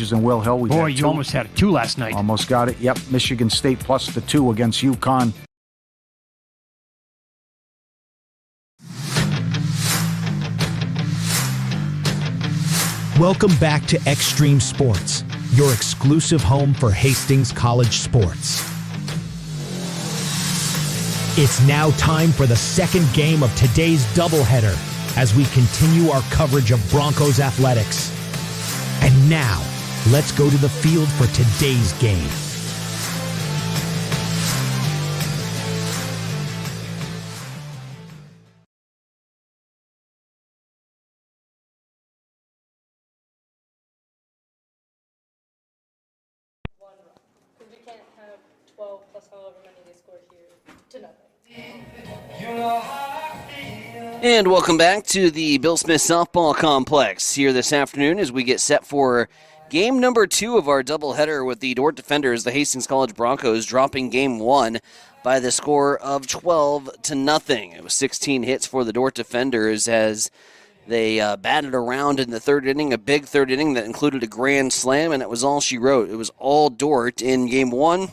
Rangers and Will Hill. Boy, you almost had a 2 last night. Almost got it. Yep, Michigan State plus the 2 against UConn. Welcome back to Extreme Sports, your exclusive home for Hastings College sports. It's now time for the second game of today's doubleheader as we continue our coverage of Broncos athletics. And now, let's go to the field for today's game. And welcome back to the Bill Smith Softball Complex here this afternoon as we get set for game number 2 of our doubleheader with the Dordt defenders, the Hastings College Broncos, dropping game 1 by the score of 12-0. It was 16 hits for the Dordt defenders as they batted around in the third inning, a big third inning that included a grand slam, and it was all she wrote. It was all Dordt in game 1.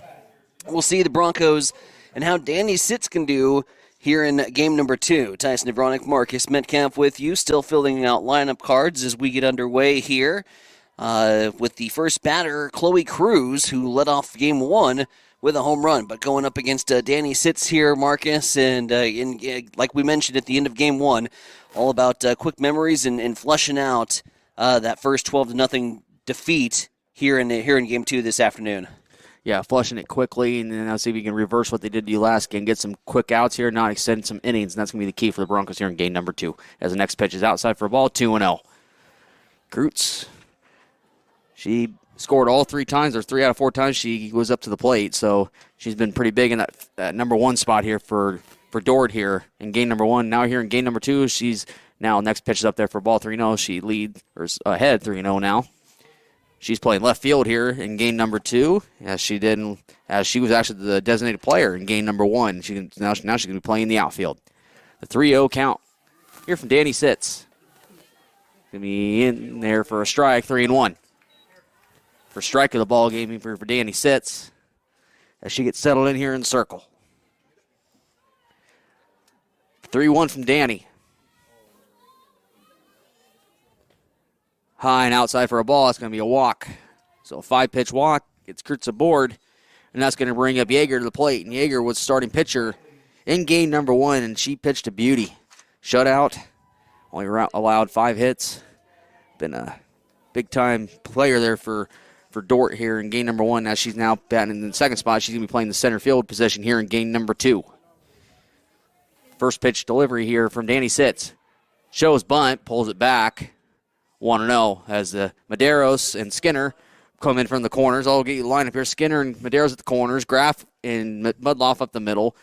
We'll see the Broncos and how Danny Sitz can do here in game number 2. Tyson Nevronic, Marcus Metcalf with you, still filling out lineup cards as we get underway here with the first batter, Chloe Cruz, who led off game 1 with a home run. But going up against Danny Sitz here, Marcus, and like we mentioned at the end of game 1, all about quick memories and flushing out that first 12-0 defeat here in game 2 this afternoon. Yeah, flushing it quickly, and then I'll see if you can reverse what they did to you last game, get some quick outs here, not extend some innings, and that's going to be the key for the Broncos here in game number 2. As the next pitch is outside for a ball, 2-0. Kreutz, she scored all 3 times, or 3 out of 4 times she was up to the plate, so she's been pretty big in that number 1 spot here for Dordt here in game number 1. Now here in game number 2, she's now next pitch is up there for ball 3-0. She leads, or ahead 3-0 now. She's playing left field here in game number 2, as she was actually the designated player in game number 1. Now she's going to be playing the outfield. The 3-0 count here from Danny Sitz. Going to be in there for a strike, 3-1. For strike of the ball game for Danny Sitz as she gets settled in here in circle. 3-1 from Danny. High and outside for a ball. It's going to be a walk. So a 5-pitch walk. Gets Kreutz aboard. And that's going to bring up Yeager to the plate. And Yeager was starting pitcher in game number 1, and she pitched a beauty. Shutout. Only allowed 5 hits. Been a big-time player there for Dordt here in game number 1. Now she's now batting in the second spot. She's going to be playing the center field position here in game number 2. First pitch delivery here from Danny Sitz. Shows bunt. Pulls it back. 1-0 as the Medeiros and Skinner come in from the corners. I'll get you the lineup here. Skinner and Medeiros at the corners. Graff and Mudloff up the middle.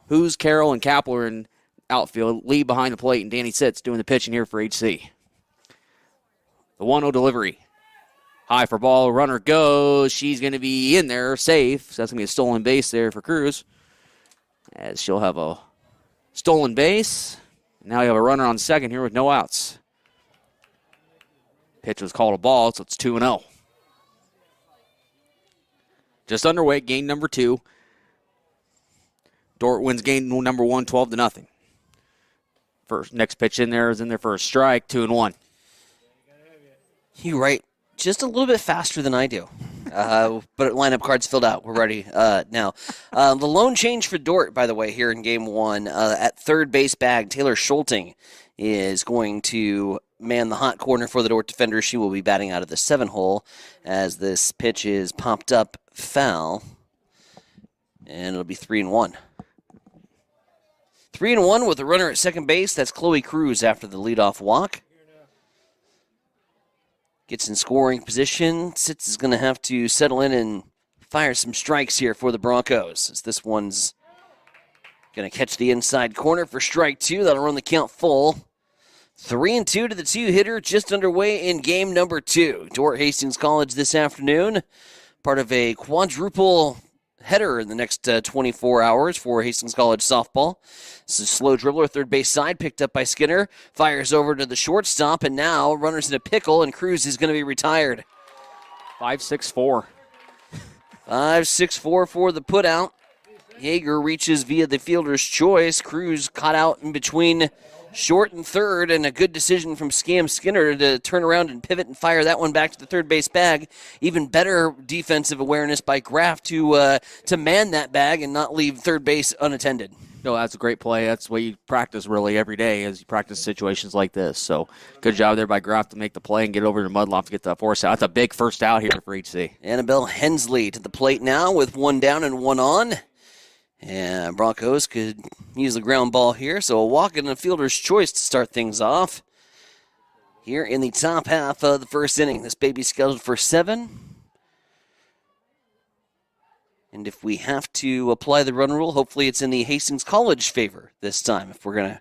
Who's Carroll and Kapler in outfield. Lee behind the plate, and Danny Sitz doing the pitching here for HC. The 1-0 delivery. High for ball. Runner goes. She's going to be in there safe. So that's going to be a stolen base there for Cruz. As she'll have a stolen base. Now you have a runner on second here with no outs. Pitch was called a ball, so it's 2-0. Just underway, game number 2. Dordt wins game number 1, 12-0. Next pitch in there is in there for a strike, 2-1. You right, just a little bit faster than I do. But lineup cards filled out. We're ready now. The lone change for Dordt, by the way, here in game 1, at third base bag, Taylor Schulting is going to man the hot corner for the Dordt defender. She will be batting out of the 7-hole as this pitch is popped up foul. And it'll be 3-1. 3-1 with a runner at second base. That's Chloe Cruz after the leadoff walk. Gets in scoring position. Sitz is going to have to settle in and fire some strikes here for the Broncos, as this one's going to catch the inside corner for strike 2. That'll run the count full. 3-2 to the 2-hitter, just underway in game number 2. Dordt Hastings College this afternoon, part of a quadruple header in the next 24 hours for Hastings College softball. This is a slow dribbler, third base side, picked up by Skinner. Fires over to the shortstop, and now runners in a pickle, and Cruz is going to be retired. 5-6-4. 5-6-4 for the putout. Yeager reaches via the fielder's choice. Cruz caught out in between short and third, and a good decision from Scam Skinner to turn around and pivot and fire that one back to the third base bag. Even better defensive awareness by Graff to man that bag and not leave third base unattended. No, that's a great play. That's what you practice really every day as you practice situations like this. So good job there by Graff to make the play and get over to Mudloff to get the force out. That's a big first out here for HC. Annabelle Hensley to the plate now with one down and one on. And Broncos could use the ground ball here, so a walk and a fielder's choice to start things off. Here in the top half of the first inning, this baby's scheduled for 7. And if we have to apply the run rule, hopefully it's in the Hastings College favor this time. If we're going to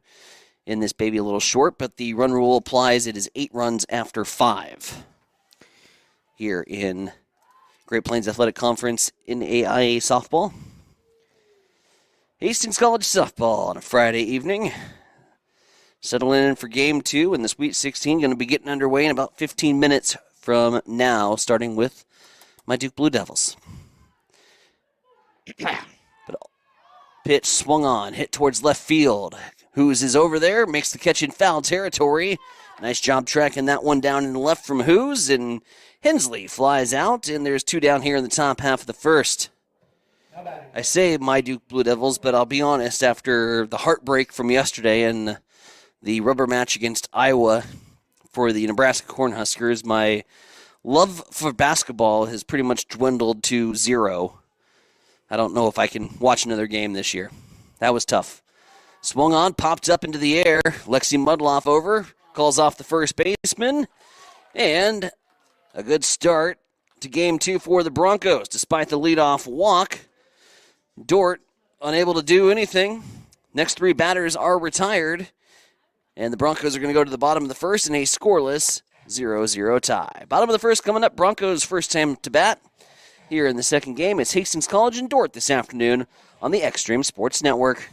end this baby a little short, but the run rule applies. It is 8 runs after 5. Here in Great Plains Athletic Conference in AIA softball. Hastings College softball on a Friday evening. Settling in for game 2 in the Sweet 16. Going to be getting underway in about 15 minutes from now, starting with my Duke Blue Devils. But pitch swung on, hit towards left field. Hoos is over there, makes the catch in foul territory. Nice job tracking that one down in the left from Hoos, and Hensley flies out, and there's 2 down here in the top half of the first. I say my Duke Blue Devils, but I'll be honest, after the heartbreak from yesterday and the rubber match against Iowa for the Nebraska Cornhuskers, my love for basketball has pretty much dwindled to 0. I don't know if I can watch another game this year. That was tough. Swung on, popped up into the air. Lexi Mudloff over, calls off the first baseman, and a good start to game 2 for the Broncos, despite the leadoff walk. Dort unable to do anything. Next 3 batters are retired, and the Broncos are going to go to the bottom of the first in a scoreless 0-0 tie. Bottom of the first coming up, Broncos first time to bat. Here in the second game, it's Hastings College and Dort this afternoon on the Extreme Sports Network.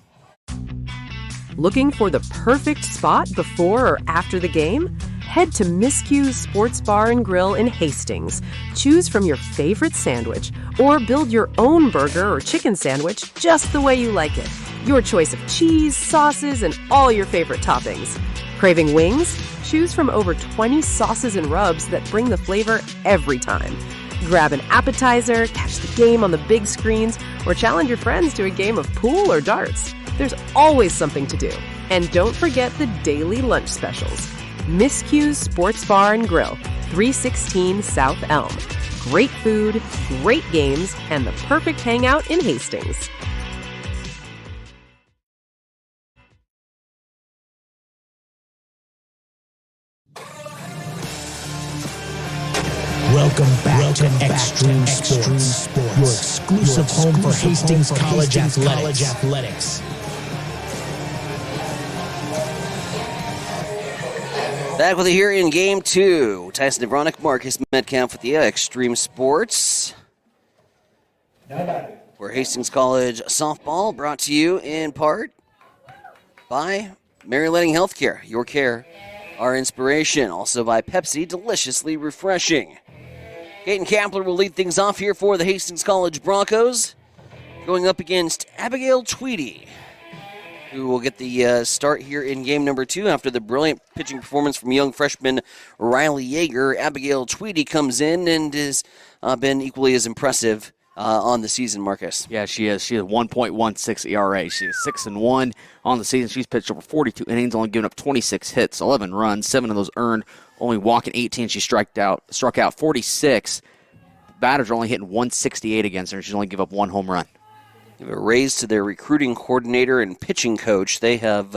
Looking for the perfect spot before or after the game? Head to Miscue's Sports Bar and Grill in Hastings. Choose from your favorite sandwich or build your own burger or chicken sandwich just the way you like it. Your choice of cheese, sauces, and all your favorite toppings. Craving wings? Choose from over 20 sauces and rubs that bring the flavor every time. Grab an appetizer, catch the game on the big screens, or challenge your friends to a game of pool or darts. There's always something to do. And don't forget the daily lunch specials. Miscue's Sports Bar and Grill, 316 South Elm. Great food, great games, and the perfect hangout in Hastings. Welcome back to Extreme Sports, your exclusive home for Hastings College athletics. Back with you here in game 2. Tyson Nevronic, Marcus Metcalf with the Extreme Sports. For Hastings College softball, brought to you in part by Mary Lanning Healthcare. Your care, our inspiration. Also by Pepsi, deliciously refreshing. Caden Kapler will lead things off here for the Hastings College Broncos, going up against Abigail Tweedy, who will get the start here in game number 2 after the brilliant pitching performance from young freshman Riley Yeager. Abigail Tweedy comes in and has been equally as impressive on the season, Marcus. Yeah, she is. She has 1.16 ERA. She is 6-1 on the season. She's pitched over 42 innings, only given up 26 hits, 11 runs, 7 of those earned, only walking 18. She struck out 46. Batters are only hitting 168 against her. She's only give up 1 home run. Give a raise to their recruiting coordinator and pitching coach. They have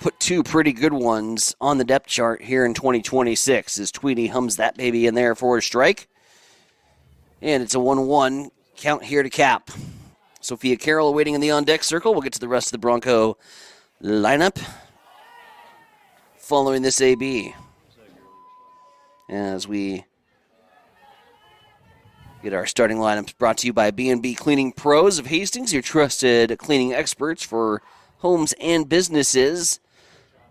put 2 pretty good ones on the depth chart here in 2026 as Tweedy hums that baby in there for a strike. And it's a 1-1 count here to cap. Sophia Carroll waiting in the on-deck circle. We'll get to the rest of the Bronco lineup following this AB. As we get our starting lineups brought to you by B&B Cleaning Pros of Hastings, your trusted cleaning experts for homes and businesses.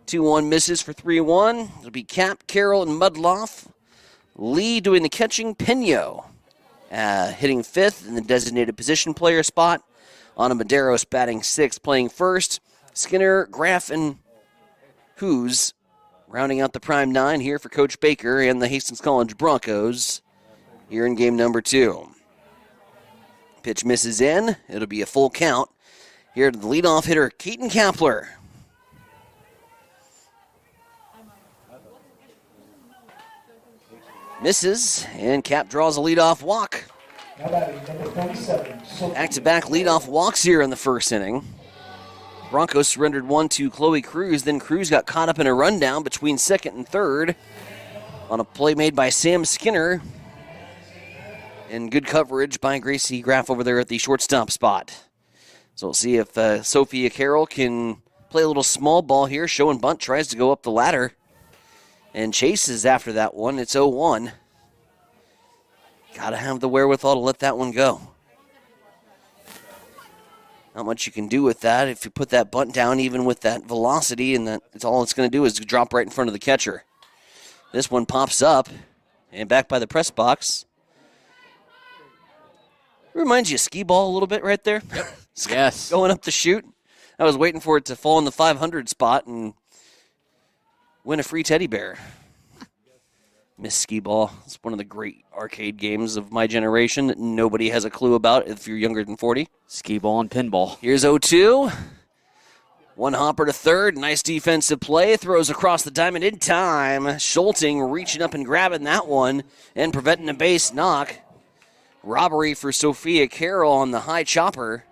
2-1 misses for 3-1. It'll be Cap, Carroll, and Mudloff. Lee doing the catching. Pino hitting fifth in the designated position player spot. Anna Medeiros batting sixth, playing first. Skinner, Graff, and Hughes rounding out the prime nine here for Coach Baker and the Hastings College Broncos here in game number 2. Pitch misses in. It'll be a full count here to the leadoff hitter, Keaton Kapler. Misses, and Cap draws a leadoff walk. Back-to-back leadoff walks here in the first inning. Broncos surrendered one to Chloe Cruz. Then Cruz got caught up in a rundown between second and third on a play made by Sam Skinner. And good coverage by Gracie Graff over there at the shortstop spot. So we'll see if Sophia Carroll can play a little small ball here. Show and bunt tries to go up the ladder and chases after that one. It's 0-1. Got to have the wherewithal to let that one go. Not much you can do with that if you put that bunt down, even with that velocity, and it's all it's going to do is drop right in front of the catcher. This one pops up and back by the press box. Reminds you of skee ball a little bit right there. Yep. Yes. Going up the chute. I was waiting for it to fall in the 500 spot and win a free teddy bear. Miss skee ball. It's one of the great arcade games of my generation that nobody has a clue about if you're younger than 40. Skee ball and pinball. Here's 0-2. One hopper to third. Nice defensive play. Throws across the diamond in time. Schulting reaching up and grabbing that one and preventing a base knock. Robbery for Sophia Carroll on the high chopper.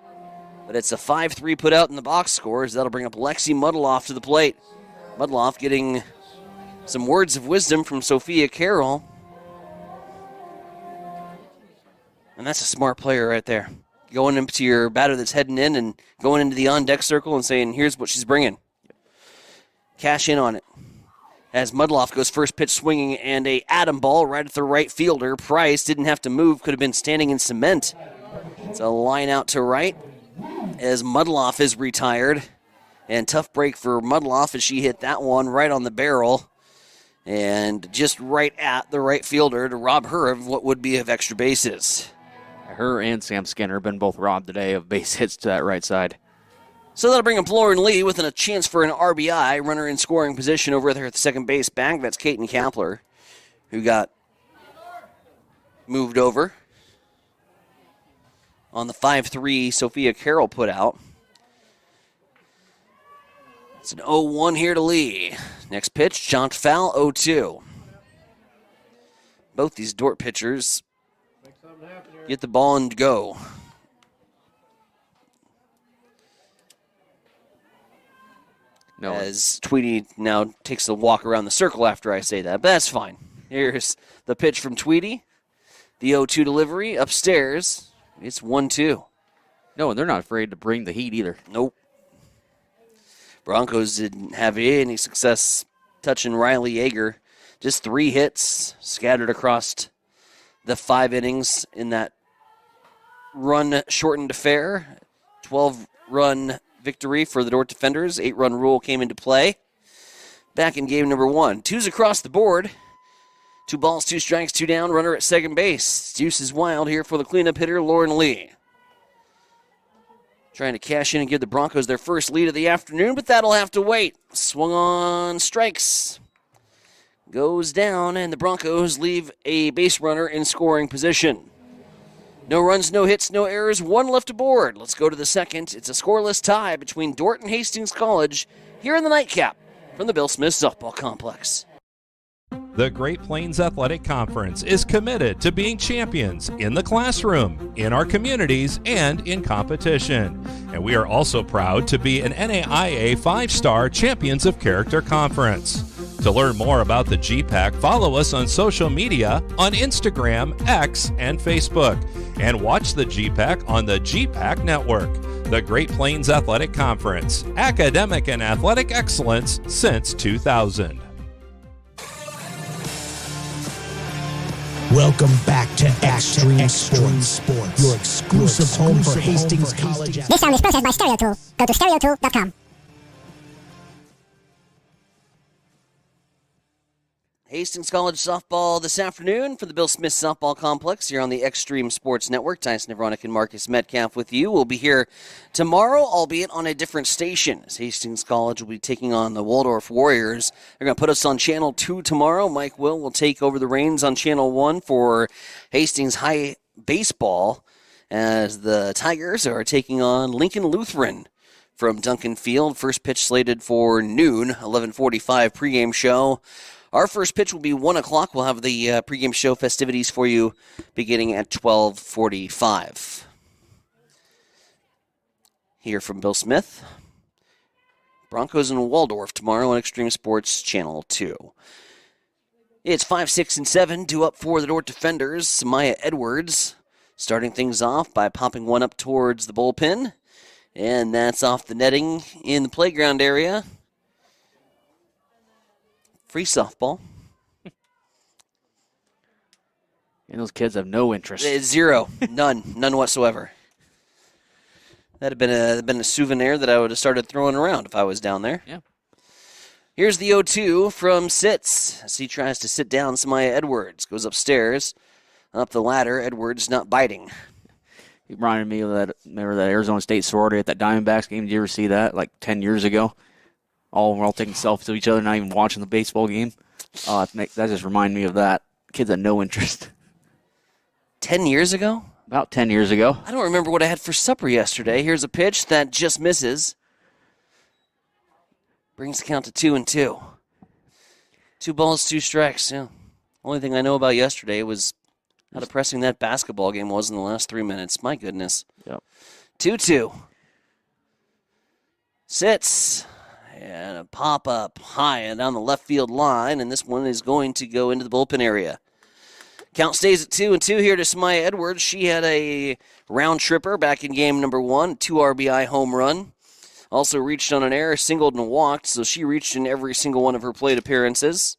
But it's a 5-3 put out in the box scores. That'll bring up Lexi Muddleoff to the plate. Muddleoff getting some words of wisdom from Sophia Carroll. And that's a smart player right there. Going into your batter that's heading in and going into the on-deck circle and saying, here's what she's bringing. Cash in on it. As Muddleoff goes first pitch swinging and a atom ball right at the right fielder. Price didn't have to move, could have been standing in cement. It's a line out to right as Muddleoff is retired. And tough break for Muddleoff as she hit that one right on the barrel. And just right at the right fielder to rob her of what would be of extra bases. Her and Sam Skinner have been both robbed today of base hits to that right side. So that'll bring up Lauren Lee with a chance for an RBI. Runner in scoring position over there at the second base bag. That's Keaton Kapler, who got moved over on the 5-3 Sophia Carroll put out. It's an 0-1 here to Lee. Next pitch, jumped foul, 0-2. Both these Dort pitchers get the ball and go. No. As Tweedy now takes a walk around the circle after I say that, but that's fine. Here's the pitch from Tweedy. The 0-2 delivery upstairs. It's 1-2. No, and they're not afraid to bring the heat either. Nope. Broncos didn't have any success touching Riley Yeager. Just 3 hits scattered across the 5 innings in that run-shortened affair. 12-run victory for the Dort defenders. 8-run rule came into play. Back in game number 1. 2's across the board. 2 balls, 2 strikes, 2 down. Runner at second base. Deuce is wild here for the cleanup hitter, Lauren Lee. Trying to cash in and give the Broncos their first lead of the afternoon, but that'll have to wait. Swung on, strikes. Goes down, and the Broncos leave a base runner in scoring position. No runs, no hits, no errors, 1 left aboard. Let's go to the second. It's a scoreless tie between Dort and Hastings College here in the nightcap from the Bill Smith Softball Complex. The Great Plains Athletic Conference is committed to being champions in the classroom, in our communities, and in competition. And we are also proud to be an NAIA 5-star Champions of Character Conference. To learn more about the GPAC, follow us on social media on Instagram, X, and Facebook. And watch the GPAC on the GPAC Network. The Great Plains Athletic Conference, academic and athletic excellence since 2000. Welcome back to Extreme Sports, your exclusive home for Hastings College. This sound is processed by StereoTool. Go to stereotool.com. Hastings College softball this afternoon for the Bill Smith Softball Complex here on the Extreme Sports Network. Tyson Veronica and Marcus Metcalf with you. We'll be here tomorrow, albeit on a different station, as Hastings College will be taking on the Waldorf Warriors. They're going to put us on Channel 2 tomorrow. Mike will take over the reins on Channel 1 for Hastings High Baseball, as the Tigers are taking on Lincoln Lutheran from Duncan Field. First pitch slated for noon, 11:45 pregame show. Our first pitch will be 1 o'clock. We'll have the pregame show festivities for you beginning at 12:45. Here from Bill Smith. Broncos and Waldorf tomorrow on Extreme Sports Channel 2. It's 5, 6, and 7 due up for the Dordt defenders. Samaya Edwards starting things off by popping one up towards the bullpen. And that's off the netting in the playground area. Free softball. And those kids have no interest. Zero. None whatsoever. That'd have been a souvenir that I would have started throwing around if I was down there. Yeah. Here's the 0-2 from Sitz as he tries to sit down Samaya Edwards. Goes upstairs, up the ladder. Edwards not biting. He reminded me of that. Remember that Arizona State sorority at that Diamondbacks game? Did you ever see that? Like 10 years ago. We're all taking selfies of each other, not even watching the baseball game. That just reminded me of that. Kids had no interest. 10 years ago? About 10 years ago. I don't remember what I had for supper yesterday. Here's a pitch that just misses. Brings the count to 2-2. 2 balls, 2 strikes. Yeah. Only thing I know about yesterday was how depressing that basketball game was in the last 3 minutes. My goodness. Yep. 2-2. Sits. And a pop-up high and down the left field line, and this one is going to go into the bullpen area. Count stays at 2-2 here to Samaya Edwards. She had a round tripper back in game number 1, 2 RBI home run. Also reached on an error, singled and walked, so she reached in every single one of her plate appearances.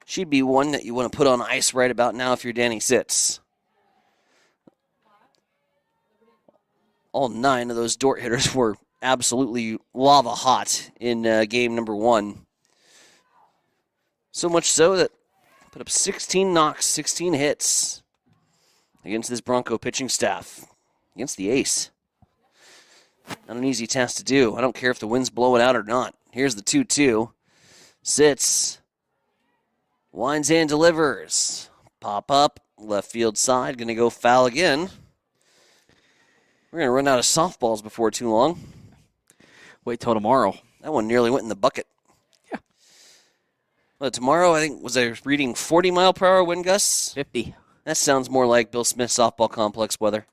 She'd be one that you want to put on ice right about now if you're Danny Sitz. All 9 of those Dordt hitters were absolutely lava hot in game number 1. So much so that put up 16 knocks, 16 hits against this Bronco pitching staff, against the ace. Not an easy task to do. I don't care if the wind's blowing out or not. Here's the 2-2. Sits. Winds and delivers. Pop up, left field side. Going to go foul again. We're going to run out of softballs before too long. Wait till tomorrow. That one nearly went in the bucket. Yeah. Well, tomorrow, I think, was I reading 40-mile-per-hour wind gusts? 50. That sounds more like Bill Smith Softball Complex weather.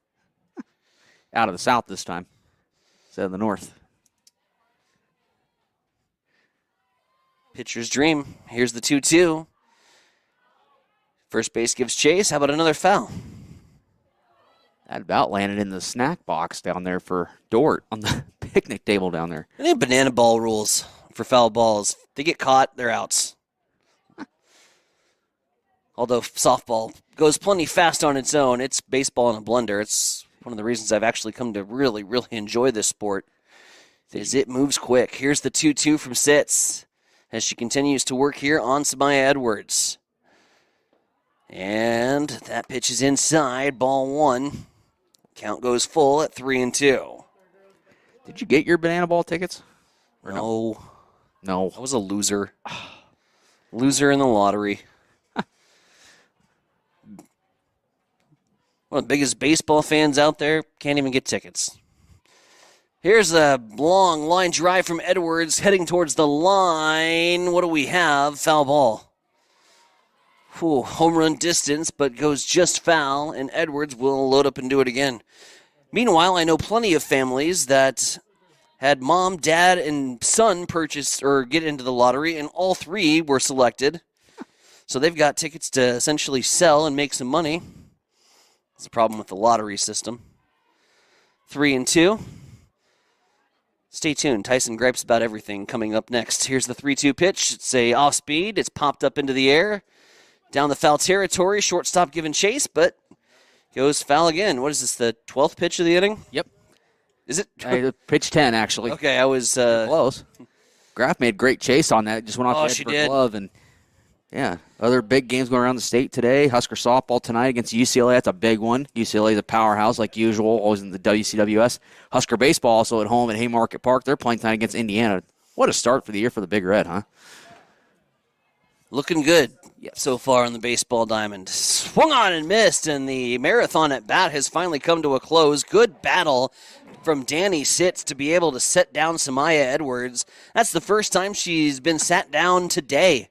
Out of the south this time instead of the north. Pitcher's dream. Here's the 2-2. First base gives chase. How about another foul? That about landed in the snack box down there for Dordt on the picnic table down there. They have banana ball rules for foul balls. If they get caught, they're outs. Although softball goes plenty fast on its own, it's baseball in a blender. It's one of the reasons I've actually come to really, really enjoy this sport, is it moves quick. Here's the 2-2 from Sitz as she continues to work here on Samaya Edwards. And that pitch is inside, ball 1. Count goes full at 3-2. Did you get your banana ball tickets? No. No. I was a loser. Loser in the lottery. One of the biggest baseball fans out there, can't even get tickets. Here's a long line drive from Edwards heading towards the line. What do we have? Foul ball. Ooh, home run distance, but goes just foul, and Edwards will load up and do it again. Meanwhile, I know plenty of families that had mom, dad, and son purchase or get into the lottery, and all 3 were selected. So they've got tickets to essentially sell and make some money. That's the problem with the lottery system. 3-2. Stay tuned. Tyson gripes about everything coming up next. Here's the 3-2 pitch. It's a off speed. It's popped up into the air. Down the foul territory. Shortstop giving chase, but goes foul again. What is this, the 12th pitch of the inning? Yep. Is it? Pitch 10, actually. Okay, I was... Close. Graf made great chase on that. Just went off the edge she of her did. glove, and Yeah, other big games going around the state today. Husker softball tonight against UCLA. That's a big one. UCLA is a powerhouse like usual, always in the WCWS. Husker baseball also at home at Haymarket Park. They're playing tonight against Indiana. What a start for the year for the Big Red, huh? Looking good so far on the baseball diamond. Swung on and missed, and the marathon at bat has finally come to a close. Good battle from Danny Sitz to be able to set down Samaya Edwards. That's the first time she's been sat down today,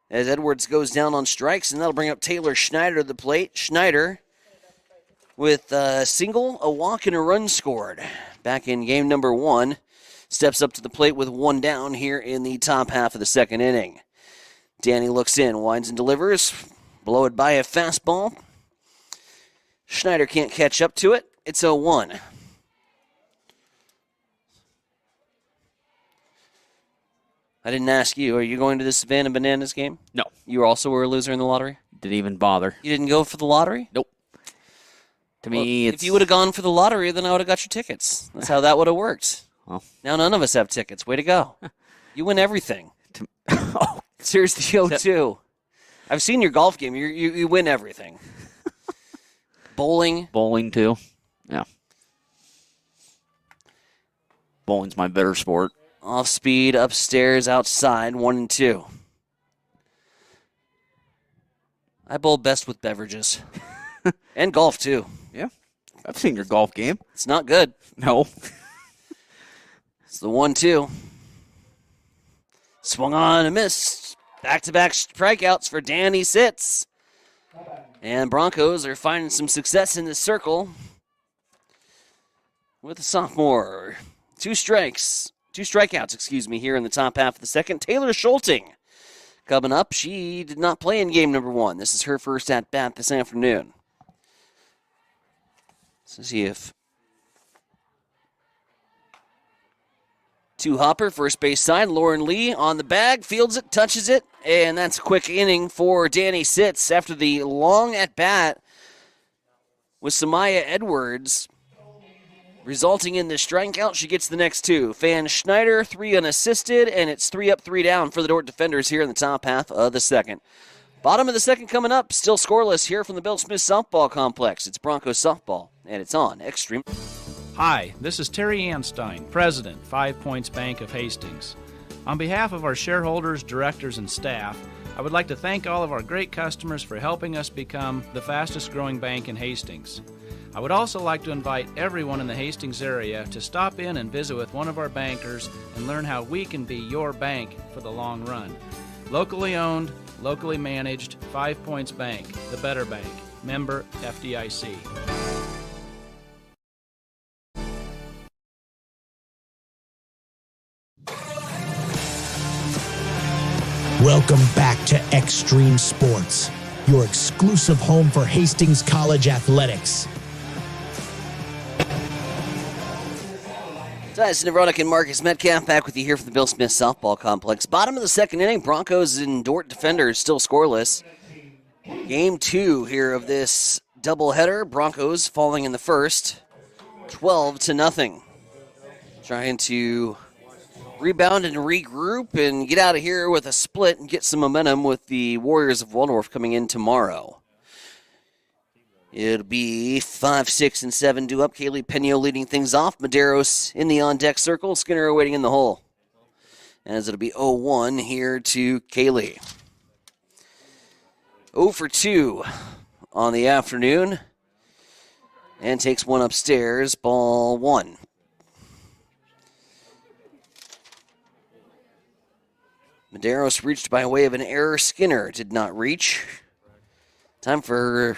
as Edwards goes down on strikes, and that'll bring up Taylor Schneider to the plate. Schneider with a single, a walk, and a run scored back in game number 1. Steps up to the plate with 1 down here in the top half of the second inning. Danny looks in, winds and delivers. Below it by a fastball. Schneider can't catch up to it. It's 0-1. I didn't ask you. Are you going to the Savannah Bananas game? No. You also were a loser in the lottery? Didn't even bother. You didn't go for the lottery? Nope. To me, if you would have gone for the lottery, then I would have got your tickets. That's how that would have worked. Well, now none of us have tickets. Way to go. You win everything. Here's the 0-2. I've seen your golf game. You win everything. Bowling. Bowling, too. Yeah. Bowling's my better sport. Off speed, upstairs, outside, 1-2. I bowl best with beverages. And golf, too. Yeah. I've seen your golf game. It's not good. No. It's the 1-2. Swung on and missed. Back-to-back strikeouts for Danny Sitz. And Broncos are finding some success in this circle with a sophomore. Two strikeouts, here in the top half of the second. Taylor Schulting coming up. She did not play in game number 1. This is her first at-bat this afternoon. Let's see if two-hopper, first base side. Lauren Lee on the bag, fields it, touches it, and that's a quick inning for Danny Sitz after the long at-bat with Samaya Edwards. Resulting in the strikeout, she gets the next 2. Fan Schneider, 3 unassisted, and it's 3 up, 3 down for the Dordt defenders here in the top half of the second. Bottom of the second coming up, still scoreless here from the Bill Smith Softball Complex. It's Broncos softball, and it's on Extreme. Hi, this is Terry Anstein, President, 5 Points Bank of Hastings. On behalf of our shareholders, directors, and staff, I would like to thank all of our great customers for helping us become the fastest growing bank in Hastings. I would also like to invite everyone in the Hastings area to stop in and visit with one of our bankers and learn how we can be your bank for the long run. Locally owned, locally managed, 5 Points Bank, the better bank. Member FDIC. Welcome back to Extreme Sports, your exclusive home for Hastings College athletics. Tyson Nevronic and Marcus Metcalf back with you here from the Bill Smith Softball Complex. Bottom of the second inning, Broncos and Dordt defenders still scoreless. Game 2 here of this doubleheader. Broncos falling in the first, 12-0. Trying to rebound and regroup and get out of here with a split and get some momentum with the Warriors of Waldorf coming in tomorrow. It'll be 5, 6, and 7 due up. Kaylee Peno leading things off. Medeiros in the on-deck circle. Skinner awaiting in the hole. As it'll be 0-1 here to Kaylee. 0 for 2 on the afternoon. And takes one upstairs. Ball 1. Medeiros reached by way of an error. Skinner did not reach. Time for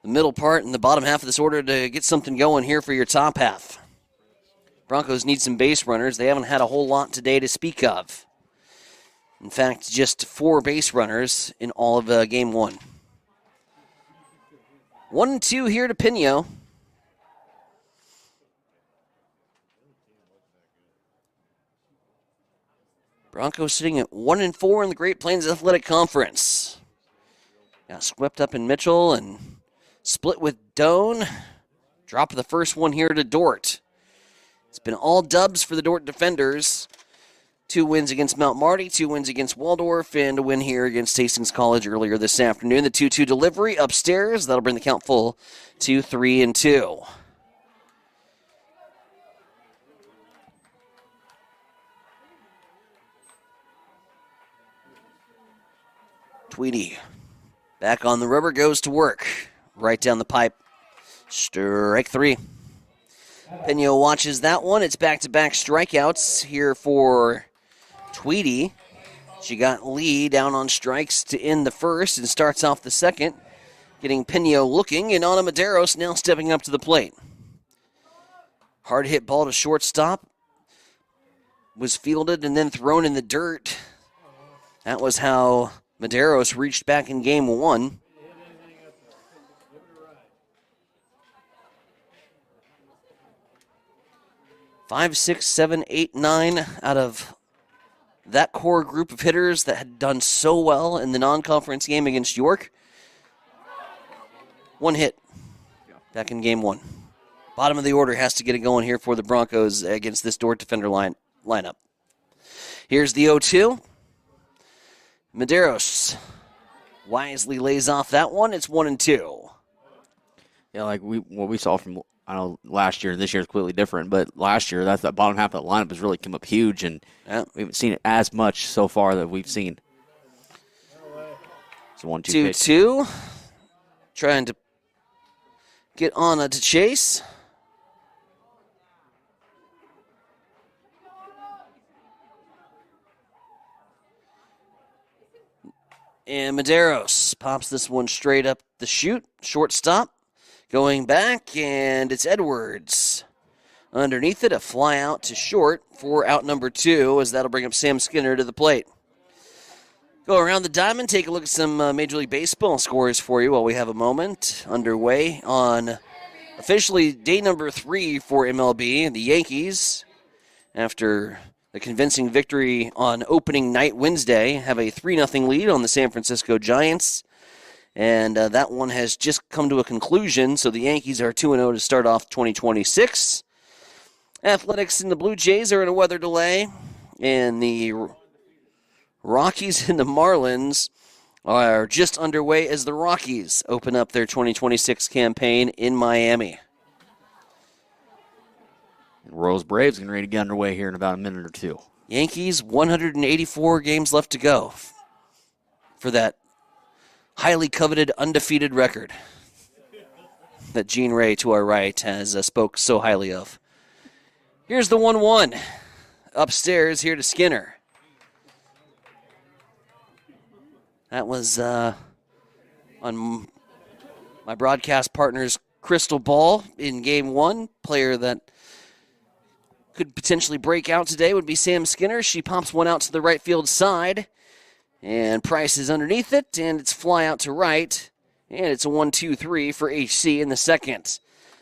the middle part and the bottom half of this order to get something going here for your top half. Broncos need some base runners. They haven't had a whole lot today to speak of. In fact, just 4 base runners in all of game 1. 1-2 here to Pino. Broncos sitting at 1-4 in the Great Plains Athletic Conference. Got swept up in Mitchell and split with Doane. Drop of the first one here to Dordt. It's been all dubs for the Dordt defenders. 2 wins against Mount Marty, 2 wins against Waldorf, and a win here against Hastings College earlier this afternoon. The 2-2 delivery upstairs. That'll bring the count full to 3-2. Tweedy back on the rubber, goes to work. Right down the pipe. Strike 3. Pena watches that one. It's back-to-back strikeouts here for Tweedy. She got Lee down on strikes to end the first and starts off the second. Getting Pena looking, and Ana Medeiros now stepping up to the plate. Hard hit ball to shortstop. Was fielded and then thrown in the dirt. That was how Medeiros reached back in game 1. Five, 6, 7, 8, 9 out of that core group of hitters that had done so well in the non-conference game against York. 1 hit back in game 1. Bottom of the order has to get it going here for the Broncos against this Dordt defender lineup. Here's the 0-2. Medeiros wisely lays off that one. It's 1-2. Yeah, like what we saw from, I know last year, this year is completely different, but last year that bottom half of the lineup has really come up huge, and we haven't seen it as much so far that we've seen. It's a 1-2 2-2. Trying to get Anna to chase. And Medeiros pops this one straight up the chute. Shortstop going back, and it's Edwards. Underneath it, a fly out to short for out number 2, as that'll bring up Sam Skinner to the plate. Go around the diamond, take a look at some Major League Baseball scores for you while we have a moment underway on officially day number 3 for MLB. The Yankees, after the convincing victory on opening night Wednesday, have a 3-0 lead on the San Francisco Giants. And that one has just come to a conclusion, so the Yankees are 2-0 to start off 2026. Athletics and the Blue Jays are in a weather delay, and the Rockies and the Marlins are just underway as the Rockies open up their 2026 campaign in Miami. Royals Braves getting ready to get underway here in about a minute or two. Yankees, 184 games left to go for that highly coveted undefeated record that Gene Ray to our right has spoke so highly of. Here's the 1-1 upstairs here to Skinner. That was on my broadcast partner's crystal ball in game 1. Player that could potentially break out today would be Sam Skinner. She pops one out to the right field side, and Price is underneath it, and it's fly out to right, and it's a 1-2-3 for HC in the second.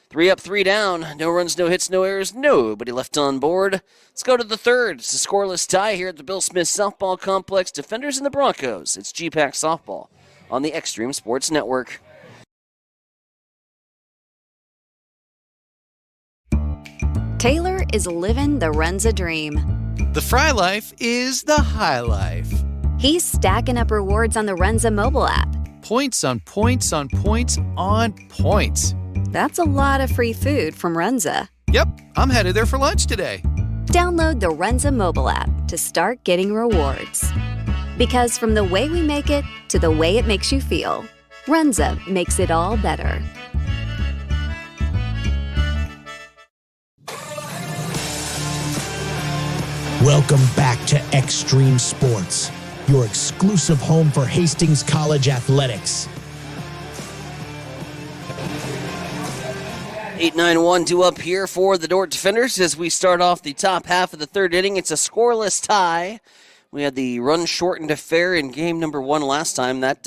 3 up, 3 down. No runs, no hits, no errors, nobody left on board. Let's go to the third. It's a scoreless tie here at the Bill Smith Softball Complex. Defenders and the Broncos. It's GPAC Softball on the Extreme Sports Network. Taylor is living the Runza dream. The Fry Life is the high life. He's stacking up rewards on the Runza mobile app. Points on points on points on points. That's a lot of free food from Runza. Yep, I'm headed there for lunch today. Download the Runza mobile app to start getting rewards. Because from the way we make it to the way it makes you feel, Runza makes it all better. Welcome back to Extreme Sports, your exclusive home for Hastings College athletics. 8-9-1 due up here for the Dordt Defenders as we start off the top half of the third inning. It's a scoreless tie. We had the run-shortened affair in game number 1 last time. That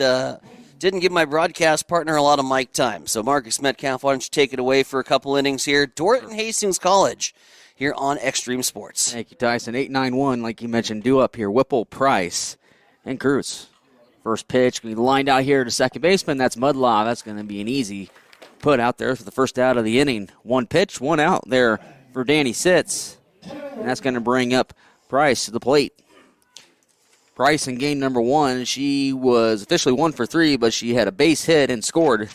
didn't give my broadcast partner a lot of mic time. So Marcus Metcalf, why don't you take it away for a couple innings here. Dordt and Hastings College here on Extreme Sports. Thank you, Tyson. 8-9-1, like you mentioned, due up here. Whipple, Price, and Cruz. First pitch, we lined out here to second baseman. That's Mudlaw. That's going to be an easy put out there for the first out of the inning. 1 pitch, 1 out there for Danny Sitz. And that's going to bring up Price to the plate. Price in game number 1, she was officially 1 for 3, but she had a base hit and scored.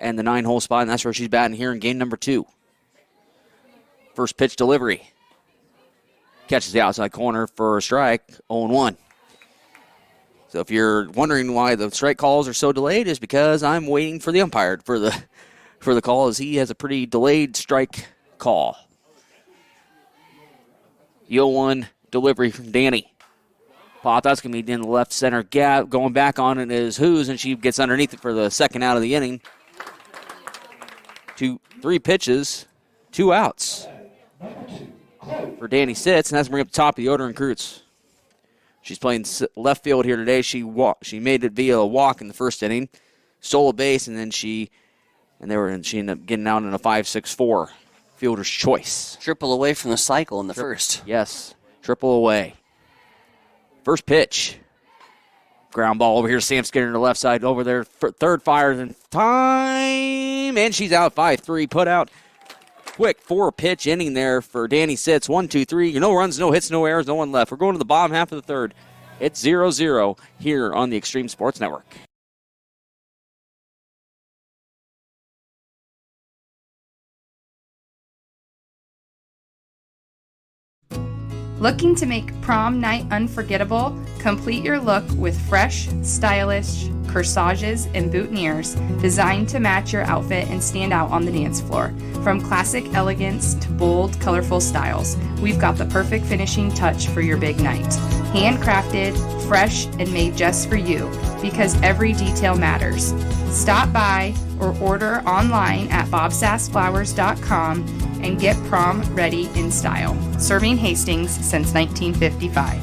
And the 9-hole spot, and that's where she's batting here in game number 2. First pitch delivery. Catches the outside corner for a strike, 0-1. So if you're wondering why the strike calls are so delayed, is because I'm waiting for the umpire for the call, as he has a pretty delayed strike call. The 0-1 delivery from Danny. Pop, that's going to be in the left center gap. Going back on it is Who's, and she gets underneath it for the second out of the inning. 3 pitches, 2 outs for Danny Sitz, and that's bring up the top of the order in Kreutz. She's playing left field here today. She made it via a walk in the first inning, stole a base, and then she ended up getting out in a 5-6-4 fielder's choice. Triple away from the cycle in the first. Yes, triple away. First pitch. Ground ball over here. Sam Skinner to the left side over there. Third fire in time. And she's out 5-3. Put out. Quick 4-pitch inning there for Danny Sitz. 1, 2, 3. No runs, no hits, no errors, no one left. We're going to the bottom half of the third. It's 0-0 here on the Extreme Sports Network. Looking to make prom night unforgettable? Complete your look with fresh, stylish corsages and boutonnieres designed to match your outfit and stand out on the dance floor. From classic elegance to bold, colorful styles, we've got the perfect finishing touch for your big night. Handcrafted, fresh, and made just for you, because every detail matters. Stop by or order online at bobsassflowers.com and get prom ready in style. Serving Hastings since 1955.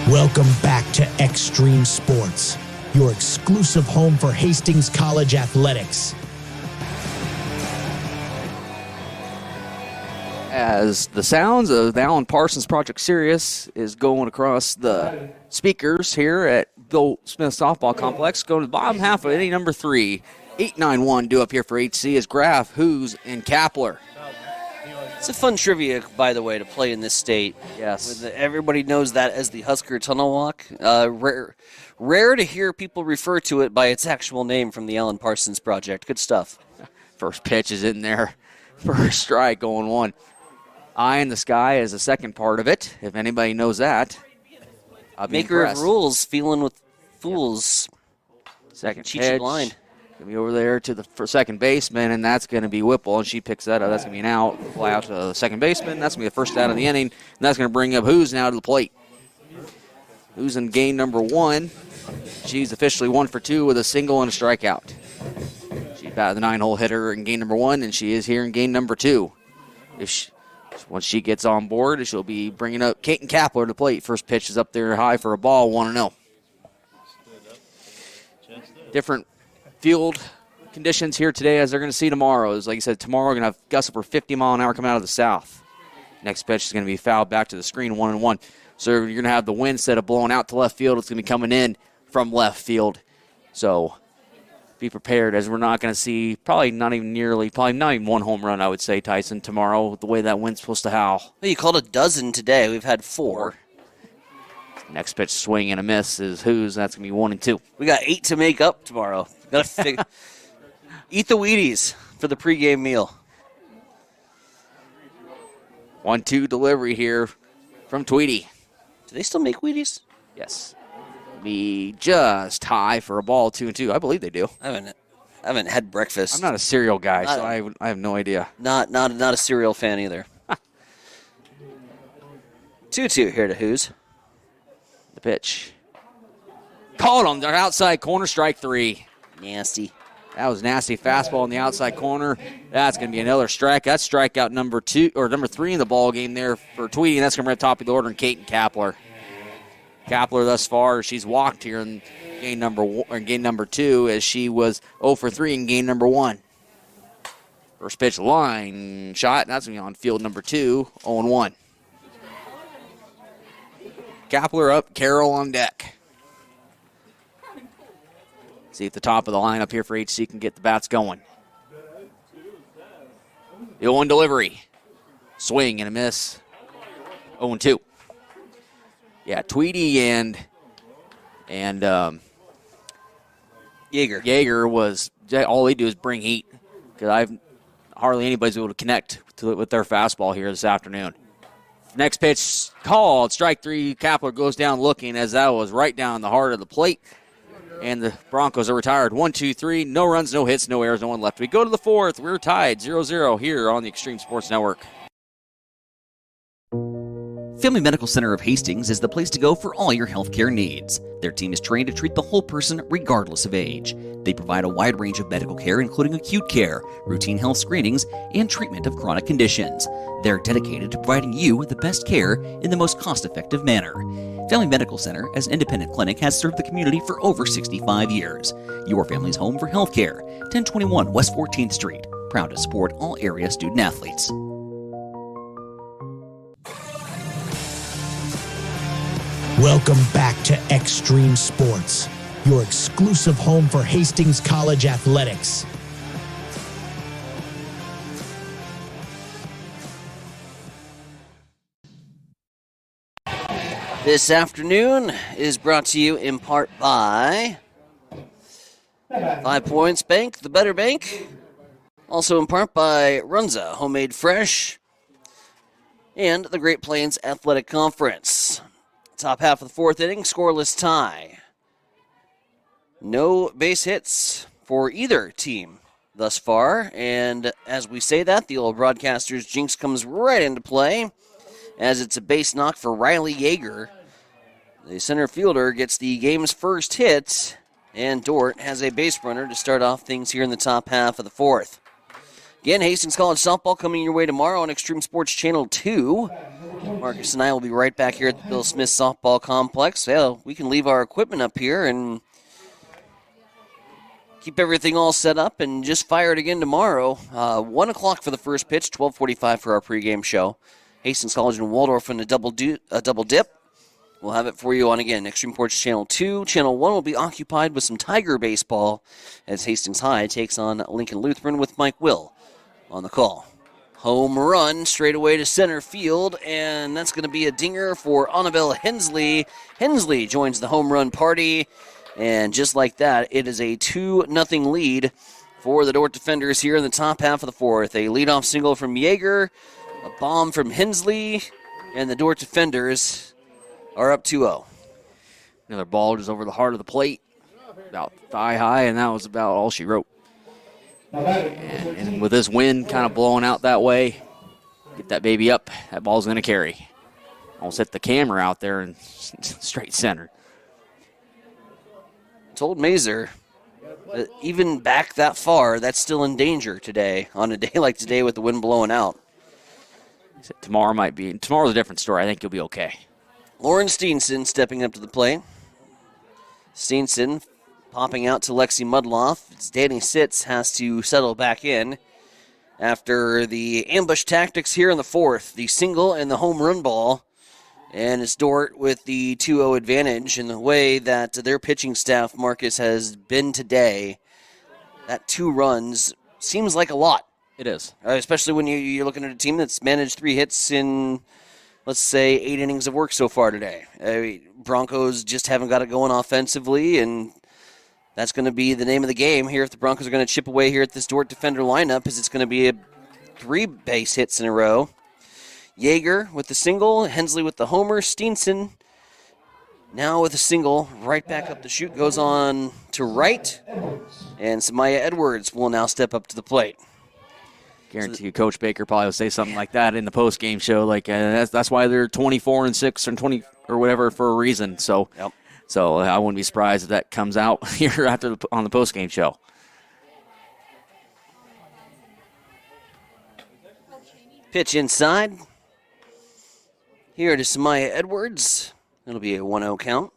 Welcome back to Extreme Sports, your exclusive home for Hastings College athletics. As the sounds of the Alan Parsons Project Sirius is going across the speakers here at Bill Smith Softball Complex, going to the bottom half of inning number 3. 8-9-1 due up here for HC is Graff, Who's, and Kapler. It's a fun trivia, by the way, to play in this state. Yes. Everybody knows that as the Husker Tunnel Walk. Rare to hear people refer to it by its actual name from the Alan Parsons Project. Good stuff. First pitch is in there for a strike, going 1. Eye in the sky is the second part of it, if anybody knows that. Maker of rules, feeling with fools. Second Cheat you pitch. blind. Going to be over there to the second baseman, and that's going to be Whipple, and she picks that up. That's going to be an out. Fly out to the second baseman. That's going to be the first out of the inning, and that's going to bring up Who's now to the plate. Who's in game number 1. She's officially 1 for 2 with a single and a strikeout. She batted the 9-hole hitter in game number 1, and she is here in game number 2. Once she gets on board, she'll be bringing up Kaiten Kapler to the plate. First pitch is up there high for a ball, 1-0. Different field conditions here today as they're going to see tomorrow. As like I said, tomorrow we're going to have gusts over 50 mile an hour coming out of the south. Next pitch is going to be fouled back to the screen, 1-1. So you're going to have the wind instead of blowing out to left field. It's going to be coming in from left field. So be prepared, as we're not going to see probably not even one home run, I would say, Tyson, tomorrow with the way that wind's supposed to howl. Well, you called a dozen today. We've had 4. Next pitch, swing and a miss is Who's. That's going to be 1 and 2. We got 8 to make up tomorrow. Got to eat the Wheaties for the pregame meal. 1-2 delivery here from Tweedy. Do they still make Wheaties? Yes. Be just high for a ball, 2 and 2. I believe they do. I haven't had breakfast. I'm not a cereal guy, so I have no idea. Not a cereal fan either. 2-2 here to Who's. The pitch. Called on the outside corner, strike 3. Nasty. That was nasty fastball on the outside corner. That's going to be another strike. That's strikeout number 3 in the ball game there for Tweedy, and that's going to be at top of the order in Kaiten Kapler. Kapler thus far, she's walked here in game number 2, as she was 0 for 3 in game number 1. First pitch line shot. That's going to be on field number 2, 0-1. Kapler up, Carroll on deck. See if the top of the lineup here for HC can get the bats going. The 0-1 delivery. Swing and a miss. 0-2. Yeah, Tweedy and Yeager was, all they do is bring heat. Because hardly anybody's able to connect with their fastball here this afternoon. Next pitch called. Strike 3. Kapler goes down looking, as that was right down the heart of the plate. And the Broncos are retired. 1-2-3. No runs, no hits, no errors, no one left. We go to the 4th. We're tied 0-0 here on the Extreme Sports Network. Family Medical Center of Hastings is the place to go for all your healthcare needs. Their team is trained to treat the whole person regardless of age. They provide a wide range of medical care, including acute care, routine health screenings, and treatment of chronic conditions. They're dedicated to providing you the best care in the most cost-effective manner. Family Medical Center, as an independent clinic, has served the community for over 65 years. Your family's home for healthcare. 1021 West 14th Street. Proud to support all area student athletes. Welcome back to Extreme Sports, your exclusive home for Hastings College athletics. This afternoon is brought to you in part by 5 Points Bank, the better bank. Also in part by Runza, Homemade Fresh, and the Great Plains Athletic Conference. Top half of the 4th inning, scoreless tie. No base hits for either team thus far. And as we say that, the old broadcaster's jinx comes right into play, as it's a base knock for Riley Yeager. The center fielder gets the game's first hit, and Dort has a base runner to start off things here in the top half of the 4th. Again, Hastings College softball coming your way tomorrow on Extreme Sports Channel 2. Marcus and I will be right back here at the Bill Smith Softball Complex. Well, we can leave our equipment up here and keep everything all set up and just fire it again tomorrow. 1 o'clock for the first pitch, 12:45 for our pregame show. Hastings College and Waldorf in a double dip. We'll have it for you on, again, Extreme Sports Channel 2. Channel 1 will be occupied with some Tiger baseball as Hastings High takes on Lincoln Lutheran with Mike Will on the call. Home run straight away to center field, and that's going to be a dinger for Annabelle Hensley. Hensley joins the home run party, and just like that, it is a 2-0 lead for the Dort defenders here in the top half of the 4th. A leadoff single from Yeager, a bomb from Hensley, and the Dort defenders are up 2-0. Another ball just over the heart of the plate, about thigh high, and that was about all she wrote. And with this wind kind of blowing out that way, get that baby up, that ball's going to carry. Almost hit the camera out there in straight center. Told Mazer, even back that far, that's still in danger today, on a day like today with the wind blowing out. Tomorrow's a different story. I think you'll be okay. Lauren Steenson stepping up to the plate. Steenson popping out to Lexi Mudloff. It's Danny Sitz has to settle back in after the ambush tactics here in the 4th. The single and the home run ball. And it's Dort with the 2-0 advantage. In the way that their pitching staff, Marcus, has been today, that 2 runs seems like a lot. It is. Especially when you're looking at a team that's managed 3 hits in, let's say, 8 innings of work so far today. Broncos just haven't got it going offensively, and that's going to be the name of the game here if the Broncos are going to chip away here at this Dort defender lineup, is it's going to be 3 base hits in a row. Yeager with the single, Hensley with the homer, Steenson now with a single, right back up the chute, goes on to right, and Samaya Edwards will now step up to the plate. Guarantee you Coach Baker probably will say something like that in the post-game show, like that's why they're 24-6 and 20 or whatever for a reason. So, yep. So I wouldn't be surprised if that comes out here on the post-game show. Pitch inside. Here to Samaya Edwards. It'll be a 1-0 count.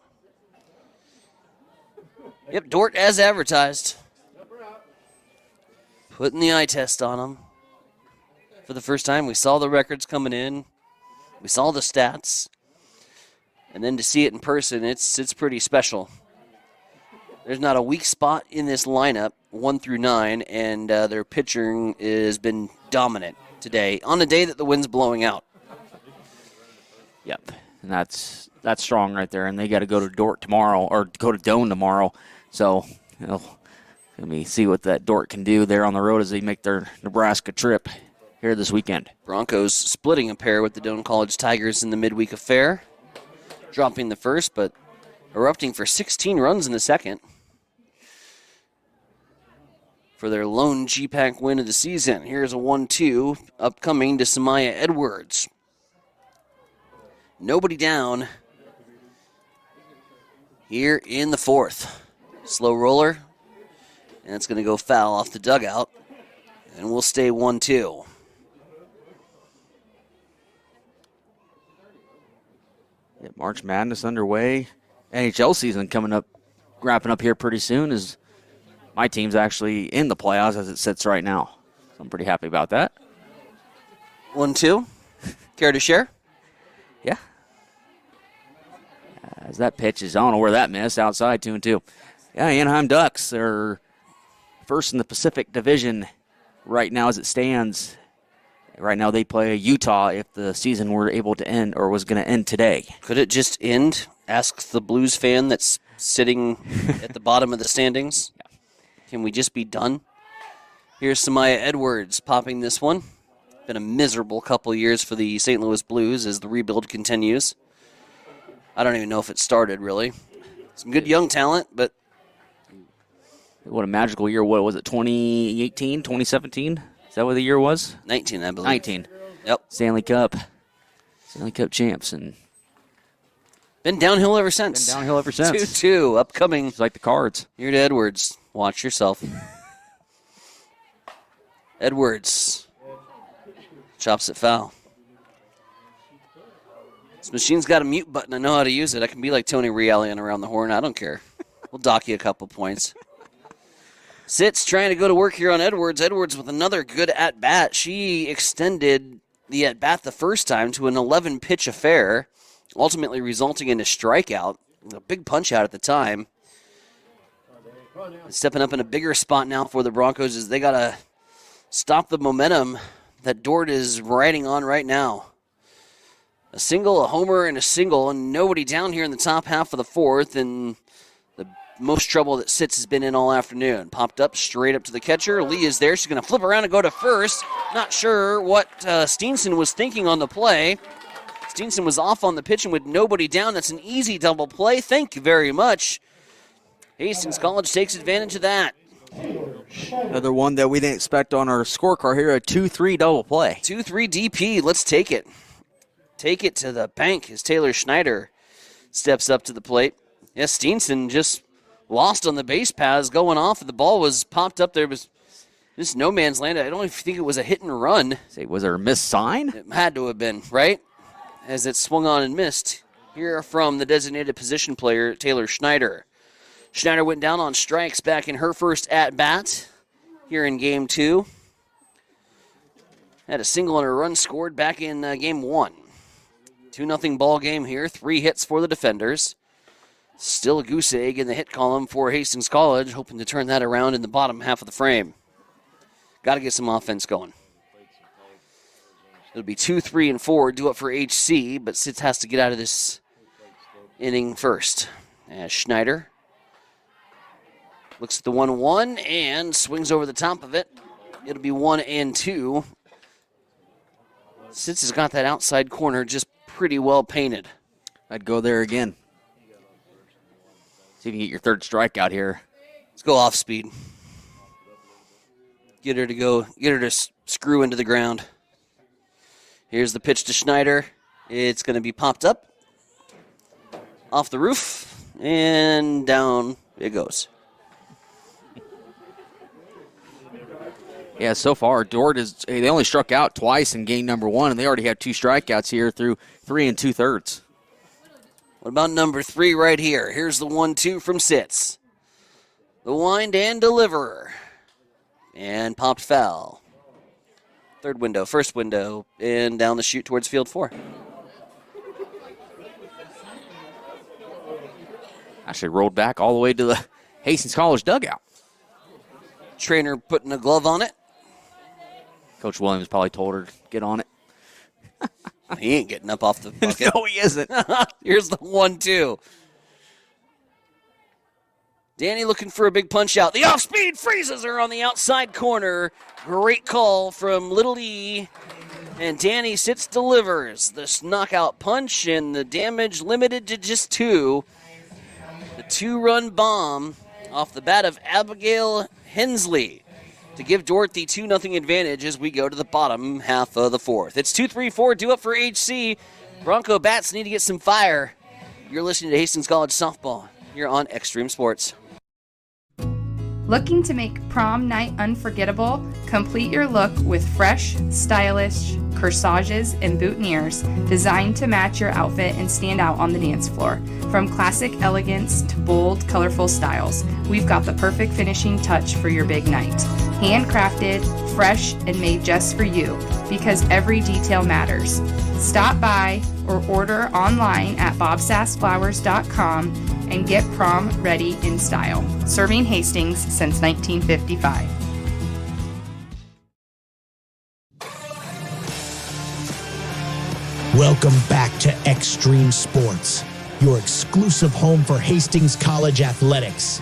Yep, Dort as advertised. Putting the eye test on him. For the first time, we saw the records coming in. We saw the stats. And then to see it in person, it's pretty special. There's not a weak spot in this lineup, 1 through 9, and their pitching has been dominant today on a day that the wind's blowing out. Yep, and that's strong right there. And they got to go to Dort tomorrow, or go to Doane tomorrow. So, let me see what that Dort can do there on the road as they make their Nebraska trip here this weekend. Broncos splitting a pair with the Doane College Tigers in the midweek affair, dropping the first, but erupting for 16 runs in the second for their lone GPAC win of the season. Here's a 1-2 upcoming to Samaya Edwards. Nobody down here in the fourth. Slow roller, and it's going to go foul off the dugout, and we'll stay 1-2. March Madness underway. NHL season coming up, wrapping up here pretty soon, as my team's actually in the playoffs as it sits right now. So I'm pretty happy about that. 1-2. Care to share? Yeah. As that pitch is, I don't know where that missed, outside 2-2. Yeah, Anaheim Ducks are first in the Pacific Division right now as it stands. Right now they play Utah if the season were able to end, or was going to end today. Could it just end? Asks the Blues fan that's sitting at the bottom of the standings. Yeah. Can we just be done? Here's Samaya Edwards popping this one. Been a miserable couple years for the St. Louis Blues as the rebuild continues. I don't even know if it started, really. Some good young talent, but... What a magical year. What was it, 2018, 2017? Is that what the year was? 19, I believe. 19. Yep. Stanley Cup champs. And been downhill ever since. 2-2, upcoming. It's like the Cards. Here to Edwards. Watch yourself. Edwards. Chops it foul. This machine's got a mute button. I know how to use it. I can be like Tony Realian around the horn. I don't care. We'll dock you a couple points. Sitz trying to go to work here on Edwards. Edwards with another good at-bat. She extended the at-bat the first time to an 11-pitch affair, ultimately resulting in a strikeout. A big punch-out at the time. Stepping up in a bigger spot now for the Broncos as they got to stop the momentum that Dort is riding on right now. A single, a homer, and a single, and nobody down here in the top half of the fourth, and the most trouble that Sitz has been in all afternoon. Popped up, straight up to the catcher. Lee is there. She's going to flip around and go to first. Not sure what Steenson was thinking on the play. Steenson was off on the pitch, and with nobody down, that's an easy double play. Thank you very much. Hastings College takes advantage of that. Another one that we didn't expect on our scorecard here, a 2-3 double play. 2-3 DP. Let's take it. Take it to the bank as Taylor Schneider steps up to the plate. Yes, Steenson just lost on the base paths going off. The ball was popped up there. It was just no man's land. I don't even think it was a hit and run. Say, was there a missed sign? It had to have been, right? As it swung on and missed. Here from the designated position player, Taylor Schneider. Schneider went down on strikes back in her first at-bat here in Game 2. Had a single and a run scored back in Game 1. 2-0 ball game here. 3 hits for the defenders. Still a goose egg in the hit column for Hastings College, hoping to turn that around in the bottom half of the frame. Got to get some offense going. It'll be 2, 3, and 4. Do it for HC, but Sitz has to get out of this inning first. As Schneider looks at the 1-1 and swings over the top of it. It'll be 1-2. Sitz has got that outside corner just pretty well painted. I'd go there again. See if you can get your third strikeout here. Let's go off speed. Get her to screw into the ground. Here's the pitch to Schneider. It's going to be popped up off the roof and down it goes. Yeah, so far, Dort they only struck out twice in game number 1, and they already have 2 strikeouts here through 3 2/3. What about number 3 right here? Here's the 1-2 from Sitz. The wind and deliver. And popped foul. Third window, first window, and down the chute towards field 4. Actually rolled back all the way to the Hastings College dugout. Trainer putting a glove on it. Coach Williams probably told her to get on it. He ain't getting up off the bucket. No, he isn't. Here's the 1-2. Danny looking for a big punch out. The off-speed freezes her on the outside corner. Great call from Little E. And Danny sits, delivers this knockout punch, and the damage limited to just 2. The 2-run bomb off the bat of Abigail Hensley to give Dordt the 2-0 advantage as we go to the bottom half of the 4th. It's 2-3-4, due up for HC. Bronco bats need to get some fire. You're listening to Hastings College Softball. You're on Extreme Sports. Looking to make prom night unforgettable? Complete your look with fresh, stylish corsages and boutonnieres designed to match your outfit and stand out on the dance floor. From classic elegance to bold, colorful styles, we've got the perfect finishing touch for your big night. Handcrafted, fresh, and made just for you, because every detail matters. Stop by or order online at bobsassflowers.com and get prom ready in style. Serving Hastings since 1955. Welcome back to Extreme Sports, your exclusive home for Hastings College athletics.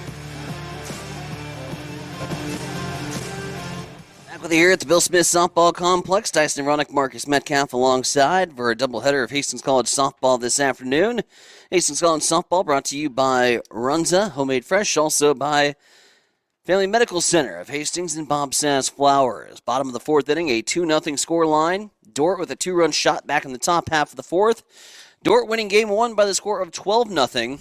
Back with you here at the Bill Smith Softball Complex. Tyson Ronick, Marcus Metcalf alongside for a doubleheader of Hastings College Softball this afternoon. Hastings College Softball brought to you by Runza, Homemade Fresh, also by Family Medical Center of Hastings and Bob Sass Flowers. Bottom of the 4th inning, a 2-0 score line. Dordt with a 2-run shot back in the top half of the 4th. Dordt winning game 1 by the score of 12-0.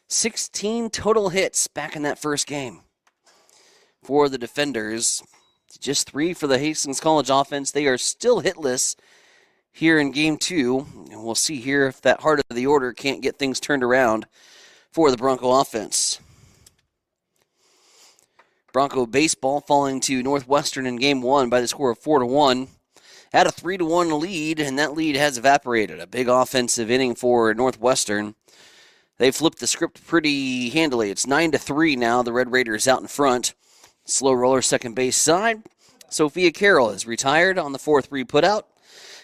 16 total hits back in that first game for the defenders. Just 3 for the Hastings College offense. They are still hitless here in game 2. And we'll see here if that heart of the order can't get things turned around for the Bronco offense. Bronco baseball falling to Northwestern in game 1 by the score of 4-1. Had a 3-1 lead, and that lead has evaporated. A big offensive inning for Northwestern. They flipped the script pretty handily. It's 9-3 now. The Red Raiders out in front. Slow roller second base side. Sophia Carroll is retired on the 4-3 putout,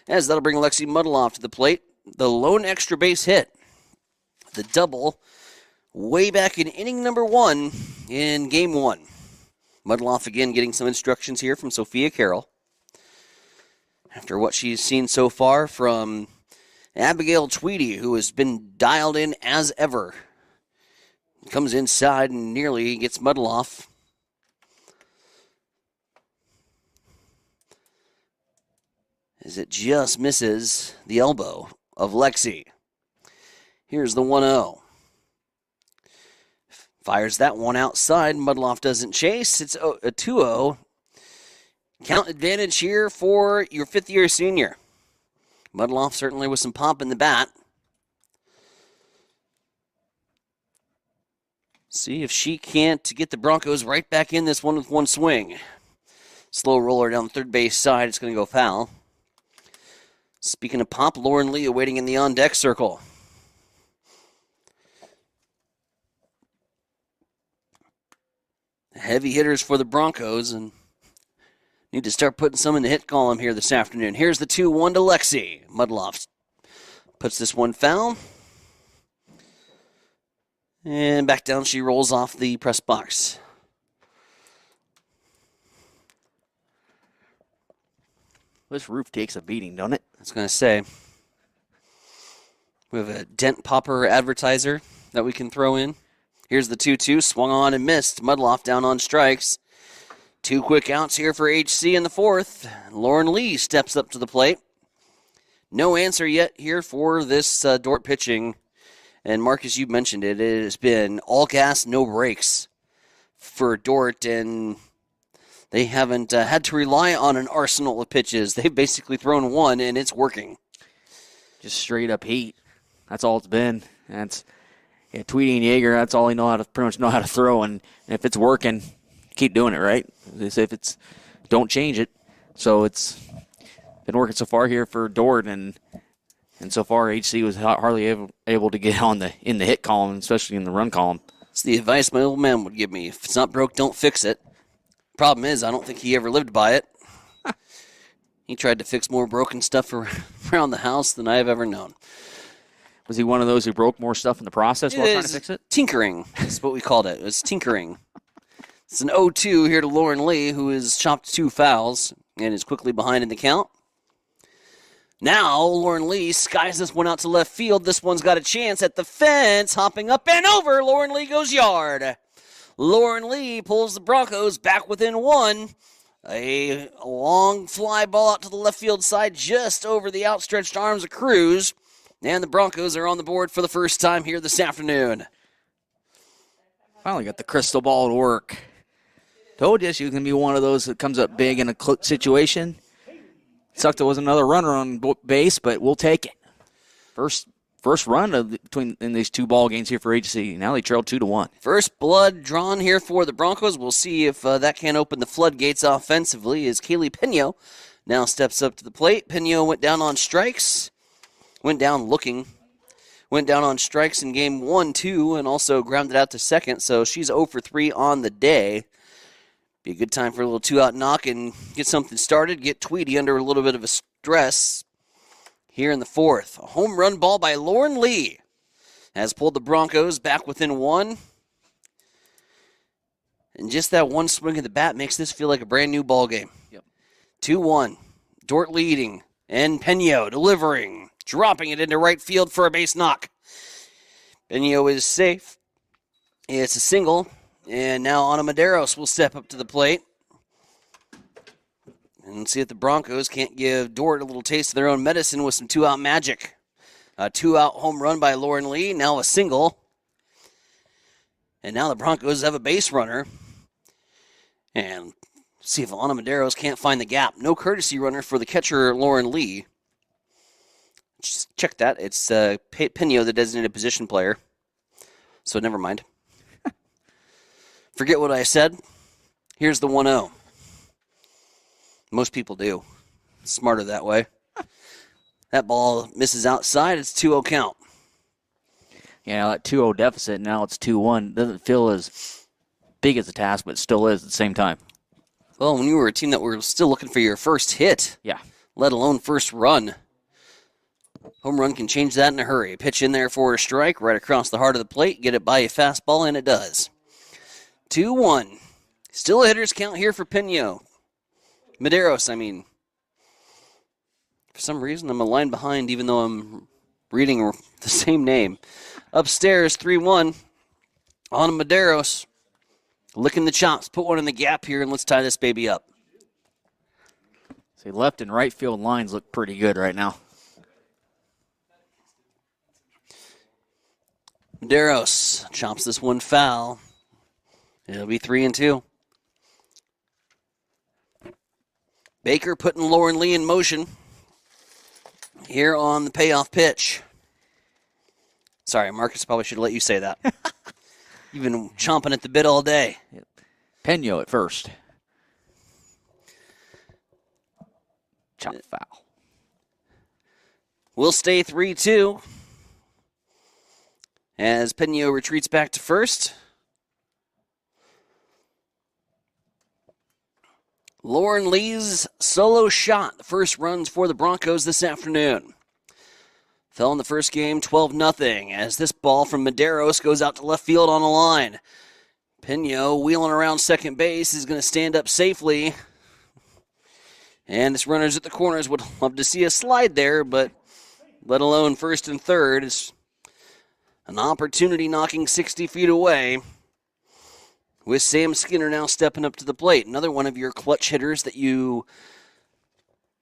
as that'll bring Lexi Muddleoff to the plate. The lone extra base hit. The double way back in inning number 1 in game 1. Muddleoff again getting some instructions here from Sophia Carroll. After what she's seen so far from Abigail Tweedy, who has been dialed in as ever. Comes inside and nearly gets Muddleoff. As it just misses the elbow of Lexi. Here's the 1-0. Fires that one outside. Muddleoff doesn't chase. It's a 2-0. Count advantage here for your 5th-year senior. Muddleoff certainly with some pop in the bat. See if she can't get the Broncos right back in this one with one swing. Slow roller down the third base side. It's going to go foul. Speaking of pop, Lauren Lee waiting in the on-deck circle. Heavy hitters for the Broncos, and need to start putting some in the hit column here this afternoon. Here's the 2-1 to Lexi. Muddleoff puts this one foul. And back down she rolls off the press box. This roof takes a beating, don't it? I was going to say. We have a dent popper advertiser that we can throw in. Here's the 2-2. Swung on and missed. Muddleoff down on strikes. 2 quick outs here for HC in the 4th. Lauren Lee steps up to the plate. No answer yet here for this Dordt pitching. And Marcus, you mentioned it. It has been all gas, no brakes for Dordt. And they haven't had to rely on an arsenal of pitches. They've basically thrown one, and it's working. Just straight up heat. That's all it's been. Tweedy and Yeager, that's all they pretty much know how to throw. And if it's working, keep doing it, right? If it's, don't change it. So it's been working so far here for Dordt, and so far HC was hardly able to get in the hit column, especially in the run column. It's the advice my old man would give me. If it's not broke, don't fix it. Problem is, I don't think he ever lived by it. He tried to fix more broken stuff around the house than I have ever known. Was he one of those who broke more stuff in the process while trying to fix it? Tinkering. That's what we called it. It was tinkering. It's an 0-2 here to Lauren Lee, who has chopped 2 fouls and is quickly behind in the count. Now, Lauren Lee skies this one out to left field. This one's got a chance at the fence. Hopping up and over. Lauren Lee goes yard. Lauren Lee pulls the Broncos back within 1. A long fly ball out to the left field side just over the outstretched arms of Cruz. And the Broncos are on the board for the first time here this afternoon. Finally got the crystal ball to work. Told you she was going to be one of those that comes up big in a situation. Sucked there was another runner on base, but we'll take it. First run in these 2 ball games here for HC. Now they trail 2-1. First blood drawn here for the Broncos. We'll see if that can open the floodgates offensively as Kaylee Pino now steps up to the plate. Pino went down on strikes. Went down on strikes in game 1, 2, and also grounded out to second. So she's 0 for 3 on the day. Be a good time for a little 2-out knock and get something started. Get Tweedy under a little bit of a stress here in the 4th. A home run ball by Lauren Lee has pulled the Broncos back within 1. And just that one swing of the bat makes this feel like a brand new ball game. Yep. 2-1. Dort leading. And Peno delivering. Dropping it into right field for a base knock. Peno is safe. It's a single. And now Ana Medeiros will step up to the plate. And see if the Broncos can't give Dort a little taste of their own medicine with some 2-out magic. A 2-out home run by Lauren Lee. Now a single. And now the Broncos have a base runner. And see if Ana Medeiros can't find the gap. No courtesy runner for the catcher, Lauren Lee. Just check that. It's Pino, the designated position player. So never mind. Forget what I said. Here's the 1-0. Most people do. Smarter that way. That ball misses outside. It's 2-0 count. Yeah, that 2-0 deficit, now it's 2-1. Doesn't feel as big as a task, but it still is at the same time. Well, when you were a team that were still looking for your first hit, yeah, let alone first run, home run can change that in a hurry. Pitch in there for a strike right across the heart of the plate. Get it by a fastball, and it does. 2-1. Still a hitter's count here for Pino. Medeiros, I mean. For some reason, I'm a line behind, even though I'm reading the same name. Upstairs, 3-1. On Medeiros. Licking the chops. Put one in the gap here, and let's tie this baby up. See, left and right field lines look pretty good right now. Medeiros chops this one foul. It'll be 3-2. Baker putting Lauren Lee in motion here on the payoff pitch. Sorry, Marcus, probably should have let you say that. You've been chomping at the bit all day. Peno at first. Chop foul. We'll stay 3-2 as Peno retreats back to first. Lauren Lee's solo shot. The first runs for the Broncos this afternoon. Fell in the first game 12-0 as this ball from Medeiros goes out to left field on a line. Peno wheeling around second base is going to stand up safely. And this runners at the corners would love to see a slide there, but let alone first and third. It's an opportunity knocking 60 feet away. With Sam Skinner now stepping up to the plate. Another one of your clutch hitters that you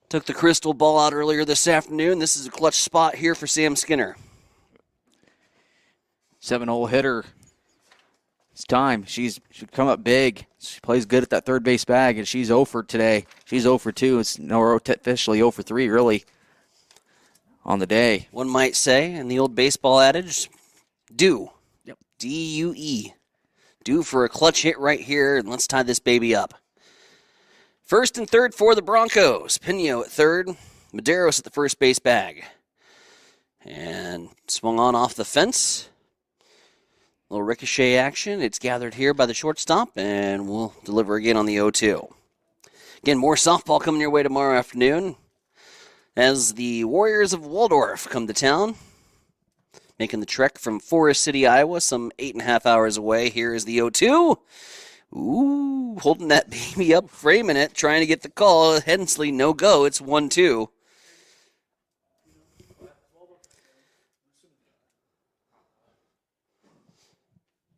took the crystal ball out earlier this afternoon. This is a clutch spot here for Sam Skinner. 7-hole hitter. It's time. She's come up big. She plays good at that third base bag, and she's 0 for today. She's 0 for 2. It's officially 0 for 3, really, on the day. One might say, in the old baseball adage, due. Yep. D-U-E. Due for a clutch hit right here, and let's tie this baby up. First and third for the Broncos. Peno at third. Medeiros at the first base bag. And swung on off the fence. Little ricochet action. It's gathered here by the shortstop, and we'll deliver again on the 0-2. Again, more softball coming your way tomorrow afternoon as the Warriors of Waldorf come to town, making the trek from Forest City, Iowa, some 8.5 hours away. Here is the 0-2. Ooh, holding that baby up, framing it, trying to get the call. Hensley, no go. It's 1-2.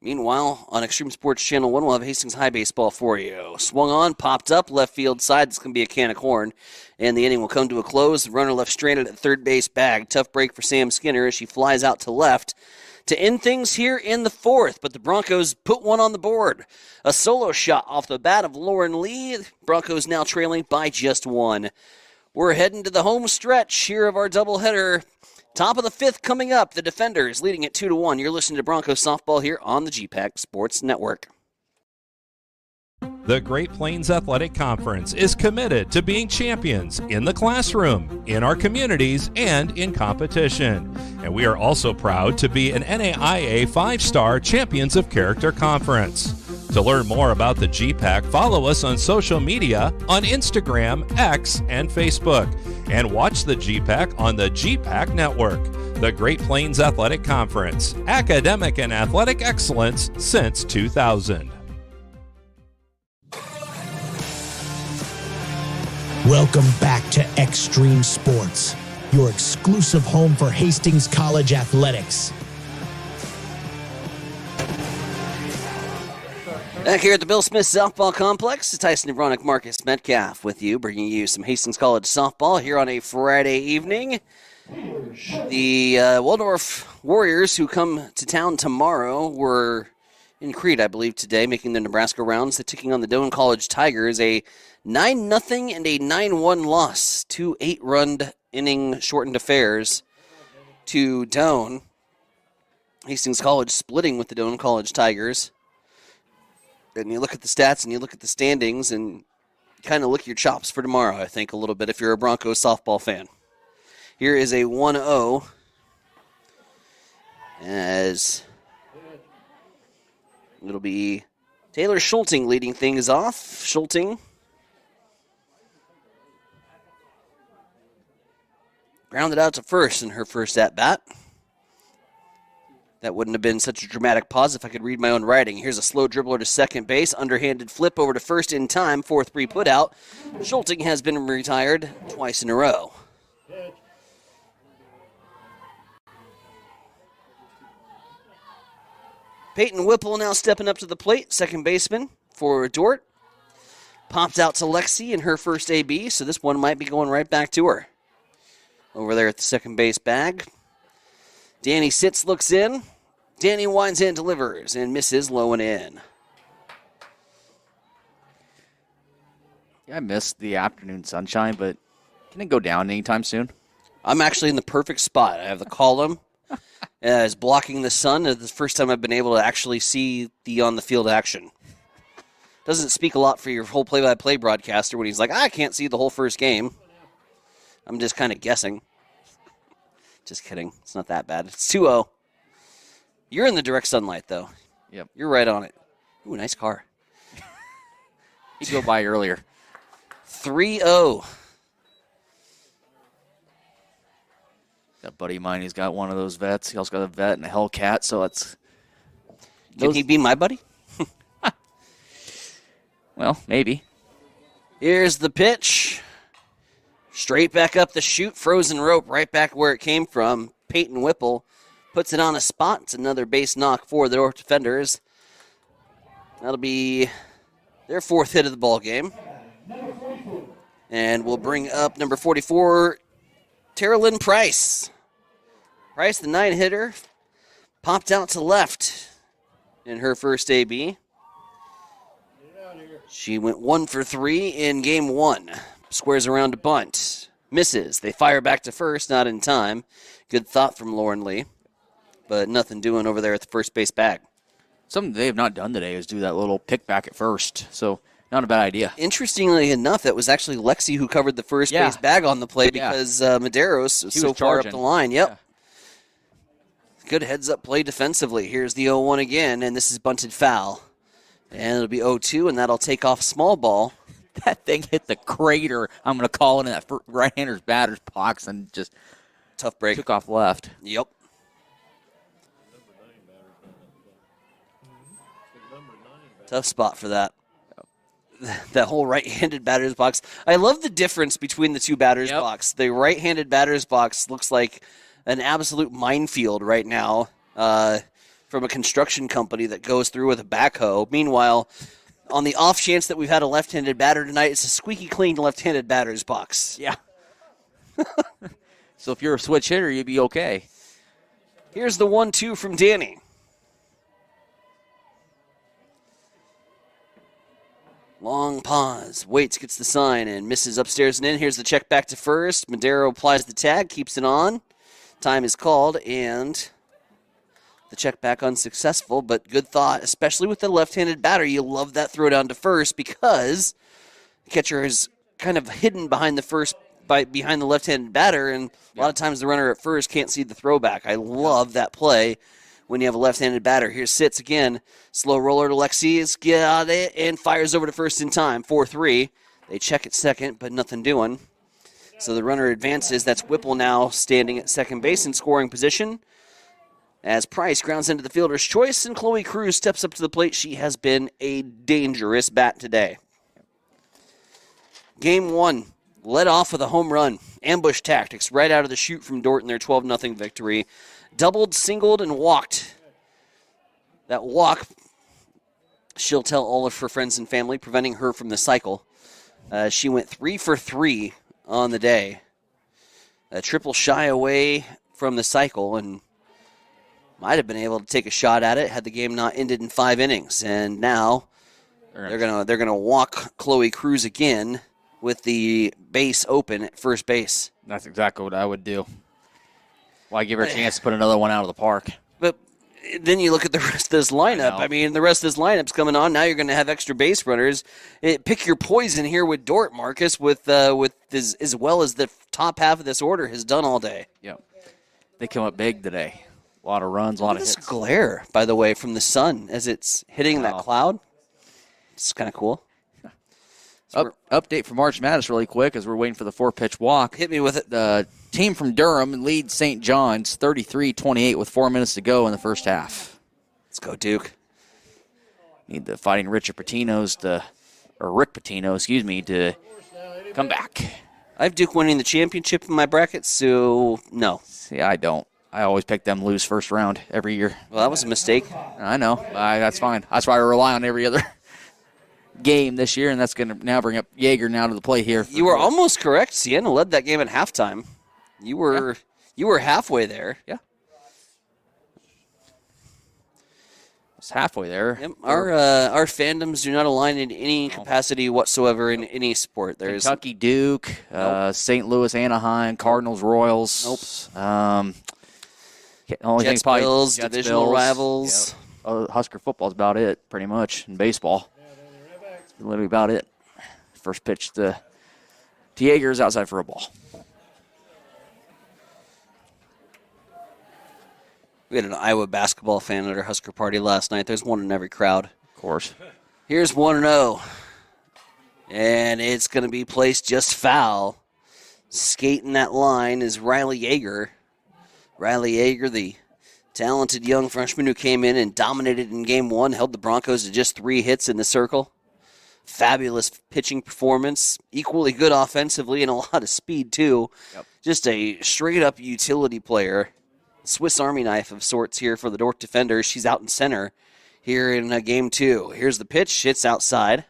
Meanwhile, on Extreme Sports Channel 1, we'll have Hastings High baseball for you. Swung on, popped up, left field side. It's going to be a can of corn. And the inning will come to a close. The runner left stranded at third base bag. Tough break for Sam Skinner as she flies out to left to end things here in the fourth. But the Broncos put one on the board. A solo shot off the bat of Lauren Lee. Broncos now trailing by just one. We're heading to the home stretch here of our doubleheader. Top of the fifth coming up. The Defenders leading at 2-1. You're listening to Broncos softball here on the GPAC Sports Network. The Great Plains Athletic Conference is committed to being champions in the classroom, in our communities, and in competition. And we are also proud to be an NAIA 5-star Champions of Character Conference. To learn more about the GPAC, follow us on social media on Instagram, X, and Facebook. And watch the GPAC on the GPAC Network. The Great Plains Athletic Conference, academic and athletic excellence since 2000. Welcome back to Extreme Sports, your exclusive home for Hastings College athletics. Back here at the Bill Smith Softball Complex, Tyson Nevronic, Marcus Metcalf with you, bringing you some Hastings College softball here on a Friday evening. The Waldorf Warriors, who come to town tomorrow, were in Crete, I believe, today, making the Nebraska rounds. They're taking on the Doane College Tigers, a 9-0 and a 9-1 loss. 2 8-run inning shortened affairs to Doane. Hastings College splitting with the Doane College Tigers. And you look at the stats and you look at the standings and kind of lick your chops for tomorrow, I think, a little bit if you're a Broncos softball fan. Here is a 1-0 as it'll be Taylor Schulting leading things off. Schulting grounded out to first in her first at-bat. That wouldn't have been such a dramatic pause if I could read my own writing. Here's a slow dribbler to second base. Underhanded flip over to first in time. 4-3 put out. Schulting has been retired twice in a row. Peyton Whipple now stepping up to the plate. Second baseman for Dort. Popped out to Lexi in her first AB, so this one might be going right back to her. Over there at the second base bag. Danny sits, looks in. Danny winds in, delivers, and misses low and in. Yeah, I missed the afternoon sunshine, but can it go down anytime soon? I'm actually in the perfect spot. I have the column as blocking the sun. It's the first time I've been able to actually see the on-the-field action. Doesn't speak a lot for your whole play-by-play broadcaster when he's like, I can't see the whole first game. I'm just kind of guessing. Just kidding. It's not that bad. It's 2-0. You're in the direct sunlight, though. Yep. You're right on it. Ooh, nice car. You go by earlier. 3-0. Got a buddy of mine, he's got one of those vets. He also got a vet and a Hellcat, so it's... Can he be my buddy? Well, maybe. Here's the pitch. Straight back up the chute, frozen rope, right back where it came from. Peyton Whipple puts it on a spot. It's another base knock for the North Defenders. That'll be their fourth hit of the ball game. And we'll bring up number 44, Tara Lynn Price. Price, the 9-hitter, popped out to left in her first AB. She went 1 for 3 in game 1. Squares around to bunt. Misses. They fire back to first, not in time. Good thought from Lauren Lee. But nothing doing over there at the first base bag. Something they have not done today is do that little pick back at first. So, not a bad idea. Interestingly enough, that was actually Lexi who covered the first base bag on the play because Medeiros was so far up the line. Yep. Yeah. Good heads-up play defensively. Here's the 0-1 again, and this is bunted foul. And it'll be 0-2, and that'll take off small ball That thing hit the crater, I'm going to call it, in that right-hander's batter's box and just tough break. Took off left. Yep. Tough spot for that. That whole right-handed batter's box. I love the difference between the two batter's box. The right-handed batter's box looks like an absolute minefield right now from a construction company that goes through with a backhoe. Meanwhile, on the off chance that we've had a left-handed batter tonight, it's a squeaky clean left-handed batter's box. Yeah. So if you're a switch hitter, you'd be okay. Here's the 1-2 from Danny. Long pause. Waits, gets the sign, and misses upstairs and in. Here's the check back to first. Madero applies the tag, keeps it on. Time is called, and the check back unsuccessful, but good thought, especially with the left-handed batter. You love that throw down to first because the catcher is kind of hidden behind behind the left-handed batter, and a lot of times the runner at first can't see the throwback. I love that play when you have a left-handed batter. Here sits again. Slow roller to Lexi's. Got it, and fires over to first in time. 4-3. They check at second, but nothing doing. So the runner advances. That's Whipple now standing at second base in scoring position. As Price grounds into the fielder's choice, and Chloe Cruz steps up to the plate. She has been a dangerous bat today. Game 1. Led off with a home run. Ambush tactics right out of the chute from Dorton, their 12-0 victory. Doubled, singled, and walked. That walk, she'll tell all of her friends and family, preventing her from the cycle. She went 3 for 3 on the day. A triple shy away from the cycle, and might have been able to take a shot at it had the game not ended in 5 innings. And now they're gonna walk Chloe Cruz again with the base open at first base. That's exactly what I would do. Why give her a chance to put another one out of the park? But then you look at the rest of this lineup. I mean, the rest of this lineup's coming on. Now you're going to have extra base runners. Pick your poison here with Dort, Marcus, with as well as the top half of this order has done all day. Yep. They come up big today. A lot of runs, a lot of hits. This glare, by the way, from the sun as it's hitting that cloud. It's kind of cool. Update for March Madness really quick as we're waiting for the 4-pitch walk. Hit me with it. The team from Durham leads St. John's 33-28 with 4 minutes to go in the first half. Let's go, Duke. Need the Fighting Rick Pitino, to come back. I have Duke winning the championship in my bracket, so no. See, I don't. I always pick them lose first round every year. Well, that was a mistake. I know. That's fine. That's why I rely on every other game this year, and that's going to now bring up Yeager now to the plate here. You were almost correct. Sienna led that game at halftime. You were halfway there. Yeah. It's halfway there. Yep. Our fandoms do not align in any capacity whatsoever in any sport. There's Kentucky, Duke, St. Louis, Anaheim, Cardinals, Royals. Nope. Jets, Bills, divisional rivals. Yep. Husker football is about it, pretty much, in baseball. It's literally about it. First pitch to Yeager is outside for a ball. We had an Iowa basketball fan at our Husker party last night. There's one in every crowd. Of course. Here's 1-0. And it's going to be placed just foul. Skating that line is Riley Yeager. Riley Yeager, the talented young freshman who came in and dominated in Game 1, held the Broncos to just 3 hits in the circle. Fabulous pitching performance, equally good offensively, and a lot of speed, too. Yep. Just a straight-up utility player. Swiss Army knife of sorts here for the Dordt defenders. She's out in center here in Game 2. Here's the pitch. It's outside.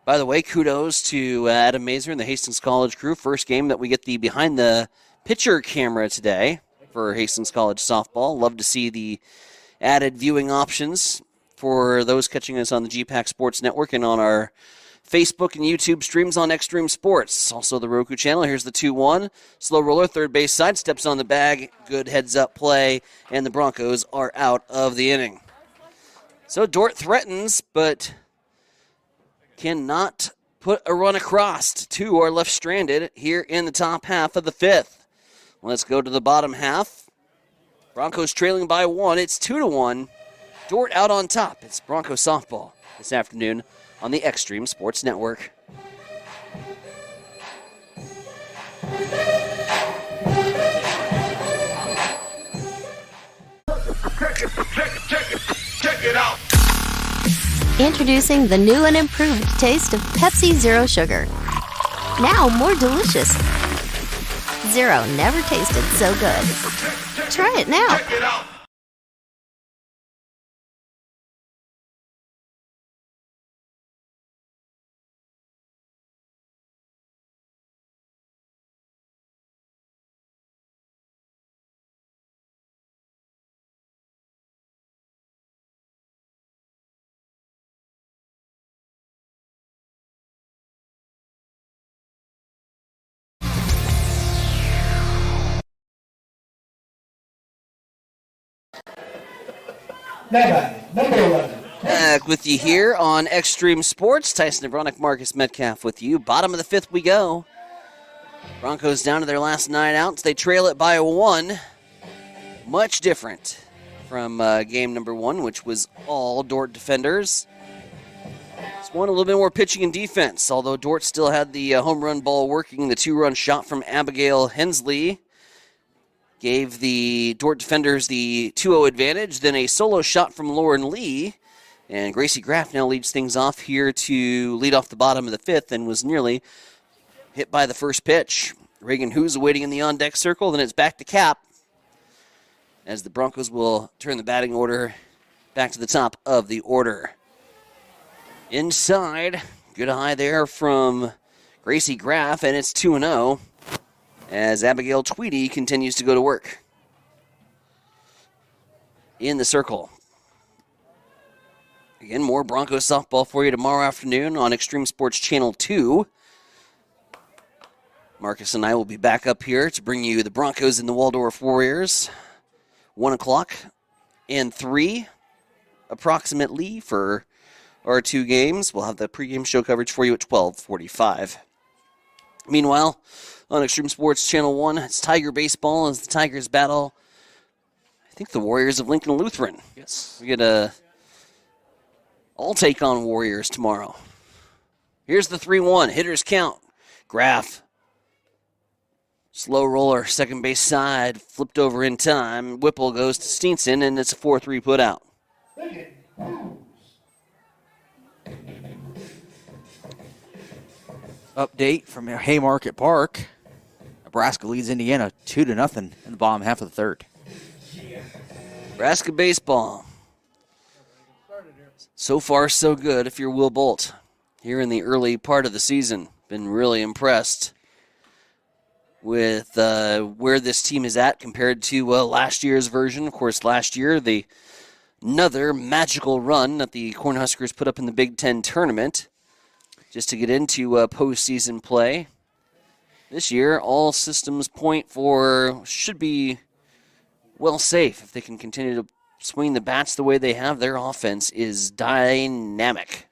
By the way, kudos to Adam Mazer and the Hastings College crew. First game that we get the behind-the-pitcher camera today for Hastings College softball. Love to see the added viewing options for those catching us on the GPAC Sports Network and on our Facebook and YouTube streams on Extreme Sports. Also the Roku channel. Here's the 2-1. Slow roller, third base side, steps on the bag. Good heads-up play, and the Broncos are out of the inning. So Dordt threatens, but cannot put a run across. 2 are left stranded here in the top half of the 5th. Let's go to the bottom half. Broncos trailing by 1. It's 2-1. Dordt out on top. It's Broncos softball. this afternoon on the Extreme Sports Network. Check it out. Introducing the new and improved taste of Pepsi Zero Sugar. Now more delicious. Zero never tasted so good. Try it now. Check it out. Number 11. Back with you here on Extreme Sports. Tyson Abronic, Marcus Metcalf with you. Bottom of the fifth we go. Broncos down to their last 9 outs. They trail it by 1. Much different from game number 1, which was all Dort defenders. This one a little bit more pitching and defense, although Dort still had the home run ball working. The 2-run shot from Abigail Hensley gave the Dort defenders the 2-0 advantage. Then a solo shot from Lauren Lee. And Gracie Graff now leads things off here to lead off the bottom of the fifth and was nearly hit by the first pitch. Reagan Hoos waiting in the on-deck circle. Then it's back to Cap as the Broncos will turn the batting order back to the top of the order. Inside, good eye there from Gracie Graff, and it's 2-0. As Abigail Tweedy continues to go to work. In the circle. Again, more Broncos softball for you tomorrow afternoon on Extreme Sports Channel 2. Marcus and I will be back up here to bring you the Broncos and the Waldorf Warriors. 1 o'clock and 3 approximately for our 2 games. We'll have the pregame show coverage for you at 12:45. Meanwhile, on Extreme Sports Channel 1, it's Tiger Baseball as the Tigers battle, I think, the Warriors of Lincoln Lutheran. Yes. We get all take on Warriors tomorrow. Here's the 3-1. Hitters count. Graff. Slow roller, second base side, flipped over in time. Whipple goes to Steenson, and it's a 4-3 put out. Update from Haymarket Park. Nebraska leads Indiana 2-0 in the bottom half of the third. Nebraska baseball. So far, so good if you're Will Bolt. Here in the early part of the season, been really impressed with where this team is at compared to last year's version. Of course, last year, another magical run that the Cornhuskers put up in the Big Ten tournament just to get into postseason play. This year, all systems point for should be well safe if they can continue to swing the bats the way they have. Their offense is dynamic.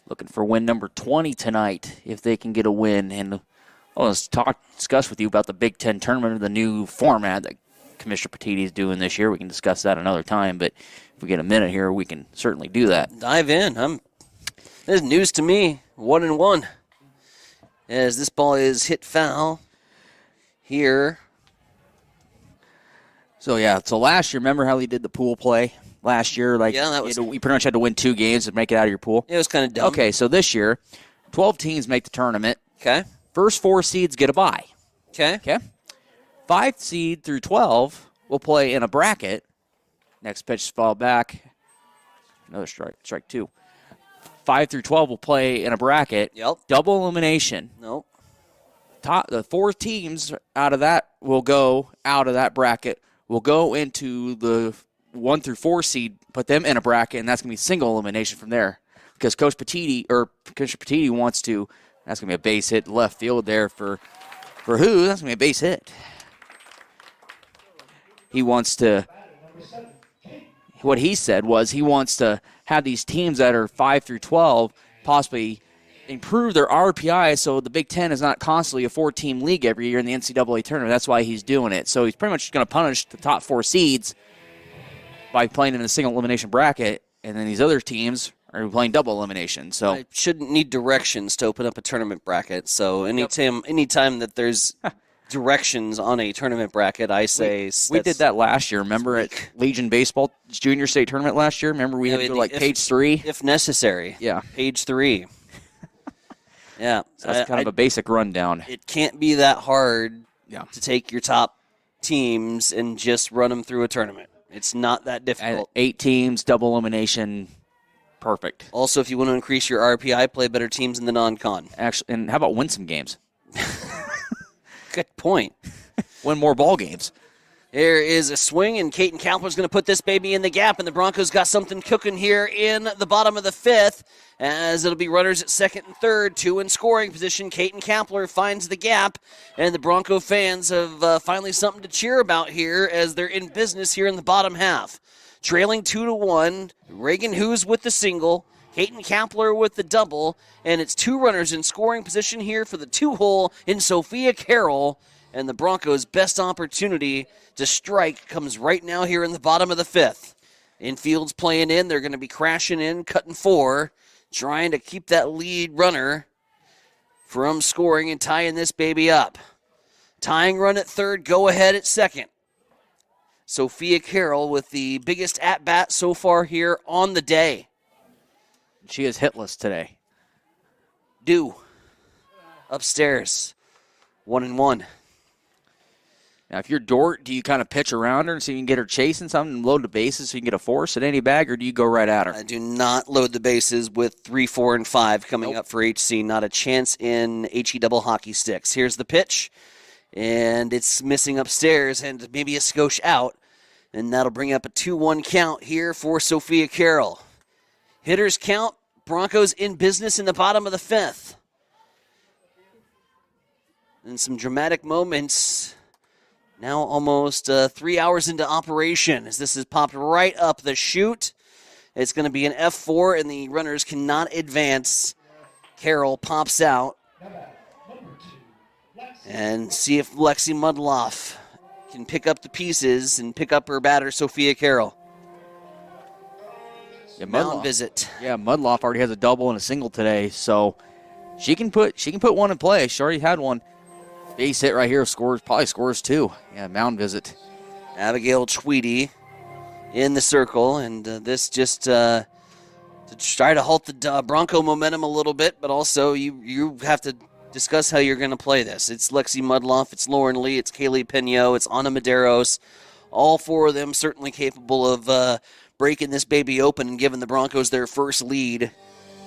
Looking for win number 20 tonight if they can get a win. And let's discuss with you about the Big Ten tournament, the new format that Commissioner Petiti is doing this year. We can discuss that another time, but if we get a minute here, we can certainly do that. Dive in. This is news to me. 1-1. As this ball is hit foul here. So last year, remember how he did the pool play last year? That was. You pretty much had to win 2 games to make it out of your pool. It was kind of dumb. Okay, so this year, 12 teams make the tournament. Okay. First 4 seeds get a bye. Okay. 5 seed through 12 will play in a bracket. Next pitch is fall back. Another strike 2. 5 through 12 will play in a bracket. Yep. Double elimination. Nope. The 4 teams out of that will go out of that bracket. Will go into the 1 through 4 seed, put them in a bracket, and that's going to be single elimination from there. Because Commissioner Petiti wants to. That's going to be a base hit left field there for who? That's going to be a base hit. He wants to. What he said was he wants to have these teams that are 5 through 12 possibly improve their RPI so the Big Ten is not constantly a 4-team league every year in the NCAA tournament. That's why he's doing it. So he's pretty much going to punish the top 4 seeds by playing in a single elimination bracket, and then these other teams Or are we playing double elimination? So I shouldn't need directions to open up a tournament bracket. So anytime that there's directions on a tournament bracket, I say we did that last year. Remember at Legion Baseball Junior State Tournament last year? Remember we had to go like page 3? If necessary. Yeah. Page 3. Yeah. So that's kind of a basic rundown. It can't be that hard to take your top teams and just run them through a tournament. It's not that difficult. 8 teams, double elimination, perfect. Also, if you want to increase your RPI, play better teams in the non-con. Actually, and how about win some games? Good point. Win more ball games. Here is a swing, and Caton Kapler's going to put this baby in the gap, and the Broncos got something cooking here in the bottom of the 5th, as it'll be runners at second and third, 2 in scoring position. Caton Kapler finds the gap, and the Bronco fans have finally something to cheer about here as they're in business here in the bottom half. Trailing 2-1, Reagan Hughes with the single, Caton Kapler with the double, and it's 2 runners in scoring position here for the 2-hole in Sophia Carroll. And the Broncos' best opportunity to strike comes right now here in the bottom of the 5th. Infield's playing in. They're going to be crashing in, cutting 4, trying to keep that lead runner from scoring and tying this baby up. Tying run at third, go ahead at second. Sophia Carroll with the biggest at-bat so far here on the day. She is hitless today. Upstairs, 1-1. Now, if you're Dort, do you kind of pitch around her and see if you can get her chasing something and load the bases so you can get a force at any bag, or do you go right at her? I do not load the bases with 3, 4, and 5 coming up for HC. Not a chance in HE double hockey sticks. Here's the pitch, and it's missing upstairs and maybe a skosh out, and that'll bring up a 2-1 count here for Sophia Carroll. Hitters count, Broncos in business in the bottom of the 5th. And some dramatic moments. Now almost 3 hours into operation as this has popped right up the chute. It's going to be an F4, and the runners cannot advance. Carroll pops out. And see if Lexi Mudloff can pick up the pieces and pick up her batter, Sophia Carroll. Yeah, Mound visit. Yeah, Mudloff already has a double and a single today, so she can put one in play. She already had one. Base hit right here, probably scores 2. Yeah, mound visit. Abigail Tweedy in the circle, and this just to try to halt the Bronco momentum a little bit, but also you have to discuss how you're going to play this. It's Lexi Mudloff, it's Lauren Lee, it's Kaylee Pino, it's Ana Medeiros. All 4 of them certainly capable of breaking this baby open and giving the Broncos their first lead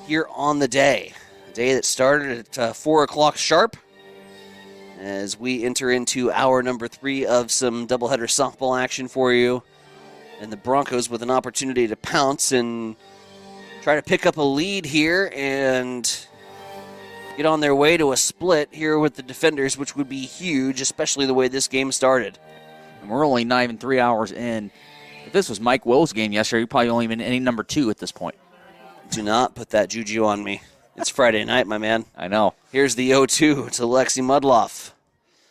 here on the day. A day that started at 4 o'clock sharp, as we enter into hour number 3 of some doubleheader softball action for you. And the Broncos with an opportunity to pounce and try to pick up a lead here and get on their way to a split here with the defenders, which would be huge, especially the way this game started. And we're only not even 3 hours in. If this was Mike Will's game yesterday, he'd probably only been any number 2 at this point. Do not put that juju on me. It's Friday night, my man. I know. Here's the 0-2 to Lexi Mudloff.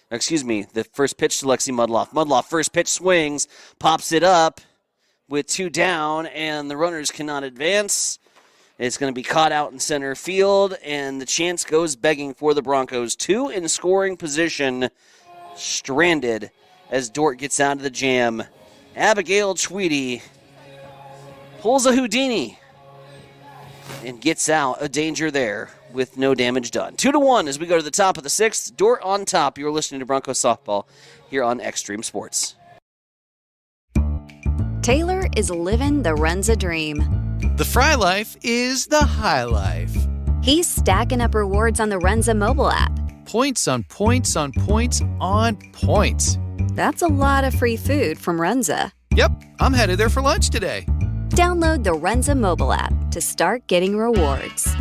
Excuse me, the first pitch to Lexi Mudloff. Mudloff, first pitch swings, pops it up with 2 down, and the runners cannot advance. It's going to be caught out in center field, and the chance goes begging for the Broncos. 2 in scoring position, stranded as Dort gets out of the jam. Abigail Tweedy pulls a Houdini and gets out a danger there with no damage done. 2-1 as we go to the top of the 6th. Dort on top. You're listening to Broncos Softball here on Extreme Sports. Taylor is living the Runza dream. The Fry Life is the high life. He's stacking up rewards on the Runza mobile app. Points on points on points on points. That's a lot of free food from Runza. Yep, I'm headed there for lunch today. Download the Runza mobile app to start getting rewards.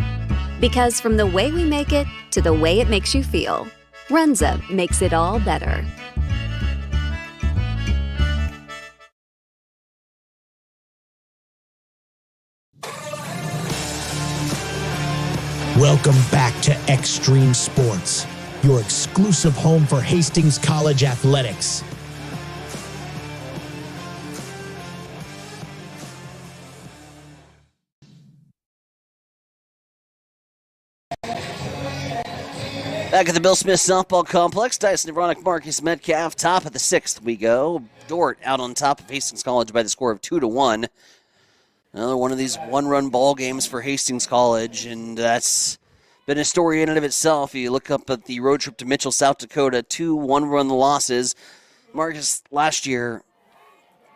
Because from the way we make it to the way it makes you feel, Runza makes it all better. Welcome back to Extreme Sports, your exclusive home for Hastings College athletics. Back at the Bill Smith softball complex, Tyson Nevronic, Marcus Metcalf, top of the 6th we go. Dort out on top of Hastings College by the score of 2-1. Another one of these one-run ball games for Hastings College, and that's been a story in and of itself. You look up at the road trip to Mitchell, South Dakota, 2 one-run losses. Marcus, last year,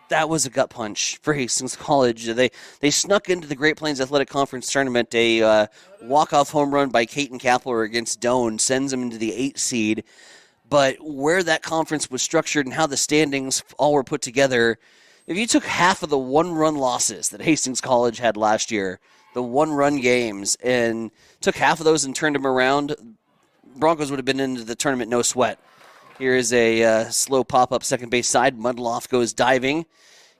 that was a gut punch for Hastings College. They snuck into the Great Plains Athletic Conference Tournament. A walk-off home run by Caton Kapler against Doane sends them into the 8th seed. But where that conference was structured and how the standings all were put together, if you took half of the one-run losses that Hastings College had last year, the one-run games, and took half of those and turned them around, Broncos would have been into the tournament no sweat. Here is a slow pop-up second base side. Mudloff goes diving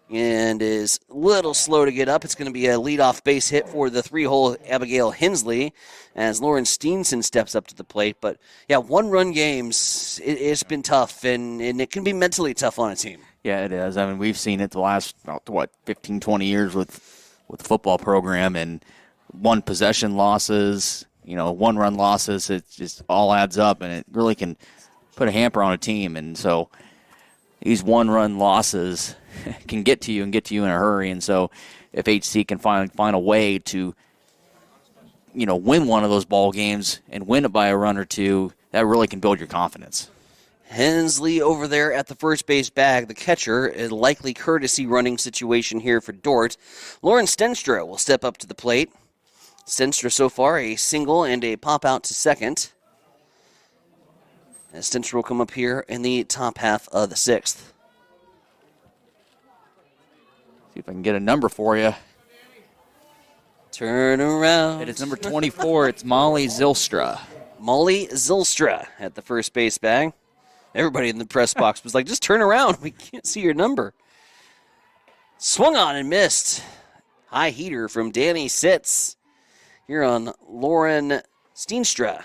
and is a little slow to get up. It's going to be a leadoff base hit for the 3-hole Abigail Hensley as Lauren Steenson steps up to the plate. But, yeah, one-run games, it's been tough, and it can be mentally tough on a team. Yeah, it is. I mean, we've seen it the last, 15, 20 years with the football program, and one-possession losses, one-run losses. It just all adds up, and it really can put a hamper on a team. And so these one-run losses can get to you in a hurry. And so if HC can find a way to, win one of those ball games and win it by a run or two, that really can build your confidence. Hensley over there at the first base bag. The catcher, a likely courtesy running situation here for Dort. Lauren Stenstra will step up to the plate. Stenstra so far a single and a pop out to second. As Stenstra will come up here in the top half of the 6th. See if I can get a number for you. Turn around. It is number 24. It's Molly Zylstra. Molly Zylstra at the first base bag. Everybody in the press box was like, just turn around. We can't see your number. Swung on and missed. High heater from Danny Sitz here on Lauren Steenstra.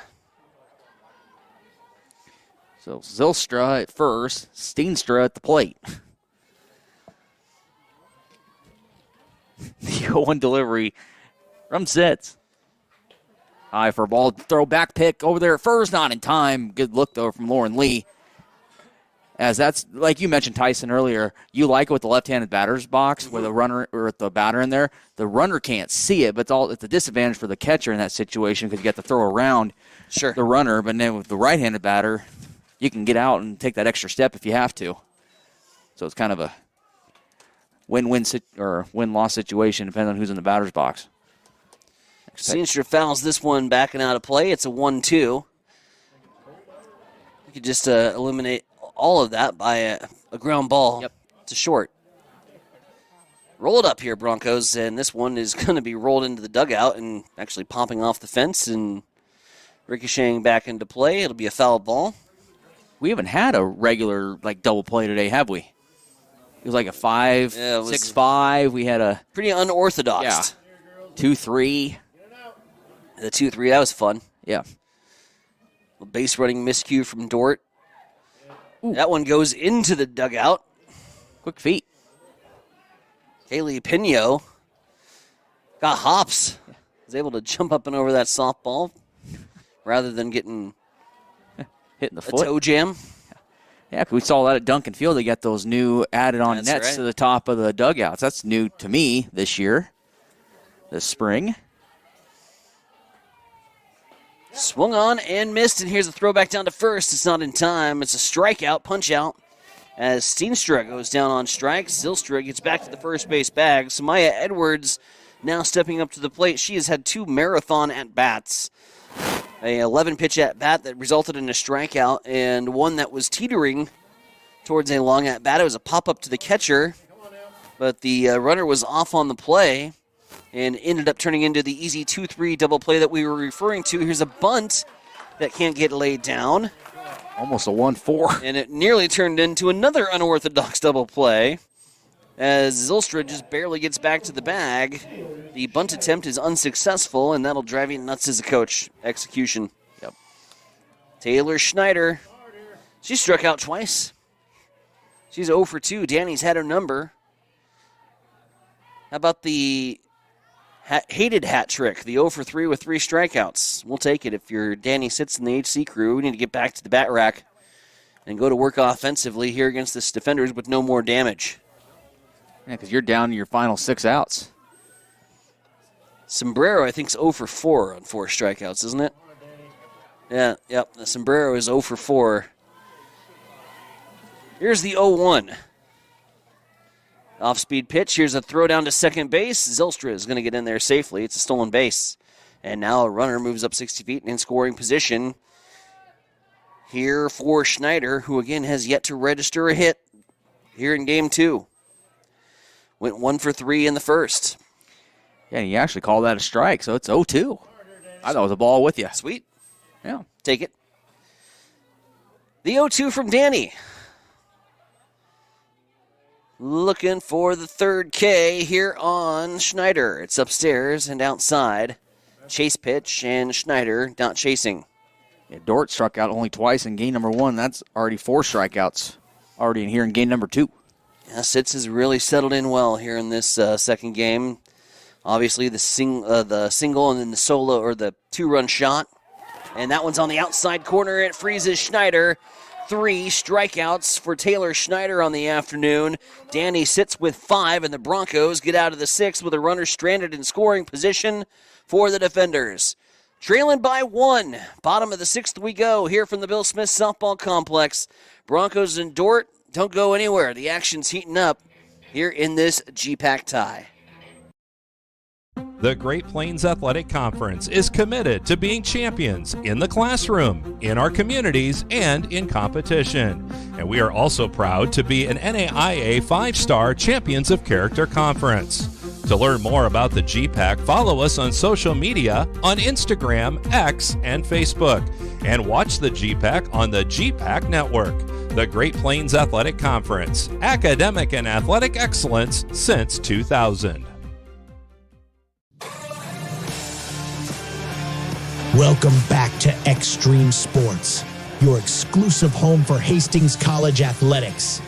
So Zylstra at first, Steenstra at the plate. The 0-1 delivery from Sitz. High for a ball, throw back pick over there at first, not in time. Good look, though, from Lauren Lee. As that's, like you mentioned, Tyson, earlier, you like it with the left-handed batter's box with a runner or with the batter in there. The runner can't see it, but it's a disadvantage for the catcher in that situation because you got to throw around the runner. But then with the right-handed batter, you can get out and take that extra step if you have to. So it's kind of a win-win or win-loss situation depending on who's in the batter's box. Steenstra fouls this one backing out of play. It's a 1-2. You could just eliminate all of that by a ground ball to short. Roll it up here, Broncos, and this one is going to be rolled into the dugout and actually popping off the fence and ricocheting back into play. It'll be a foul ball. We haven't had a regular double play today, have we? It was like a 5, 6-5. We had a pretty unorthodox. 2-3. The 2-3, that was fun. Yeah. A base running miscue from Dort. Ooh. That one goes into the dugout. Quick feet. Kaylee Pino got hops. Was able to jump up and over that softball rather than getting hit in the foot. Toe jam. Yeah, we saw that at Duncan Field. They got those new added-on nets to the top of the dugouts. That's new to me this year, this spring. Swung on and missed, and here's a throwback down to first. It's not in time. It's a strikeout, punch-out, as Steenstra goes down on strikes. Zylstra gets back to the first base bag. Samaya Edwards now stepping up to the plate. She has had 2 marathon at-bats. A 11-pitch at-bat that resulted in a strikeout, and one that was teetering towards a long at-bat. It was a pop-up to the catcher, but the runner was off on the play and ended up turning into the easy 2-3 double play that we were referring to. Here's a bunt that can't get laid down. Almost a 1-4. And it nearly turned into another unorthodox double play as Zylstra just barely gets back to the bag. The bunt attempt is unsuccessful, and that'll drive you nuts as a coach. Execution. Yep. Taylor Schneider. She struck out twice. She's 0 for 2. Danny's had her number. How about the hated hat trick, the 0 for 3 with 3 strikeouts. We'll take it. If you're Danny Sitz in the HC crew, we need to get back to the bat rack and go to work offensively here against the defenders with no more damage. Yeah, because you're down to your final 6 outs. Sombrero, I think, is 0 for 4 on 4 strikeouts, isn't it? Yeah, yep. The Sombrero is 0 for 4. Here's the 0-1. Off-speed pitch. Here's a throw down to second base. Zylstra is going to get in there safely. It's a stolen base. And now a runner moves up 60 feet and in scoring position here for Schneider, who again has yet to register a hit here in game 2. Went 1 for 3 in the first. Yeah, you actually call that a strike, so it's 0-2. I thought it was a ball with you. Sweet. Yeah. Take it. The 0-2 from Danny. Looking for the third K here on Schneider. It's upstairs and outside. Chase pitch, and Schneider not chasing. Yeah, Dort struck out only twice in game number 1. That's already 4 strikeouts already in here in game number 2. Yeah, Sitz has really settled in well here in this second game. Obviously, the single and then the solo, or the 2-run shot. And that one's on the outside corner. It freezes Schneider. 3 strikeouts for Taylor Schneider on the afternoon. Danny Sitz with 5, and the Broncos get out of the 6th with a runner stranded in scoring position for the defenders. Trailing by 1. Bottom of the 6th we go here from the Bill Smith Softball Complex. Broncos and Dort don't go anywhere. The action's heating up here in this GPAC tie. The Great Plains Athletic Conference is committed to being champions in the classroom, in our communities, and in competition. And we are also proud to be an NAIA 5-star Champions of Character Conference. To learn more about the GPAC, follow us on social media on Instagram, X, and Facebook. And watch the GPAC on the GPAC Network. The Great Plains Athletic Conference, academic and athletic excellence since 2000. Welcome back to Extreme Sports, your exclusive home for Hastings College athletics.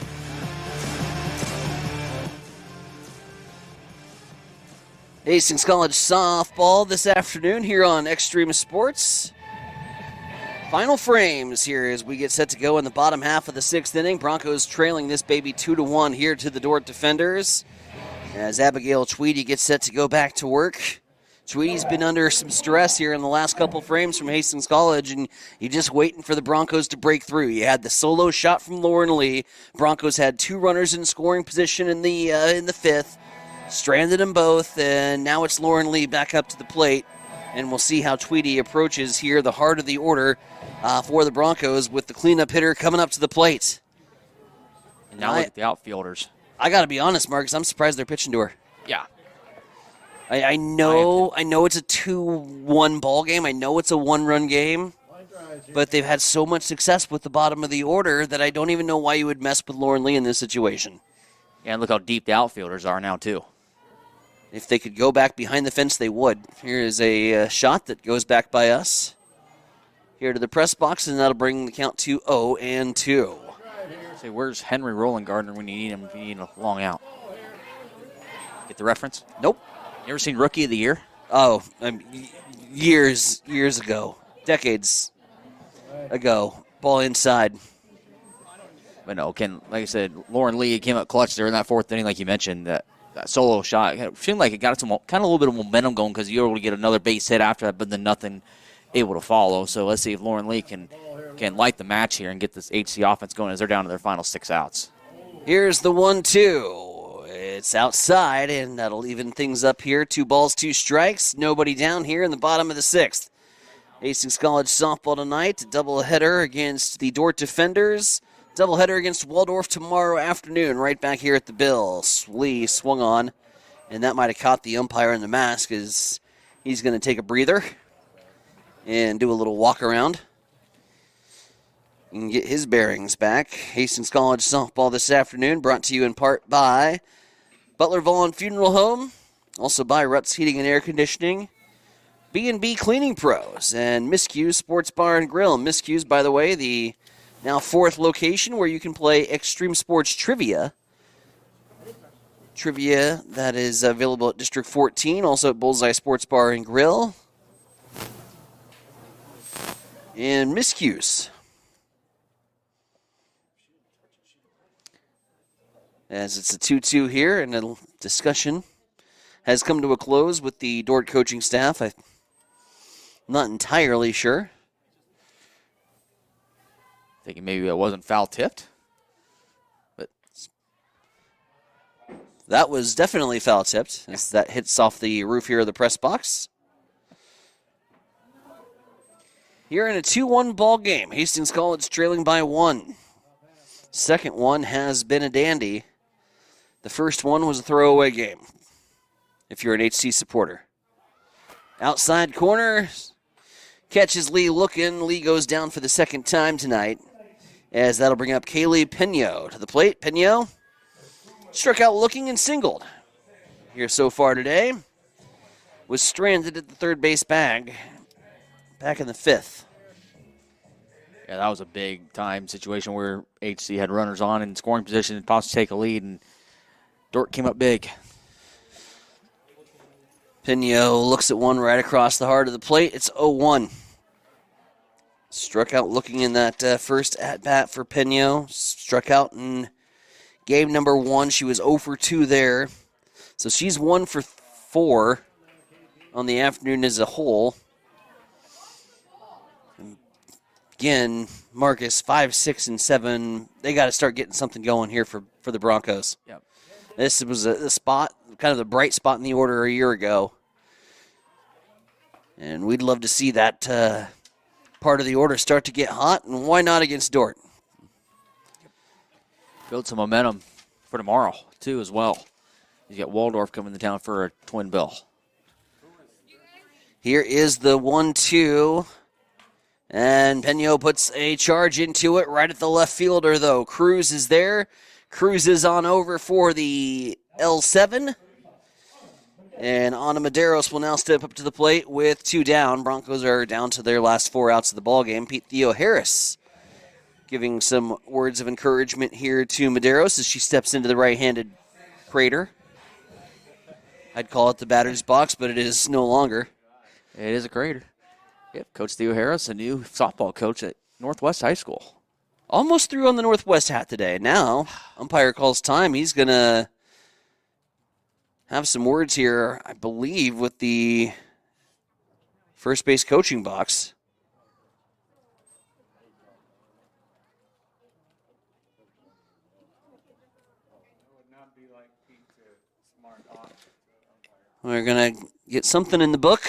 Hastings College softball this afternoon here on Extreme Sports. Final frames here as we get set to go in the bottom half of the 6th inning. Broncos trailing this baby 2-1 here to the Dort defenders as Abigail Tweedy gets set to go back to work. Tweedy's been under some stress here in the last couple frames from Hastings College, and you're just waiting for the Broncos to break through. You had the solo shot from Lauren Lee. Broncos had 2 runners in scoring position in the 5th, stranded them both, and now it's Lauren Lee back up to the plate, and we'll see how Tweedy approaches here, the heart of the order for the Broncos, with the cleanup hitter coming up to the plate. And now look at the outfielders. I got to be honest, Marcus, I'm surprised they're pitching to her. Yeah. I know it's a 2-1 ball game. I know it's a 1-run game, but they've had so much success with the bottom of the order that I don't even know why you would mess with Lauren Lee in this situation. Yeah, and look how deep the outfielders are now, too. If they could go back behind the fence, they would. Here is a shot that goes back by us. Here to the press box, and that'll bring the count to 0-2. Say, where's Henry Roland Gardner when you need him if you need a long out? Get the reference? Nope. You ever seen Rookie of the Year? Oh, years ago. Decades ago. Ball inside. But no, like I said, Lauren Lee came up clutch there in that 4th inning, like you mentioned. That solo shot, it seemed like it got some kind of a little bit of momentum going because you were able to get another base hit after that, but then nothing able to follow. So let's see if Lauren Lee can light the match here and get this HC offense going as they're down to their final 6 outs. Here's the 1-2. It's outside, and that'll even things up here. 2 balls, 2 strikes. Nobody down here in the bottom of the 6th. Hastings College softball tonight. A doubleheader against the Dort defenders. Doubleheader against Waldorf tomorrow afternoon, right back here at the Bill. Lee swung on, and that might have caught the umpire in the mask as he's going to take a breather and do a little walk around and get his bearings back. Hastings College softball this afternoon, brought to you in part by Butler Vaughn Funeral Home, also by Ruts Heating and Air Conditioning, B&B Cleaning Pros, and Miscues Sports Bar and Grill. Miscues, by the way, the now 4th location where you can play extreme sports trivia trivia that is available at District 14, also at Bullseye Sports Bar and Grill. And miscues. As it's a 2-2 here, and a discussion has come to a close with the Dordt coaching staff. I'm not entirely sure. Thinking maybe it wasn't foul tipped. But that was definitely foul tipped as that hits off the roof here of the press box. Here in a 2-1 ball game, Hastings College trailing by 1. Second one has been a dandy. The first one was a throwaway game, if you're an HC supporter. Outside corner, catches Lee looking. Lee goes down for the second time tonight, as that'll bring up Kaylee Pino to the plate. Pino struck out looking and singled here so far today. Was stranded at the third base bag back in the fifth. Yeah, that was a big-time situation where HC had runners on in scoring position and possibly take a lead, and Dordt came up big. Pino looks at one right across the heart of the plate. It's 0-1. Struck out looking in that first at-bat for Pino. Struck out in game number 1. She was 0 for 2 there. So she's 1 for 4 on the afternoon as a whole. Again, Marcus, 5, 6, and 7. They got to start getting something going here for the Broncos. Yep. This was a spot, kind of the bright spot in the order a year ago. And we'd love to see that part of the order start to get hot, and why not against Dordt? Build some momentum for tomorrow, too, as well. You got Waldorf coming to town for a twin bill. Here is the 1-2. And Peno puts a charge into it right at the left fielder, though. Cruz is there. Cruz is on over for the L7. And Ana Medeiros will now step up to the plate with 2 down. Broncos are down to their last 4 outs of the ballgame. Pete Theo Harris giving some words of encouragement here to Medeiros as she steps into the right-handed crater. I'd call it the batter's box, but it is no longer. It is a crater. Yep, Coach Theo Harris, a new softball coach at Northwest High School. Almost threw on the Northwest hat today. Now, umpire calls time. He's going to have some words here, I believe, with the first base coaching box. We're going to get something in the book.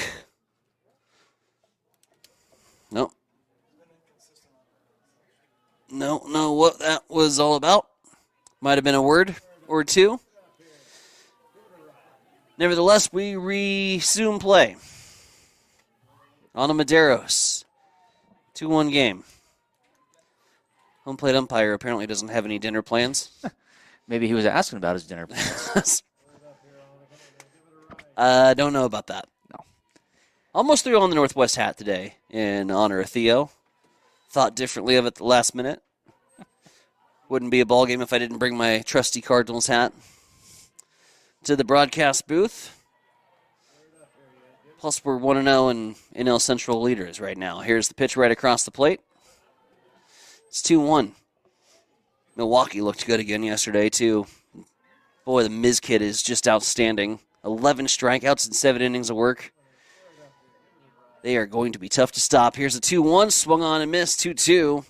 Nope. No, what that was all about. Might have been a word or two. Nevertheless, we resume play. Ana Medeiros. 2-1 game. Home plate umpire apparently doesn't have any dinner plans. Maybe he was asking about his dinner plans. Don't know about that. No. Almost threw on the Northwest hat today in honor of Theo. Thought differently of it the last minute. Wouldn't be a ball game if I didn't bring my trusty Cardinals hat to the broadcast booth. Plus, we're 1-0 in NL Central leaders right now. Here's the pitch right across the plate. It's 2-1. Milwaukee looked good again yesterday, too. Boy, the Miz kid is just outstanding. 11 strikeouts in 7 innings of work. They are going to be tough to stop. Here's a 2-1. Swung on and missed. 2-2.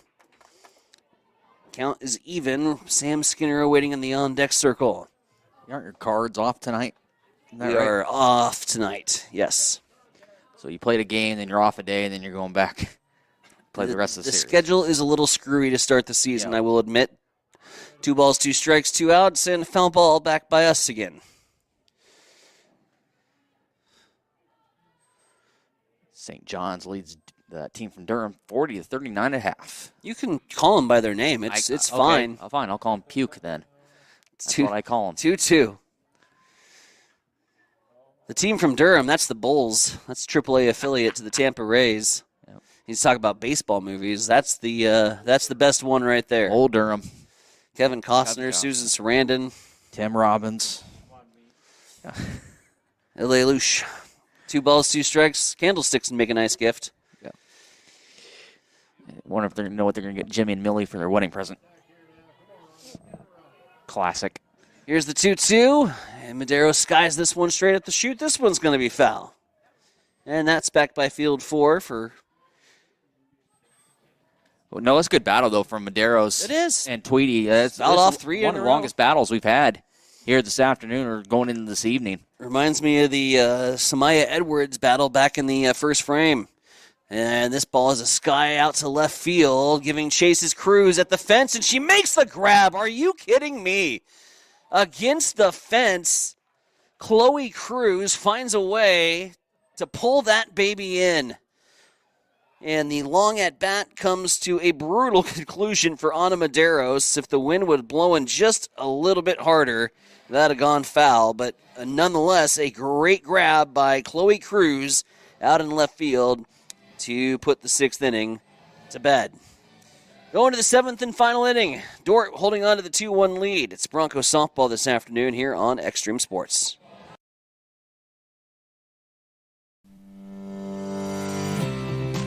Count is even. Sam Skinner awaiting in the on-deck circle. Aren't your cards off tonight? We are off tonight, yes. So you played a game, then you're off a day, and then you're going back. Play the rest of the series. The schedule is a little screwy to start the season, I will admit. 2 balls, 2 strikes, 2 outs, and foul ball back by us again. St. John's leads the team from Durham 40-39.5. You can call them by their name. It's fine. Okay, fine. I'll call them Puke then. That's what I call them. 2-2. The team from Durham, that's the Bulls. That's AAA affiliate to the Tampa Rays. Yep. He's talking about baseball movies. That's the best one right there. Old Durham. Kevin Costner, Susan Sarandon. Tim Robbins. LA Louche. 2 balls, 2 strikes. Candlesticks and make a nice gift. Yeah. I wonder if they know what they're going to get Jimmy and Millie for their wedding present. Classic. Here's the 2-2. And Madero skies this one straight at the chute. This one's going to be foul. And that's back by field 4 for... Well, no, it's a good battle, though, from Madero's. It is. And Tweedy. It's off 3 one of the longest battles we've had here this afternoon or going into this evening. Reminds me of the Samaya Edwards battle back in the first frame. And this ball is a sky out to left field, giving Chase's Cruz at the fence, and she makes the grab. Are you kidding me? Against the fence, Chloe Cruz finds a way to pull that baby in. And the long at bat comes to a brutal conclusion for Ana Maderos. If the wind would have blown just a little bit harder, that would have gone foul. But nonetheless, a great grab by Chloe Cruz out in left field to put the 6th inning to bed. Going to the 7th and final inning. Dort holding on to the 2-1 lead. It's Broncos softball this afternoon here on Extreme Sports.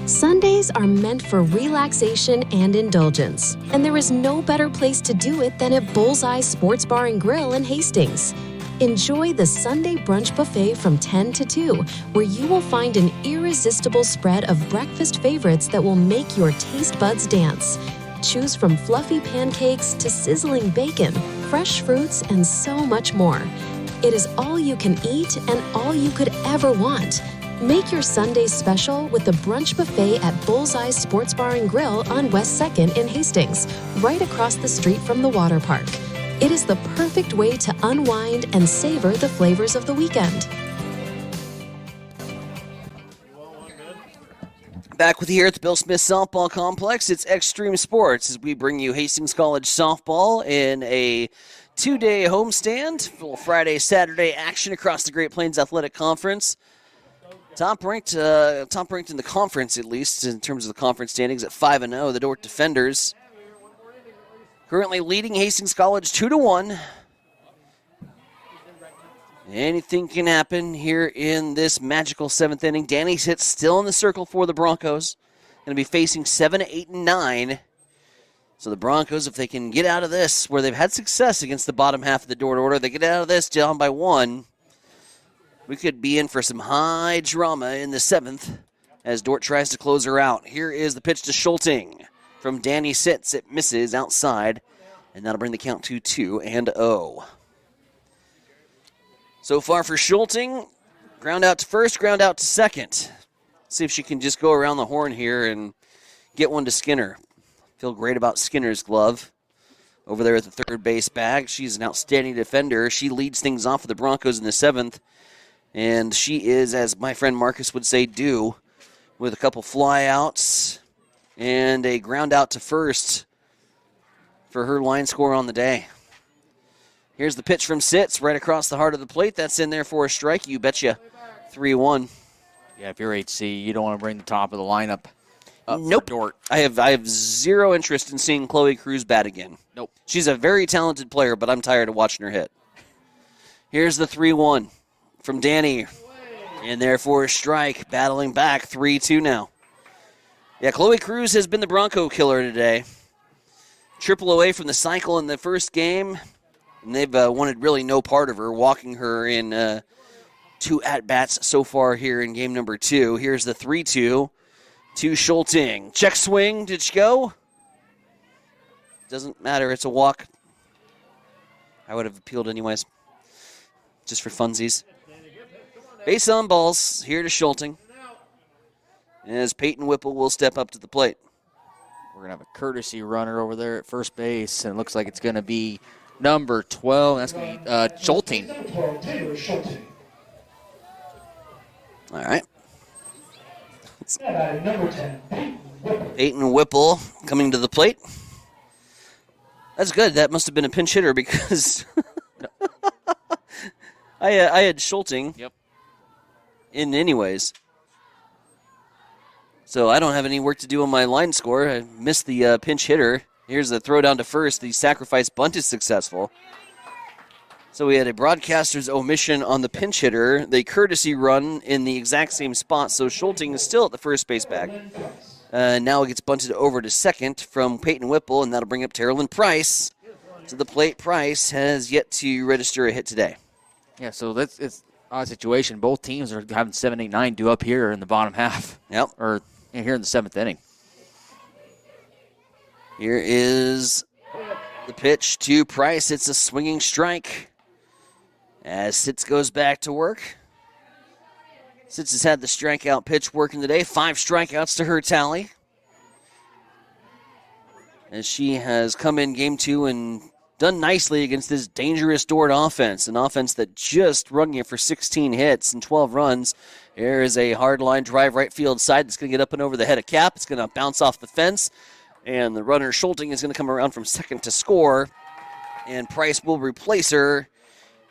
Sundays are meant for relaxation and indulgence, and there is no better place to do it than at Bullseye Sports Bar and Grill in Hastings. Enjoy the Sunday brunch buffet from 10 to 2, where you will find an irresistible spread of breakfast favorites that will make your taste buds dance. Choose from fluffy pancakes to sizzling bacon, fresh fruits, and so much more. It is all you can eat and all you could ever want. Make your Sundays special with the brunch buffet at Bullseye Sports Bar and Grill on West 2nd in Hastings, right across the street from the water park. It is the perfect way to unwind and savor the flavors of the weekend. Back with you here at the Bill Smith Softball Complex. It's Extreme Sports as we bring you Hastings College softball in a 2-day homestand. Full Friday, Saturday action across the Great Plains Athletic Conference. Top ranked in the conference, at least in terms of the conference standings, at 5-0. The Dort Defenders currently leading Hastings College 2-1. Anything can happen here in this magical 7th inning. Danny sits still in the circle for the Broncos. Going to be facing 7, 8, and 9. So the Broncos, if they can get out of this, where they've had success against the bottom half of the Dort order, they get out of this down by 1. We could be in for some high drama in the 7th as Dort tries to close her out. Here is the pitch to Schulting. From Danny Sitz, it misses outside, and that'll bring the count to 2-0. So far for Schulting, ground out to first, ground out to second. See if she can just go around the horn here and get one to Skinner. Feel great about Skinner's glove over there at the third base bag. She's an outstanding defender. She leads things off for the Broncos in the 7th. And she is, as my friend Marcus would say, due with a couple flyouts and a ground out to first for her line score on the day. Here's the pitch from Sitz right across the heart of the plate. That's in there for a strike. You betcha. 3-1. Yeah, if you're HC, you don't want to bring the top of the lineup up. Nope. For Dort. I have zero interest in seeing Chloe Cruz bat again. Nope. She's a very talented player, but I'm tired of watching her hit. Here's the 3-1 from Danny. And therefore a strike, battling back 3-2 now. Yeah, Chloe Cruz has been the Bronco killer today. Triple away from the cycle in the first game. And they've wanted really no part of her, walking her in 2 at-bats so far here in game number 2. Here's the 3-2 to Schulting. Check swing. Did she go? Doesn't matter. It's a walk. I would have appealed anyways, just for funsies. Base on balls here to Schulting, as Peyton Whipple will step up to the plate. We're going to have a courtesy runner over there at first base, and it looks like it's going to be number 12. That's going to be Schulting. All right. Peyton Whipple coming to the plate. That's good. That must have been a pinch hitter because I had Schulting. Yep. In anyways. So I don't have any work to do on my line score. I missed the pinch hitter. Here's the throw down to first. The sacrifice bunt is successful. So we had a broadcaster's omission on the pinch hitter, the courtesy run in the exact same spot. So Schulting is still at the first base bag. Now it gets bunted over to second from Peyton Whipple, and that'll bring up Terrellyn Price to the plate. Price has yet to register a hit today. Yeah, so it's an odd situation. Both teams are having 7, 8, 9 due up here in the bottom half. Yep. Or here in the 7th inning. Here is the pitch to Price. It's a swinging strike as Sitz goes back to work. Sitz has had the strikeout pitch working today. 5 strikeouts to her tally, as she has come in game 2 and done nicely against this dangerous Dordt offense, an offense that just run you for 16 hits and 12 runs. There is a hard line drive right field side that's going to get up and over the head of Cap. It's going to bounce off the fence, and the runner Schulting is going to come around from second to score, and Price will replace her.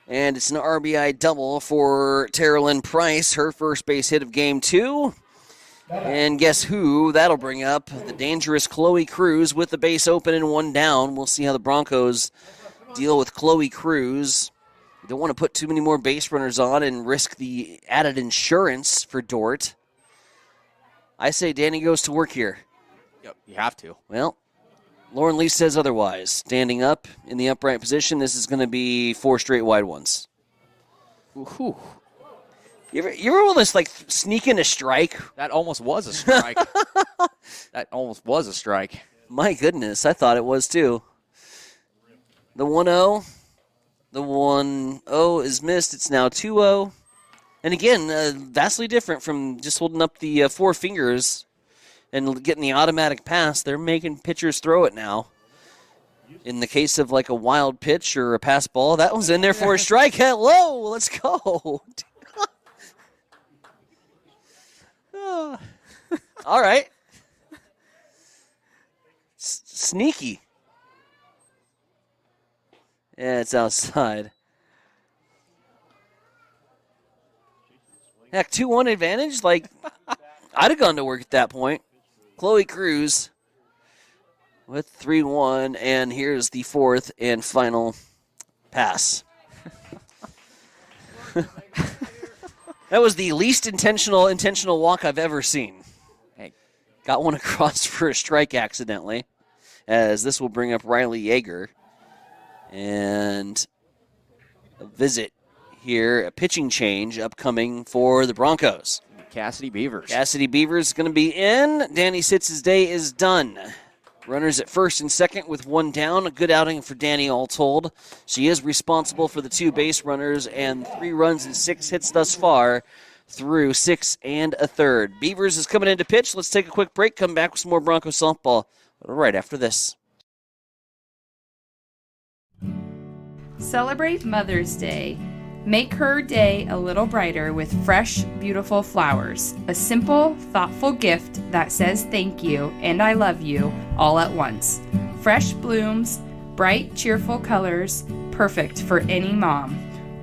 And it's an RBI double for Terrellyn Price, her first base hit of game 2. And guess who that'll bring up? The dangerous Chloe Cruz with the base open and 1 down. We'll see how the Broncos deal with Chloe Cruz. You don't want to put too many more base runners on and risk the added insurance for Dordt. I say Danny goes to work here. Yep, you have to. Well, Lauren Lee says otherwise. Standing up in the upright position, this is going to be 4 straight wide ones. Ooh. You ever want to like sneak in a strike? That almost was a strike. That almost was a strike. My goodness, I thought it was too. The 1-0. The 1-0 is missed. It's now 2-0. And again, vastly different from just holding up the 4 fingers and getting the automatic pass. They're making pitchers throw it now. In the case of like a wild pitch or a pass ball, that was in there for a strike. Hello, let's go. All right. Sneaky. Yeah, it's outside. Heck, 2-1 advantage? Like, I'd have gone to work at that point. Chloe Cruz with 3-1, and here's the 4th and final pass. That was the least intentional walk I've ever seen. Hey, got one across for a strike accidentally, as this will bring up Riley Yeager. And a visit here, a pitching change upcoming for the Broncos. Cassidy Beavers. Cassidy Beavers is going to be in. Danny Sitz's day is done. Runners at first and second with 1 down. A good outing for Danny, all told. She is responsible for the 2 base runners and 3 runs and 6 hits thus far through 6 1/3. Beavers is coming into pitch. Let's take a quick break. Come back with some more Broncos softball right after this. Celebrate Mother's Day. Make her day a little brighter with fresh, beautiful flowers. A simple, thoughtful gift that says thank you and I love you all at once. Fresh blooms, bright, cheerful colors, perfect for any mom.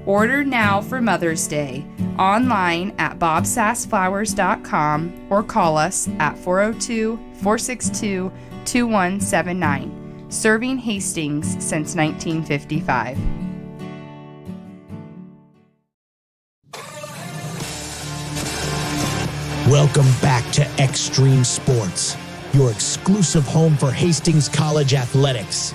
Order now for Mother's Day online at bobsassflowers.com or call us at 402-462-2179. Serving Hastings since 1955. Welcome back to Extreme Sports, your exclusive home for Hastings College athletics.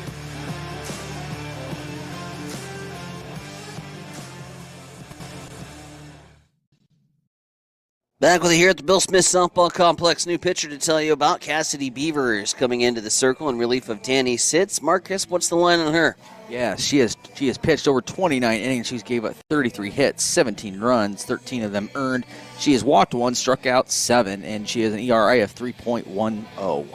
Back with you here at the Bill Smith Softball Complex. New pitcher to tell you about, Cassidy Beavers, coming into the circle in relief of Danny Sitz. Marcus, what's the line on her? Yeah, she has pitched over 29 innings. She's gave up 33 hits, 17 runs, 13 of them earned. She has walked 1, struck out 7, and she has an ERA of 3.10.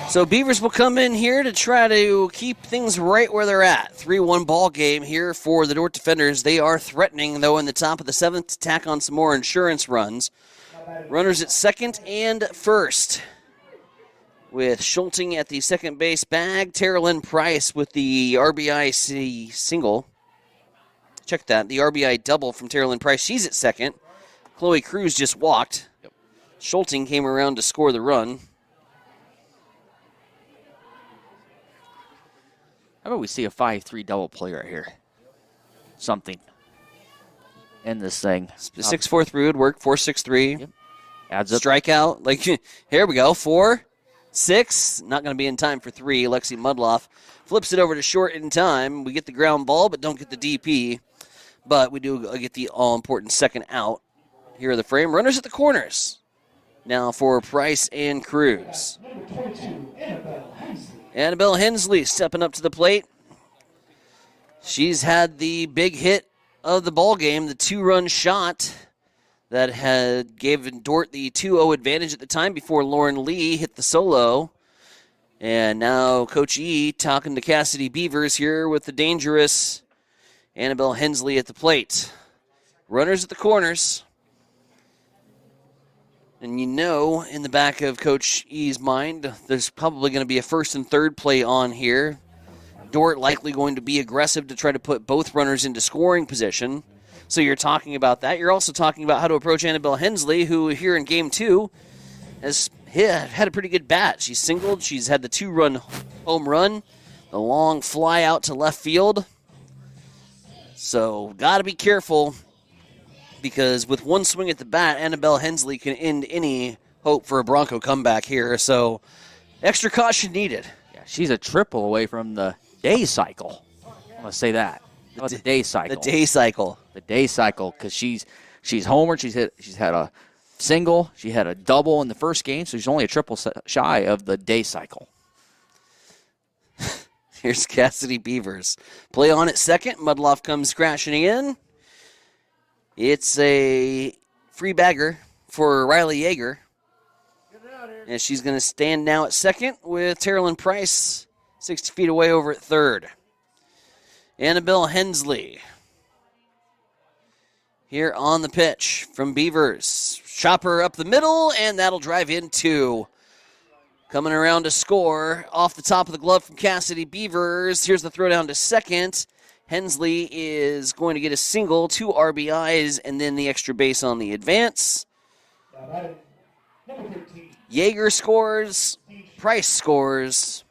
So Beavers will come in here to try to keep things right where they're at. 3-1 ball game here for the Dordt defenders. They are threatening, though, in the top of the 7th to tack on some more insurance runs. Runners at second and first, with Schulting at the second base bag. Terrellyn Price with the RBI single. Check that, the RBI double from Terrellyn Price. She's at second. Chloe Cruz just walked. Schulting came around to score the run. How about we see a 5-3 double play right here? Something in this thing. The 6-4-3 would work. 4-6-3. Yep. Adds up. Strikeout. Like, here we go. 4-6. Not going to be in time for 3. Lexi Mudloff flips it over to short in time. We get the ground ball, but don't get the DP. But we do get the all-important second out. Here are the frame. Runners at the corners. Now for Price and Cruz. Annabelle Hensley stepping up to the plate. She's had the big hit of the ball game, the 2-run shot that had given Dordt the 2-0 advantage at the time before Lauren Lee hit the solo. And now Coach E talking to Cassidy Beavers here with the dangerous Annabelle Hensley at the plate. Runners at the corners. And you know, in the back of Coach E's mind, there's probably going to be a first and third play on here. Dordt likely going to be aggressive to try to put both runners into scoring position. So you're talking about that. You're also talking about how to approach Annabelle Hensley, who here in Game 2 has had a pretty good bat. She's singled. She's had the 2-run home run, the long fly out to left field. So got to be careful, because with one swing at the bat, Annabelle Hensley can end any hope for a Bronco comeback here. So extra caution needed. Yeah, she's a triple away from the day cycle. I'm going to say that. The day cycle. The day cycle. The day cycle, because she's homered. She's had a single. She had a double in the first game, so she's only a triple shy of the day cycle. Here's Cassidy Beavers. Play on at second. Mudloff comes crashing in. It's a free bagger for Riley Yeager. And she's going to stand now at second with Terilyn Price 60 feet away over at third. Annabelle Hensley here on the pitch from Beavers. Chopper up the middle, and that'll drive in 2. Coming around to score off the top of the glove from Cassidy Beavers. Here's the throw down to second. Hensley is going to get a single, 2 RBIs, and then the extra base on the advance. Yeager scores. Price scores.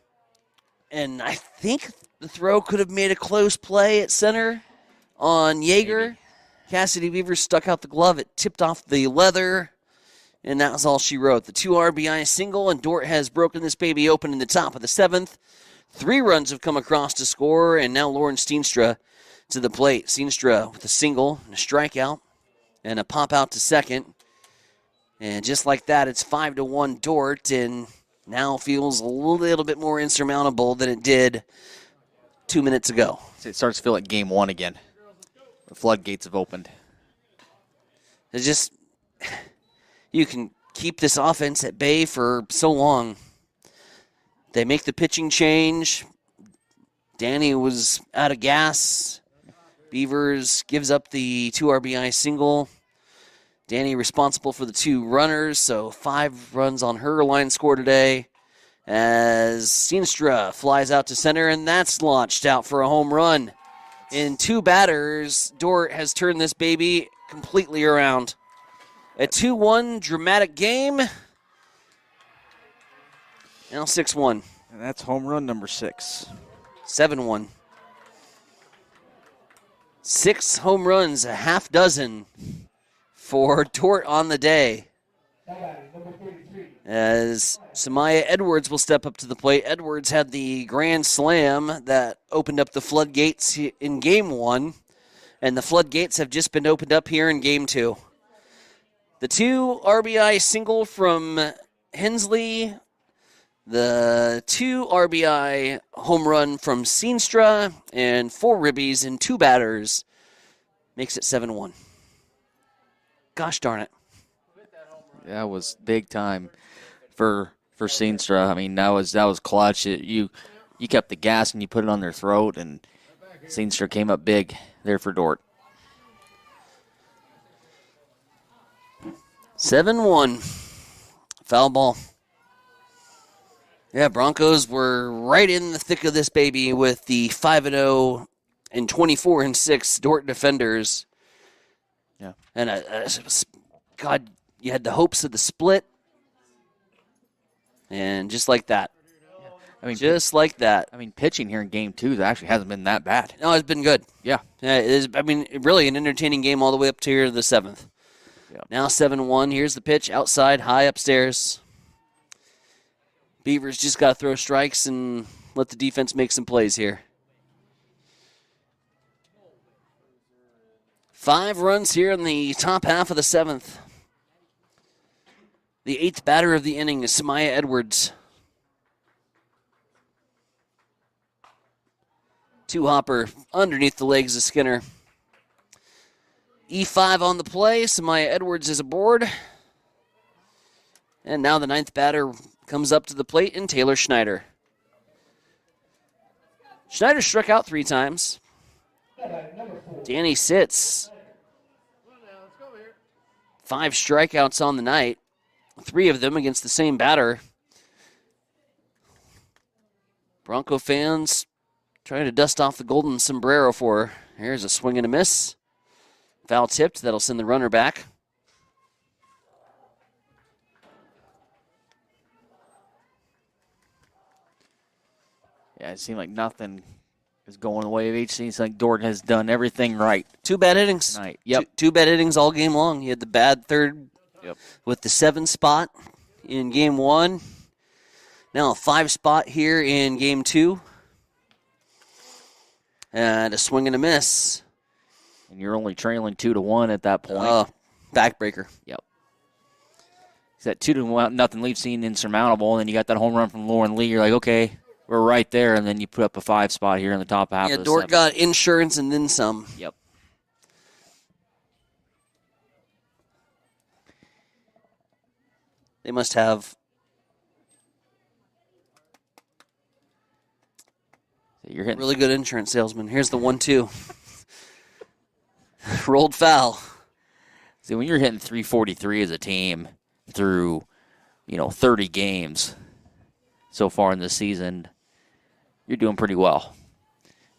And I think the throw could have made a close play at center on Yeager. Maybe. Cassidy Beavers stuck out the glove. It tipped off the leather, and that was all she wrote. The 2 RBI single, and Dordt has broken this baby open in the top of the 7th. 3 runs have come across to score, and now Lauren Steenstra to the plate. Steenstra with a single and a strikeout and a pop out to second. And just like that, it's 5-1 Dordt, and now feels a little bit more insurmountable than it did 2 minutes ago. It starts to feel like Game 1 again. The floodgates have opened. It's just, you can keep this offense at bay for so long. They make the pitching change. Danny was out of gas. Beavers gives up the 2 RBI single. Danny responsible for the 2 runners, so 5 runs on her line score today. As Steenstra flies out to center, and that's launched out for a home run. In 2 batters, Dordt has turned this baby completely around. A 2-1 dramatic game. Now 6-1. And that's home run number 6. 7-1. 6 home runs, a half dozen for Dordt on the day. As Samaya Edwards will step up to the plate. Edwards had the grand slam that opened up the floodgates in Game 1, and the floodgates have just been opened up here in Game 2. The 2 RBI single from Hensley, the 2 RBI home run from Steenstra, and 4 ribbies in 2 batters makes it 7-1. Gosh darn it. That was big time for Steenstra. I mean, that was clutch. You kept the gas and you put it on their throat, and Steenstra came up big there for Dordt. 7-1. Foul ball. Yeah, Broncos were right in the thick of this baby with the 5-0 and 24-6 Dordt defenders. Yeah. And God, you had the hopes of the split. And just like that. I mean, just like that. I mean, pitching here in game 2 actually hasn't been that bad. No, it's been good. Yeah. It is, I mean, really an entertaining game all the way up to here the 7th. Yep. Now 7-1. Here's the pitch outside, high upstairs. Beavers just got to throw strikes and let the defense make some plays here. 5 runs here in the top half of the 7th. The 8th batter of the inning is Samaya Edwards. 2-hopper underneath the legs of Skinner. E5 on the play. Samaya Edwards is aboard. And now the 9th batter comes up to the plate in Taylor Schneider. Schneider struck out 3 times. Danny sits. 5 strikeouts on the night. 3 of them against the same batter. Bronco fans trying to dust off the golden sombrero for her. Here's a swing and a miss. Foul tipped. That'll send the runner back. Yeah, it seemed like nothing is going the way of HC. It's like Dordt has done everything right. 2 bad innings. Tonight. Yep. Two bad innings all game long. He had the bad third with the 7 spot in game 1. Now a 5 spot here in game 2. And a swing and a miss. And you're only trailing 2-1 at that point. Backbreaker. Yep. That 2-0 lead seemed insurmountable, and then you got that home run from Lauren Lee. You're like, okay, we're right there, and then you put up a 5 spot here in the top half. Yeah, of the Dordt 7th. got insurance and then some. Yep. They must have. You're hitting really good insurance salesman. Here's the 1-2. Rolled foul. See, when you're hitting 343 as a team through, 30 games so far in this season, you're doing pretty well.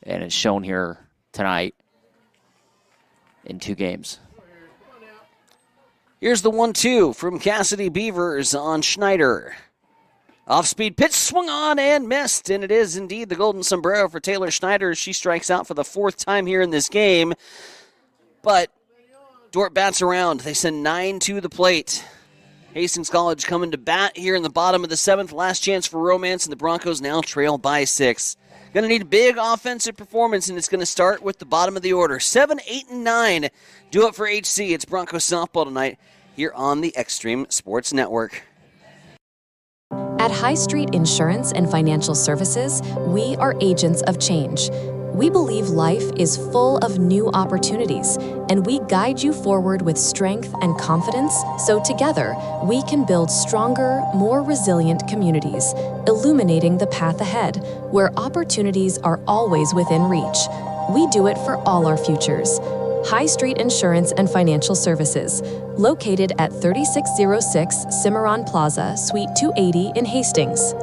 And it's shown here tonight in 2 games. Here's the 1-2 from Cassidy Beavers on Schneider. Off-speed pitch, swung on and missed, and it is indeed the golden sombrero for Taylor Schneider. She strikes out for the 4th time here in this game. But Dordt bats around. They send 9 to the plate. Hastings College coming to bat here in the bottom of the 7th. Last chance for romance, and the Broncos now trail by 6. Going to need a big offensive performance, and it's going to start with the bottom of the order. 7, 8, and 9 do it for HC. It's Broncos softball tonight here on the Extreme Sports Network. At High Street Insurance and Financial Services, we are agents of change. We believe life is full of new opportunities, and we guide you forward with strength and confidence so together we can build stronger, more resilient communities, illuminating the path ahead, where opportunities are always within reach. We do it for all our futures. High Street Insurance and Financial Services, located at 3606 Cimarron Plaza, Suite 280 in Hastings.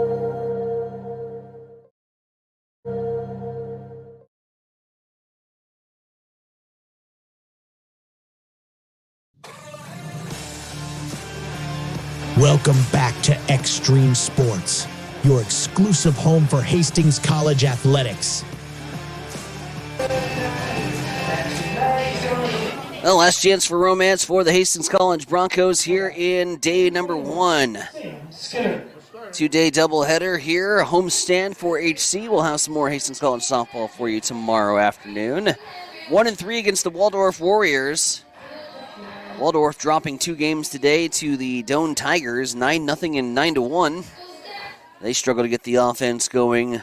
Welcome back to Extreme Sports, your exclusive home for Hastings College athletics. Well, last chance for romance for the Hastings College Broncos here in day number 1. 2-day doubleheader here, a homestand for HC. We'll have some more Hastings College softball for you tomorrow afternoon. 1-3 against the Waldorf Warriors. Waldorf dropping 2 games today to the Doane Tigers, 9-0 and 9-1. They struggle to get the offense going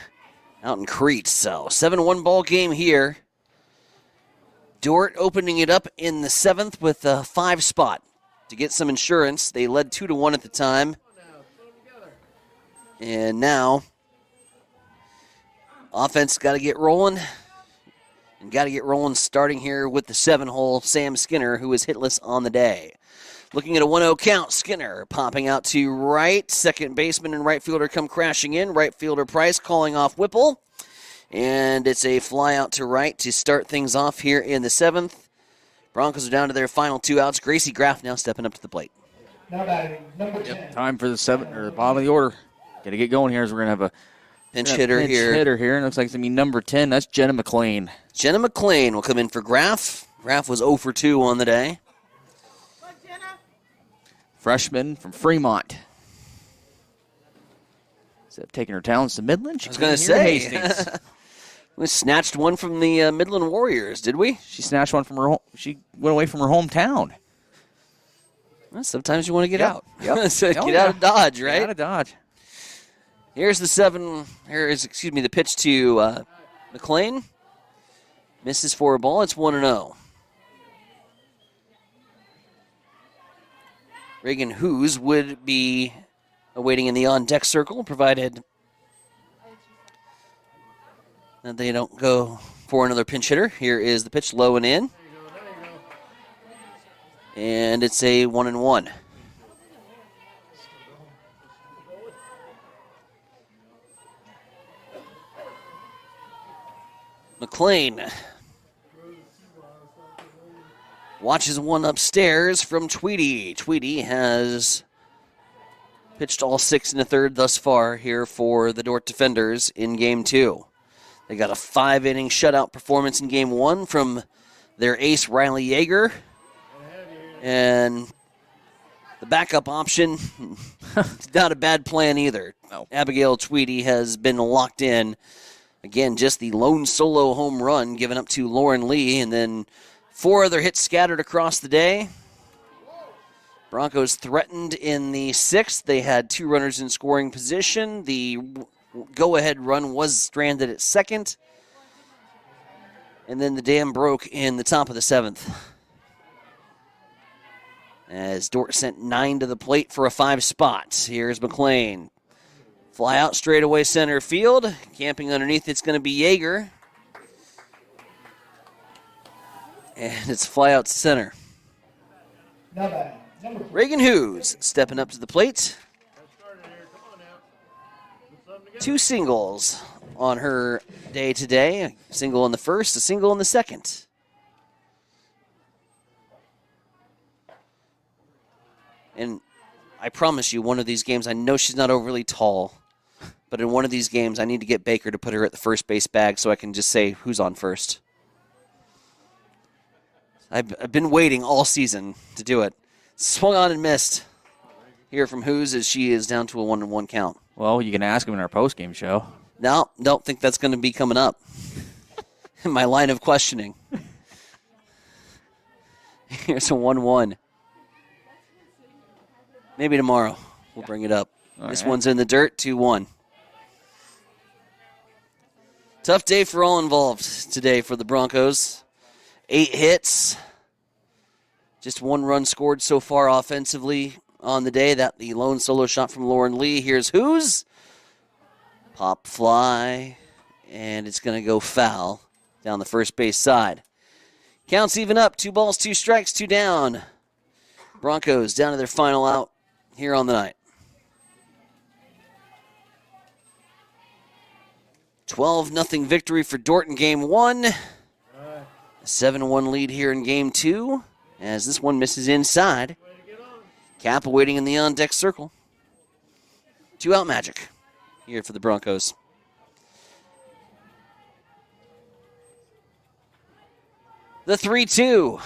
out in Crete. So 7-1 ball game here. Dordt opening it up in the 7th with a 5 spot to get some insurance. They led 2-1 at the time. And now, offense got to get rolling. And got to get rolling starting here with the 7-hole, Sam Skinner, who is hitless on the day. Looking at a 1-0 count, Skinner popping out to right. Second baseman and right fielder come crashing in. Right fielder Price calling off Whipple. And it's a fly out to right to start things off here in the 7th. Broncos are down to their final 2 outs. Gracie Graff now stepping up to the plate. Yep, time for the 7th or the bottom of the order. Got to get going here as we're going to have a Pinch hitter here. Pinch hitter here. It looks like it's going to be number 10. That's Jenna McLean. Jenna McLean will come in for Graff. Graff was 0 for 2 on the day. Freshman from Fremont. Instead of taking her talents to Midland, I was going to say. We snatched one from the Midland Warriors, did we? She snatched one from her home. She went away from her hometown. Well, sometimes you want to get out. Yep. So get out of Dodge, right? Get out of Dodge. Here's the pitch to McLean. Misses for a ball. It's 1-0. Reagan Hoos would be awaiting in the on-deck circle, provided that they don't go for another pinch hitter. Here is the pitch, low and in. And it's a 1-1. McLean watches one upstairs from Tweedy. Tweedy has pitched all 6 1/3 thus far here for the Dordt defenders in Game 2. They got a 5-inning shutout performance in Game 1 from their ace, Riley Yeager. And the backup option, not a bad plan either. No. Abigail Tweedy has been locked in. Again, just the lone solo home run given up to Lauren Lee, and then 4 other hits scattered across the day. Broncos threatened in the 6th. They had 2 runners in scoring position. The go-ahead run was stranded at second. And then the dam broke in the top of the 7th. As Dordt sent 9 to the plate for a 5 spot. Here's McLean. Fly out straight away center field. Camping underneath, it's going to be Yeager. And it's fly out to center. Reagan Hoos stepping up to the plate. 2 singles on her day today. A single in the first, a single in the second. And I promise you, one of these games, I know she's not overly tall, but in one of these games, I need to get Baker to put her at the first base bag so I can just say who's on first. I've been waiting all season to do it. Swung on and missed. Hear from Who's as she is down to a 1-1 count. Well, you can ask him in our postgame show. No, don't think that's going to be coming up in my line of questioning. Here's a 1-1. Maybe tomorrow we'll bring it up. This one's in the dirt, 2-1. Tough day for all involved today for the Broncos. 8 hits. Just 1 run scored so far offensively on the day. That the lone solo shot from Lauren Lee. Here's Who's. Pop fly. And it's going to go foul down the first base side. Counts even up. 2 balls, 2 strikes, 2 down. Broncos down to their final out here on the night. 12-0 victory for Dordt in Game 1. A 7-1 lead here in Game 2 as this one misses inside. Cap waiting in the on-deck circle. 2-out magic here for the Broncos. The 3-2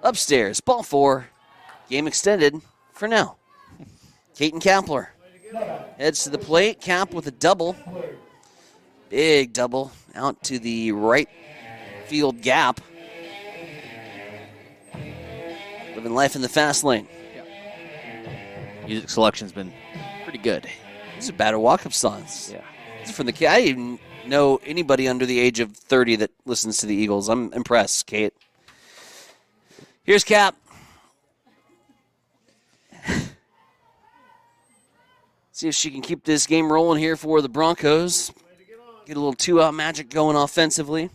upstairs, ball 4. Game extended for now. Caton Kapler heads to the plate. Cap with a double. Big double out to the right field gap. Living life in the fast lane. Music selection's been pretty good. These are better walk-up songs. Yeah. These are from the kid. I didn't know anybody under the age of 30 that listens to the Eagles. I'm impressed, Kate. Here's Cap. See if she can keep this game rolling here for the Broncos. Get a little 2-out magic going offensively.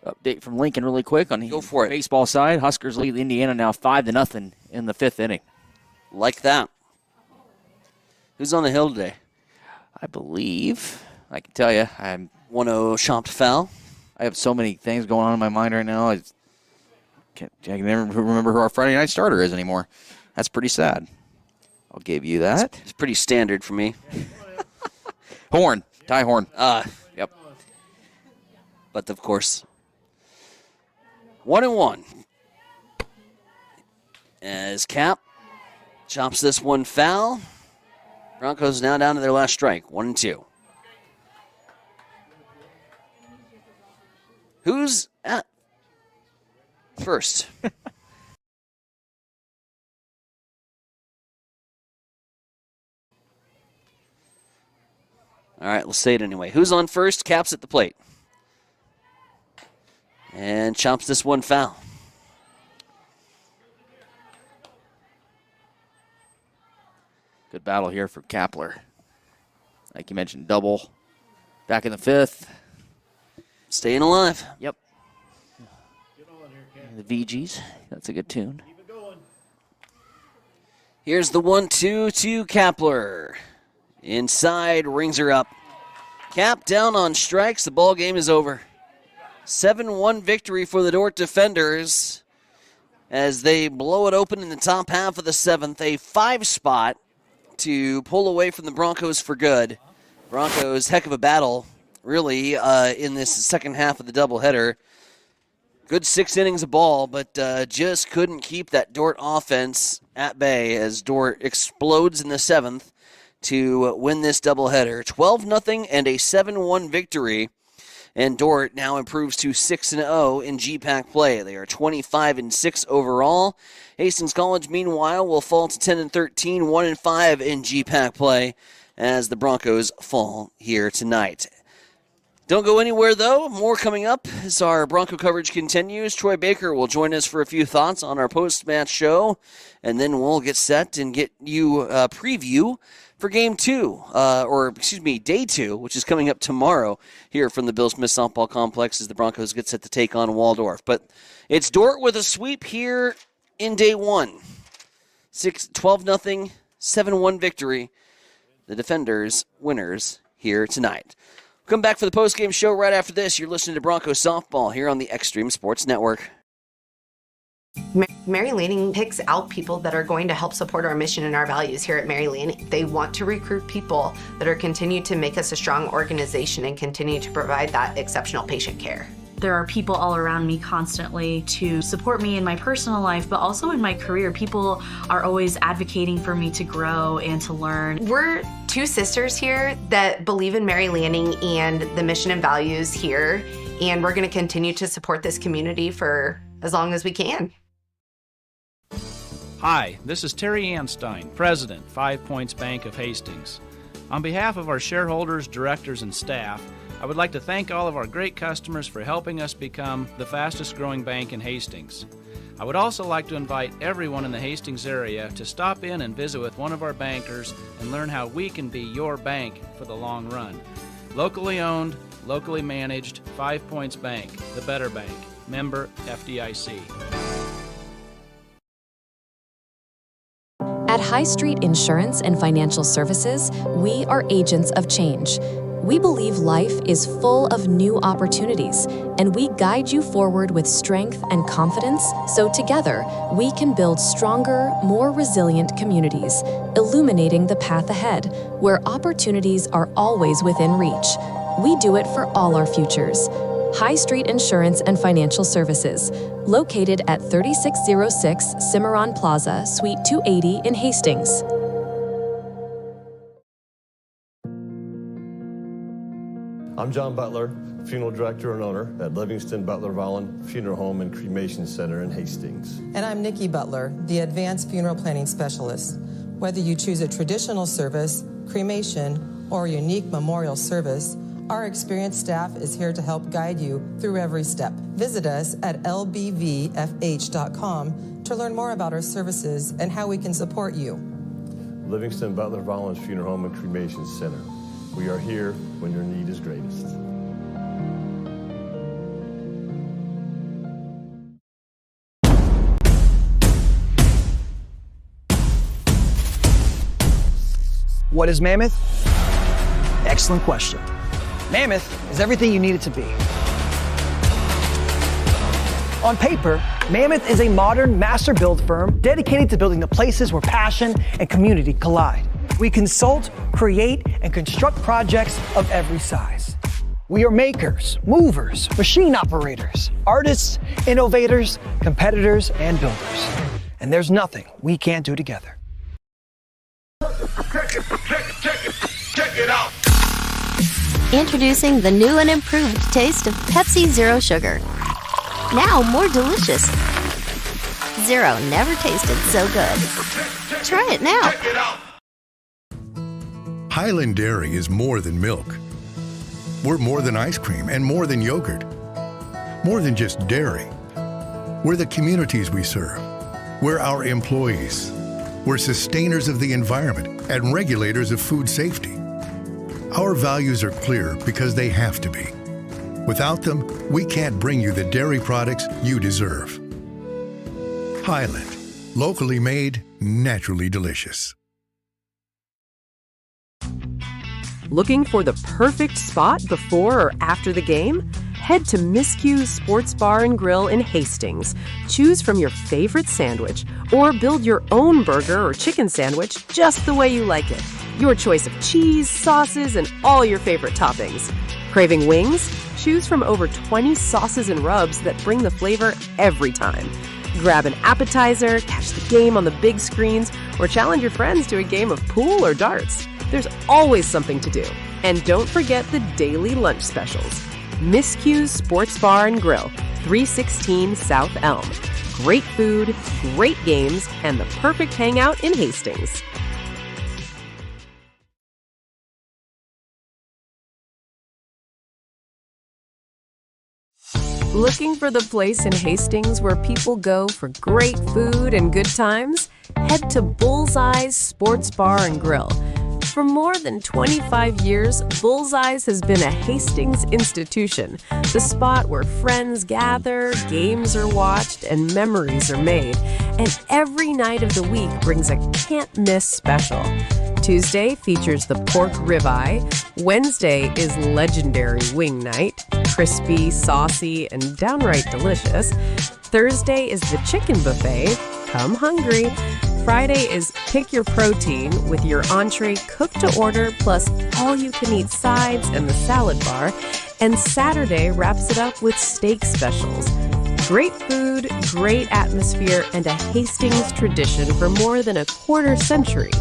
Update from Lincoln really quick on Go for it. Baseball side. Huskers lead Indiana now 5-0 in the 5th inning. Like that. Who's on the hill today? I believe, I can tell you, I'm 1-0 chopped foul. I have so many things going on in my mind right now. I can never remember who our Friday night starter is anymore. That's pretty sad. I'll give you that. It's pretty standard for me. Horn. Ty Horn. Yep. But, of course, 1-1. As Cap chops this one foul. Broncos now down to their last strike, 1-2. Who's at first? All right, let's say it anyway. Who's on first? Cap's at the plate. And chops this one foul. Good battle here for Kapler. Like you mentioned, double back in the 5th. Staying alive. Yep. The VGs. That's a good tune. Here's the 1-2 to Kapler. Inside, rings her up. Cap down on strikes. The ball game is over. 7-1 victory for the Dordt defenders as they blow it open in the top half of the 7th. A 5 spot to pull away from the Broncos for good. Broncos, heck of a battle, really, in this second half of the doubleheader. Good 6 innings of ball, but just couldn't keep that Dordt offense at bay as Dordt explodes in the 7th to win this doubleheader. 12-0 and a 7-1 victory. And Dordt now improves to 6-0 in GPAC play. They are 25-6 overall. Hastings College, meanwhile, will fall to 10-13, 1-5 in GPAC play as the Broncos fall here tonight. Don't go anywhere, though. More coming up as our Bronco coverage continues. Troy Baker will join us for a few thoughts on our post-match show, and then we'll get set and get you a preview for Game 2, Day 2, which is coming up tomorrow here from the Bill Smith Softball Complex as the Broncos get set to take on Waldorf. But it's Dordt with a sweep here in Day 1. 12-0, 7-1 victory. The defenders winners here tonight. Come back for the post-game show right after this. You're listening to Broncos Softball here on the Extreme Sports Network. Mary Lanning picks out people that are going to help support our mission and our values here at Mary Lanning. They want to recruit people that are continue to make us a strong organization and continue to provide that exceptional patient care. There are people all around me constantly to support me in my personal life, but also in my career. People are always advocating for me to grow and to learn. We're 2 sisters here that believe in Mary Lanning and the mission and values here, and we're going to continue to support this community for as long as we can. Hi, this is Terry Anstein, President, 5 Points Bank of Hastings. On behalf of our shareholders, directors, and staff, I would like to thank all of our great customers for helping us become the fastest growing bank in Hastings. I would also like to invite everyone in the Hastings area to stop in and visit with one of our bankers and learn how we can be your bank for the long run. Locally owned, locally managed, 5 Points Bank, the better bank. Member FDIC. At High Street Insurance and Financial Services, we are agents of change. We believe life is full of new opportunities, and we guide you forward with strength and confidence so together we can build stronger, more resilient communities, illuminating the path ahead, where opportunities are always within reach. We do it for all our futures. High Street Insurance and Financial Services, located at 3606 Cimarron Plaza, Suite 280 in Hastings. I'm John Butler, Funeral Director and Owner at Livingston Butler Volland Funeral Home and Cremation Center in Hastings. And I'm Nikki Butler, the Advanced Funeral Planning Specialist. Whether you choose a traditional service, cremation, or a unique memorial service, our experienced staff is here to help guide you through every step. Visit us at lbvfh.com to learn more about our services and how we can support you. Livingston Butler Volland Funeral Home and Cremation Center. We are here when your need is greatest. What is Mammoth? Excellent question. Mammoth is everything you need it to be. On paper, Mammoth is a modern master build firm dedicated to building the places where passion and community collide. We consult, create, and construct projects of every size. We are makers, movers, machine operators, artists, innovators, competitors, and builders. And there's nothing we can't do together. Check it out. Introducing the new and improved taste of Pepsi Zero Sugar. Now more delicious. Zero never tasted so good. Try it now. Highland Dairy is more than milk. We're more than ice cream and more than yogurt. More than just dairy. We're the communities we serve. We're our employees. We're sustainers of the environment and regulators of food safety. Our values are clear because they have to be. Without them, we can't bring you the dairy products you deserve. Highland, locally made, naturally delicious. Looking for the perfect spot before or after the game? Head to Miscue's Sports Bar and Grill in Hastings. Choose from your favorite sandwich or build your own burger or chicken sandwich just the way you like it. Your choice of cheese, sauces, and all your favorite toppings. Craving wings? Choose from over 20 sauces and rubs that bring the flavor every time. Grab an appetizer, catch the game on the big screens, or challenge your friends to a game of pool or darts. There's always something to do. And don't forget the daily lunch specials. Miscue's Sports Bar and Grill, 316 South Elm. Great food, great games, and the perfect hangout in Hastings. Looking for the place in Hastings where people go for great food and good times? Head to Bullseye's Sports Bar and Grill. For more than 25 years, Bullseye's has been a Hastings institution, the spot where friends gather, games are watched, and memories are made. And every night of the week brings a can't-miss special. Tuesday features the pork ribeye. Wednesday is legendary wing night, crispy, saucy, and downright delicious. Thursday is the chicken buffet. Come hungry. Friday is pick your protein with your entree cooked to order plus all-you-can-eat sides and the salad bar. And Saturday wraps it up with steak specials. Great food, great atmosphere, and a Hastings tradition for more than a quarter century.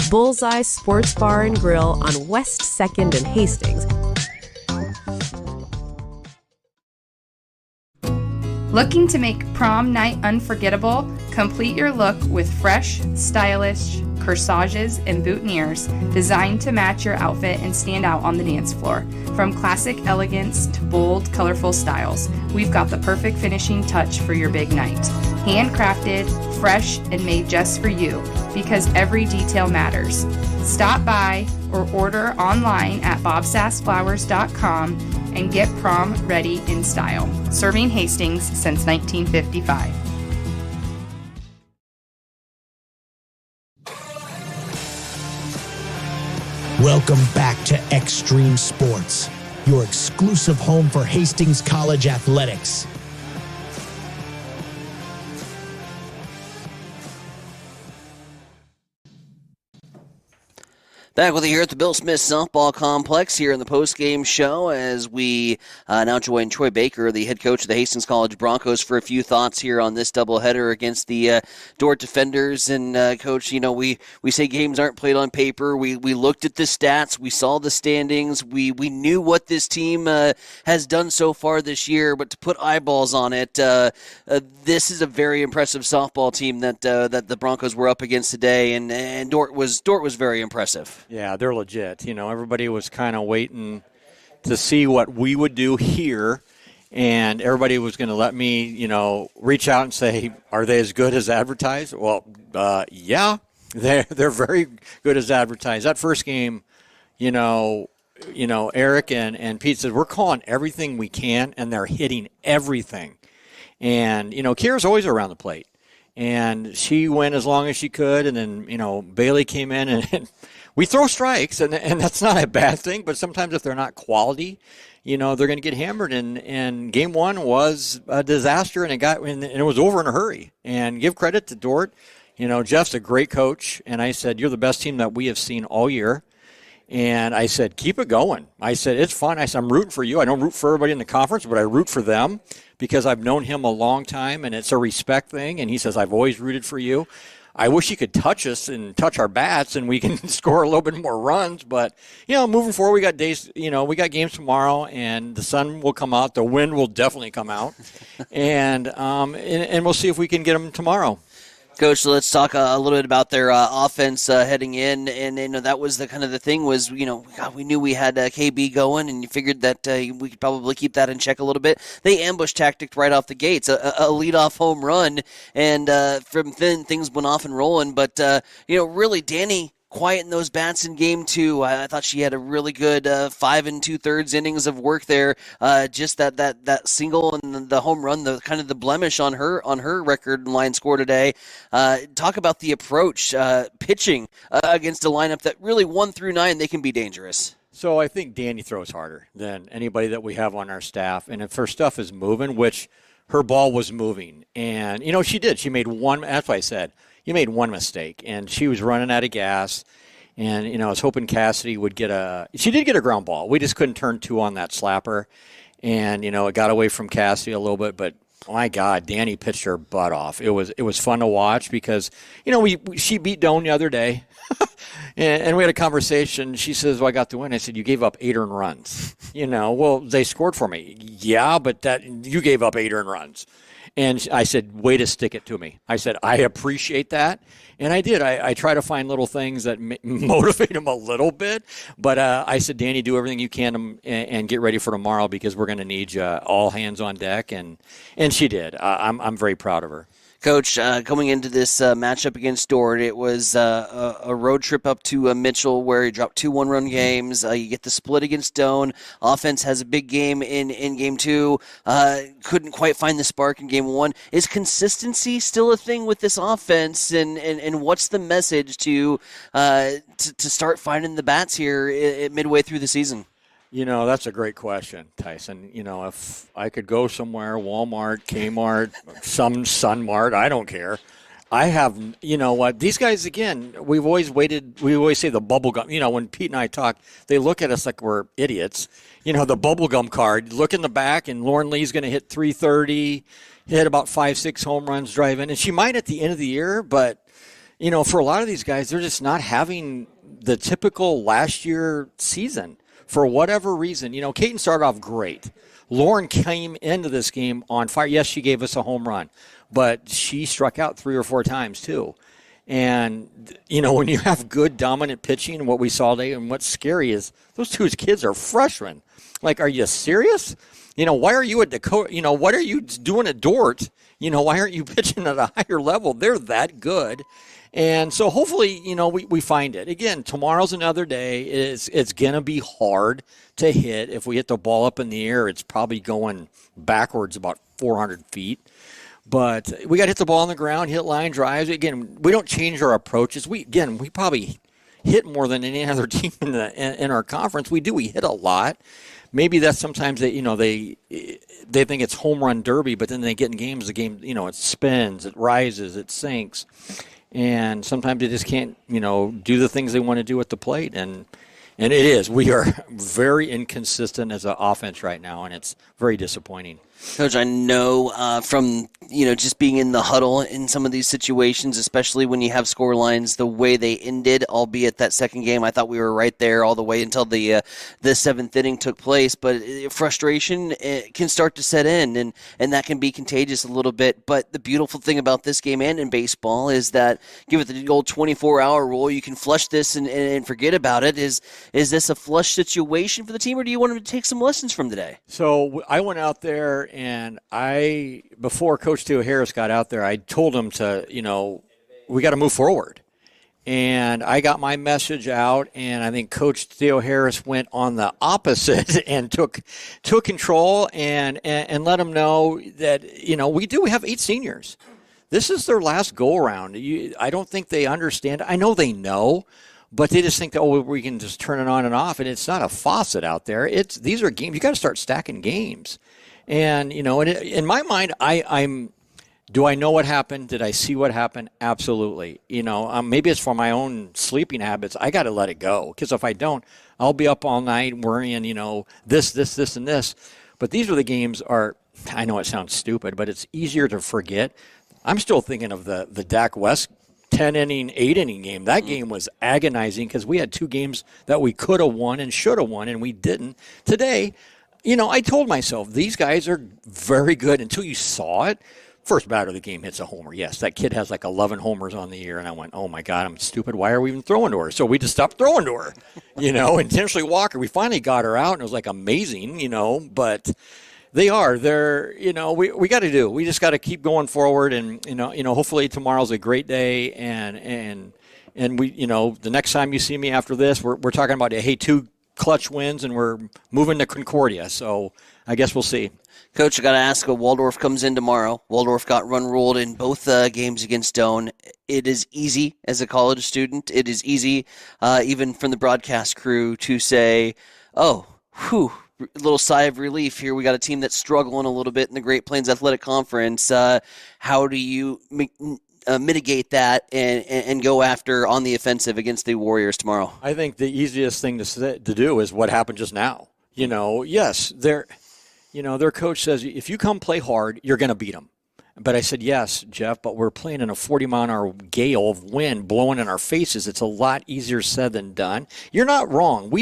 Bullseye Sports Bar and Grill on West 2nd and Hastings. Looking to make prom night unforgettable? Complete your look with fresh, stylish corsages and boutonnieres designed to match your outfit and stand out on the dance floor. From classic elegance to bold, colorful styles, we've got the perfect finishing touch for your big night. Handcrafted, fresh, and made just for you, because every detail matters. Stop by or order online at bobsassflowers.com and get prom ready in style. Serving Hastings since 1955. Welcome back to Extreme Sports, your exclusive home for Hastings College athletics. Back with you here at the Bill Smith Softball Complex here in the postgame show as we now join Troy Baker, the head coach of the Hastings College Broncos, for a few thoughts here on this doubleheader against the Dordt Defenders. And, Coach, you know, we say games aren't played on paper. We looked at the stats. We saw the standings. We knew what this team has done so far this year, but to put eyeballs on it, this is a very impressive softball team that the Broncos were up against today, and Dordt was very impressive. Yeah, they're legit. You know, everybody was kind of waiting to see what we would do here, and everybody was going to let me, you know, reach out and say, are they as good as advertised? Well, yeah, they're very good as advertised. That first game, you know, Eric and Pete said, we're calling everything we can, and they're hitting everything. And, you know, Kira's always around the plate. And she went as long as she could, and then, you know, Bailey came in, and we throw strikes, and that's not a bad thing, but sometimes if they're not quality, you know, they're going to get hammered. And game one was a disaster, and it was over in a hurry. And give credit to Dordt. Jeff's a great coach. And I said, you're the best team that we have seen all year. And I said, keep it going. I said, it's fun. I said, I'm rooting for you. I don't root for everybody in the conference, but I root for them because I've known him a long time, and it's a respect thing. And he says, I've always rooted for you. I wish he could touch us and touch our bats and we can score a little bit more runs. But, moving forward, we got days, we got games tomorrow, and the sun will come out. The wind will definitely come out. and we'll see if we can get them tomorrow. Coach, let's talk a little bit about their offense heading in, and that was the kind of the thing was, we knew we had KB going, and you figured that we could probably keep that in check a little bit. They ambush tacticked right off the gates, a leadoff home run, and from then things went off and rolling. But really, Danny quiet in those bats in game 2. I thought she had a really good 5 2/3 innings of work there. Just that single and the home run, the kind of the blemish on her record line score today. Talk about the approach pitching against a lineup that really 1 through 9 they can be dangerous. So I think Danny throws harder than anybody that we have on our staff, and if her stuff is moving, which her ball was moving, and she did. She made one. That's why I said. You made one mistake, and she was running out of gas, and, I was hoping Cassidy would she did get a ground ball. We just couldn't turn 2 on that slapper, and, it got away from Cassidy a little bit, but my God, Danny pitched her butt off. It was fun to watch because, she beat Doan the other day, and we had a conversation. She says, well, I got the win. I said, you gave up 8 earned runs. Well, they scored for me. Yeah, but you gave up 8 earned runs. And I said, way to stick it to me. I said, I appreciate that. And I did. I try to find little things that motivate him a little bit. But I said, Danny, do everything you can and get ready for tomorrow because we're going to need you all hands on deck. And she did. I'm very proud of her. Coach, coming into this matchup against Dordt, it was a road trip up to Mitchell where he dropped 2 one-run games. You get the split against Doan. Offense has a big game in Game 2. Couldn't quite find the spark in Game 1. Is consistency still a thing with this offense? And what's the message to start finding the bats here midway through the season? That's a great question, Tyson. If I could go somewhere, Walmart, Kmart, some Sunmart, I don't care. I have, what, these guys, again, we always say the bubble gum. When Pete and I talk, they look at us like we're idiots. The bubble gum card, look in the back, and Lauren Lee's going to hit 330, hit about 5-6 home runs, drive in. And she might at the end of the year, but, for a lot of these guys, they're just not having the typical last year season. For whatever reason, Caton started off great. Lauren came into this game on fire. Yes, she gave us a home run, but she struck out 3 or 4 times too. And, when you have good dominant pitching, what we saw today, and what's scary is those 2 kids are freshmen. Like, are you serious? Why are you at Dakota? What are you doing at Dordt? Why aren't you pitching at a higher level? They're that good. And so hopefully, we find it. Again, tomorrow's another day. It's going to be hard to hit. If we hit the ball up in the air, it's probably going backwards about 400 feet. But we got to hit the ball on the ground, hit line drives. Again, we don't change our approaches. We probably hit more than any other team in our conference. We do. We hit a lot. Maybe that's sometimes they think it's home run derby, but then they get in games, the game, it spins, it rises, it sinks. And sometimes they just can't, do the things they want to do at the plate. And it is. We are very inconsistent as an offense right now, and it's very disappointing. Coach, I know from, just being in the huddle in some of these situations, especially when you have score lines, the way they ended, albeit that second game, I thought we were right there all the way until the 7th inning took place. But frustration can start to set in, and that can be contagious a little bit. But the beautiful thing about this game and in baseball is that, give it the old 24-hour rule, you can flush this and forget about it. Is this a flush situation for the team, or do you want them to take some lessons from today? So I went out there, and before Coach Theo Harris got out there, I told him to, we got to move forward. And I got my message out, and I think Coach Theo Harris went on the opposite and took control and let them know that, we have 8 seniors. This is their last go-around. I don't think they understand. I know they know, but they just think that, we can just turn it on and off, and it's not a faucet out there. These are games. You got to start stacking games. And, in my mind, I'm Do I know what happened? Did I see what happened? Absolutely. Maybe it's for my own sleeping habits. I got to let it go, because if I don't, I'll be up all night worrying, this, and this. But these are the games I know it sounds stupid, but it's easier to forget. I'm still thinking of the Dak West 10-inning, 8-inning game. That game was agonizing because we had 2 games that we could have won and should have won, and we didn't. Today, I told myself, these guys are very good until you saw it. First batter of the game hits a homer. Yes, that kid has like 11 homers on the year, and I went, oh, my God, I'm stupid. Why are we even throwing to her? So we just stopped throwing to her, intentionally Walker. We finally got her out, and it was like amazing, but they're, we got to we just got to keep going forward, and, hopefully tomorrow's a great day, and we, the next time you see me after this, we're talking about, hey, 2 clutch wins, and we're moving to Concordia, so I guess we'll see. Coach, I got to ask, Waldorf comes in tomorrow. Waldorf got run-ruled in both games against Doane. It is easy as a college student. It is easy, even from the broadcast crew, to say, oh, whew, a little sigh of relief here. We got a team that's struggling a little bit in the Great Plains Athletic Conference. How do you mitigate that and go after on the offensive against the Warriors tomorrow? I think the easiest thing to do is what happened just now. Yes, their coach says, if you come play hard, you're going to beat them. But I said, yes, Jeff, but we're playing in a 40-mile-an-hour gale of wind blowing in our faces. It's a lot easier said than done. You're not wrong.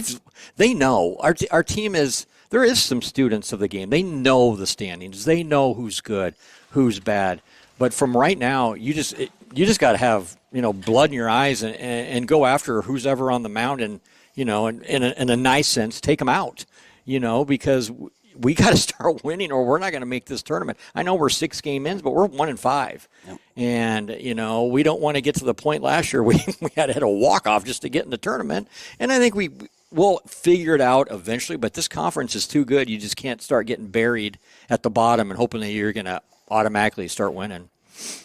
They know. Our team is – there is some students of the game. They know the standings. They know who's good, who's bad. But from right now, you just got to have, blood in your eyes and go after who's ever on the mound and, in a nice sense, take them out, because – we got to start winning or we're not going to make this tournament. I know we're 6 game ins, but we're 1-5. Yep. And, we don't want to get to the point last year we had to hit a walk-off just to get in the tournament. And I think we'll figure it out eventually, but this conference is too good. You just can't start getting buried at the bottom and hoping that you're going to automatically start winning.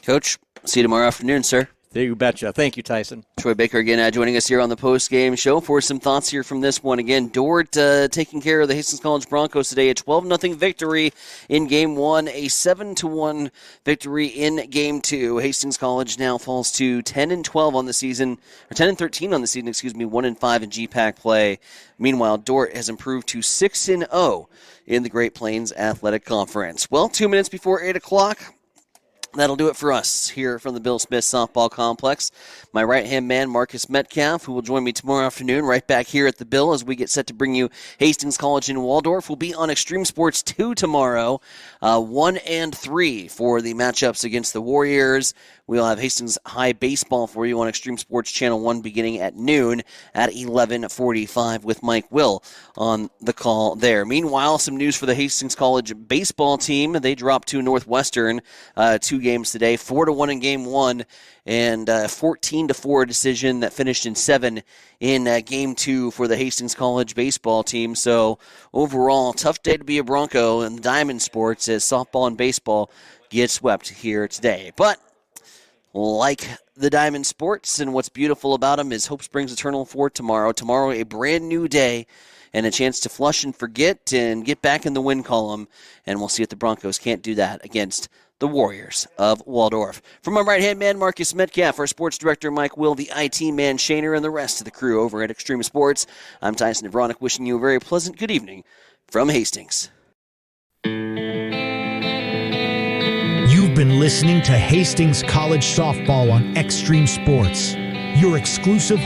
Coach, see you tomorrow afternoon, sir. You betcha. Thank you, Tyson. Troy Baker again joining us here on the post-game show for some thoughts here from this one. Again, Dort taking care of the Hastings College Broncos today. A 12-0 victory in Game 1, a 7-1 victory in Game 2. Hastings College now falls to 10-12 on the season, or 10-13 on the season, 1-5 in GPAC play. Meanwhile, Dort has improved to 6-0 in the Great Plains Athletic Conference. Well, 2 minutes before 8 o'clock. That'll do it for us here from the Bill Smith Softball Complex. My right-hand man, Marcus Metcalf, who will join me tomorrow afternoon right back here at the Bill as we get set to bring you Hastings College in Waldorf. Will be on Extreme Sports 2 tomorrow, 1 and 3 for the matchups against the Warriors. We'll have Hastings High Baseball for you on Extreme Sports Channel 1 beginning at noon at 11:45 with Mike Will on the call there. Meanwhile, some news for the Hastings College baseball team. They dropped to Northwestern 2 games today, 4-1 in Game 1 and 14-4 decision that finished in 7 in Game 2 for the Hastings College baseball team. So overall, tough day to be a Bronco in the Diamond Sports as softball and baseball get swept here today. But like the Diamond Sports, and what's beautiful about them is hope springs eternal for tomorrow. Tomorrow, a brand new day and a chance to flush and forget and get back in the win column. And we'll see if the Broncos can't do that against the Warriors of Waldorf. From my right-hand man, Marcus Metcalf, our sports director, Mike Will, the IT man, Shaner, and the rest of the crew over at Extreme Sports, I'm Tyson Nevronic, wishing you a very pleasant good evening from Hastings. You've been listening to Hastings College Softball on Extreme Sports, your exclusive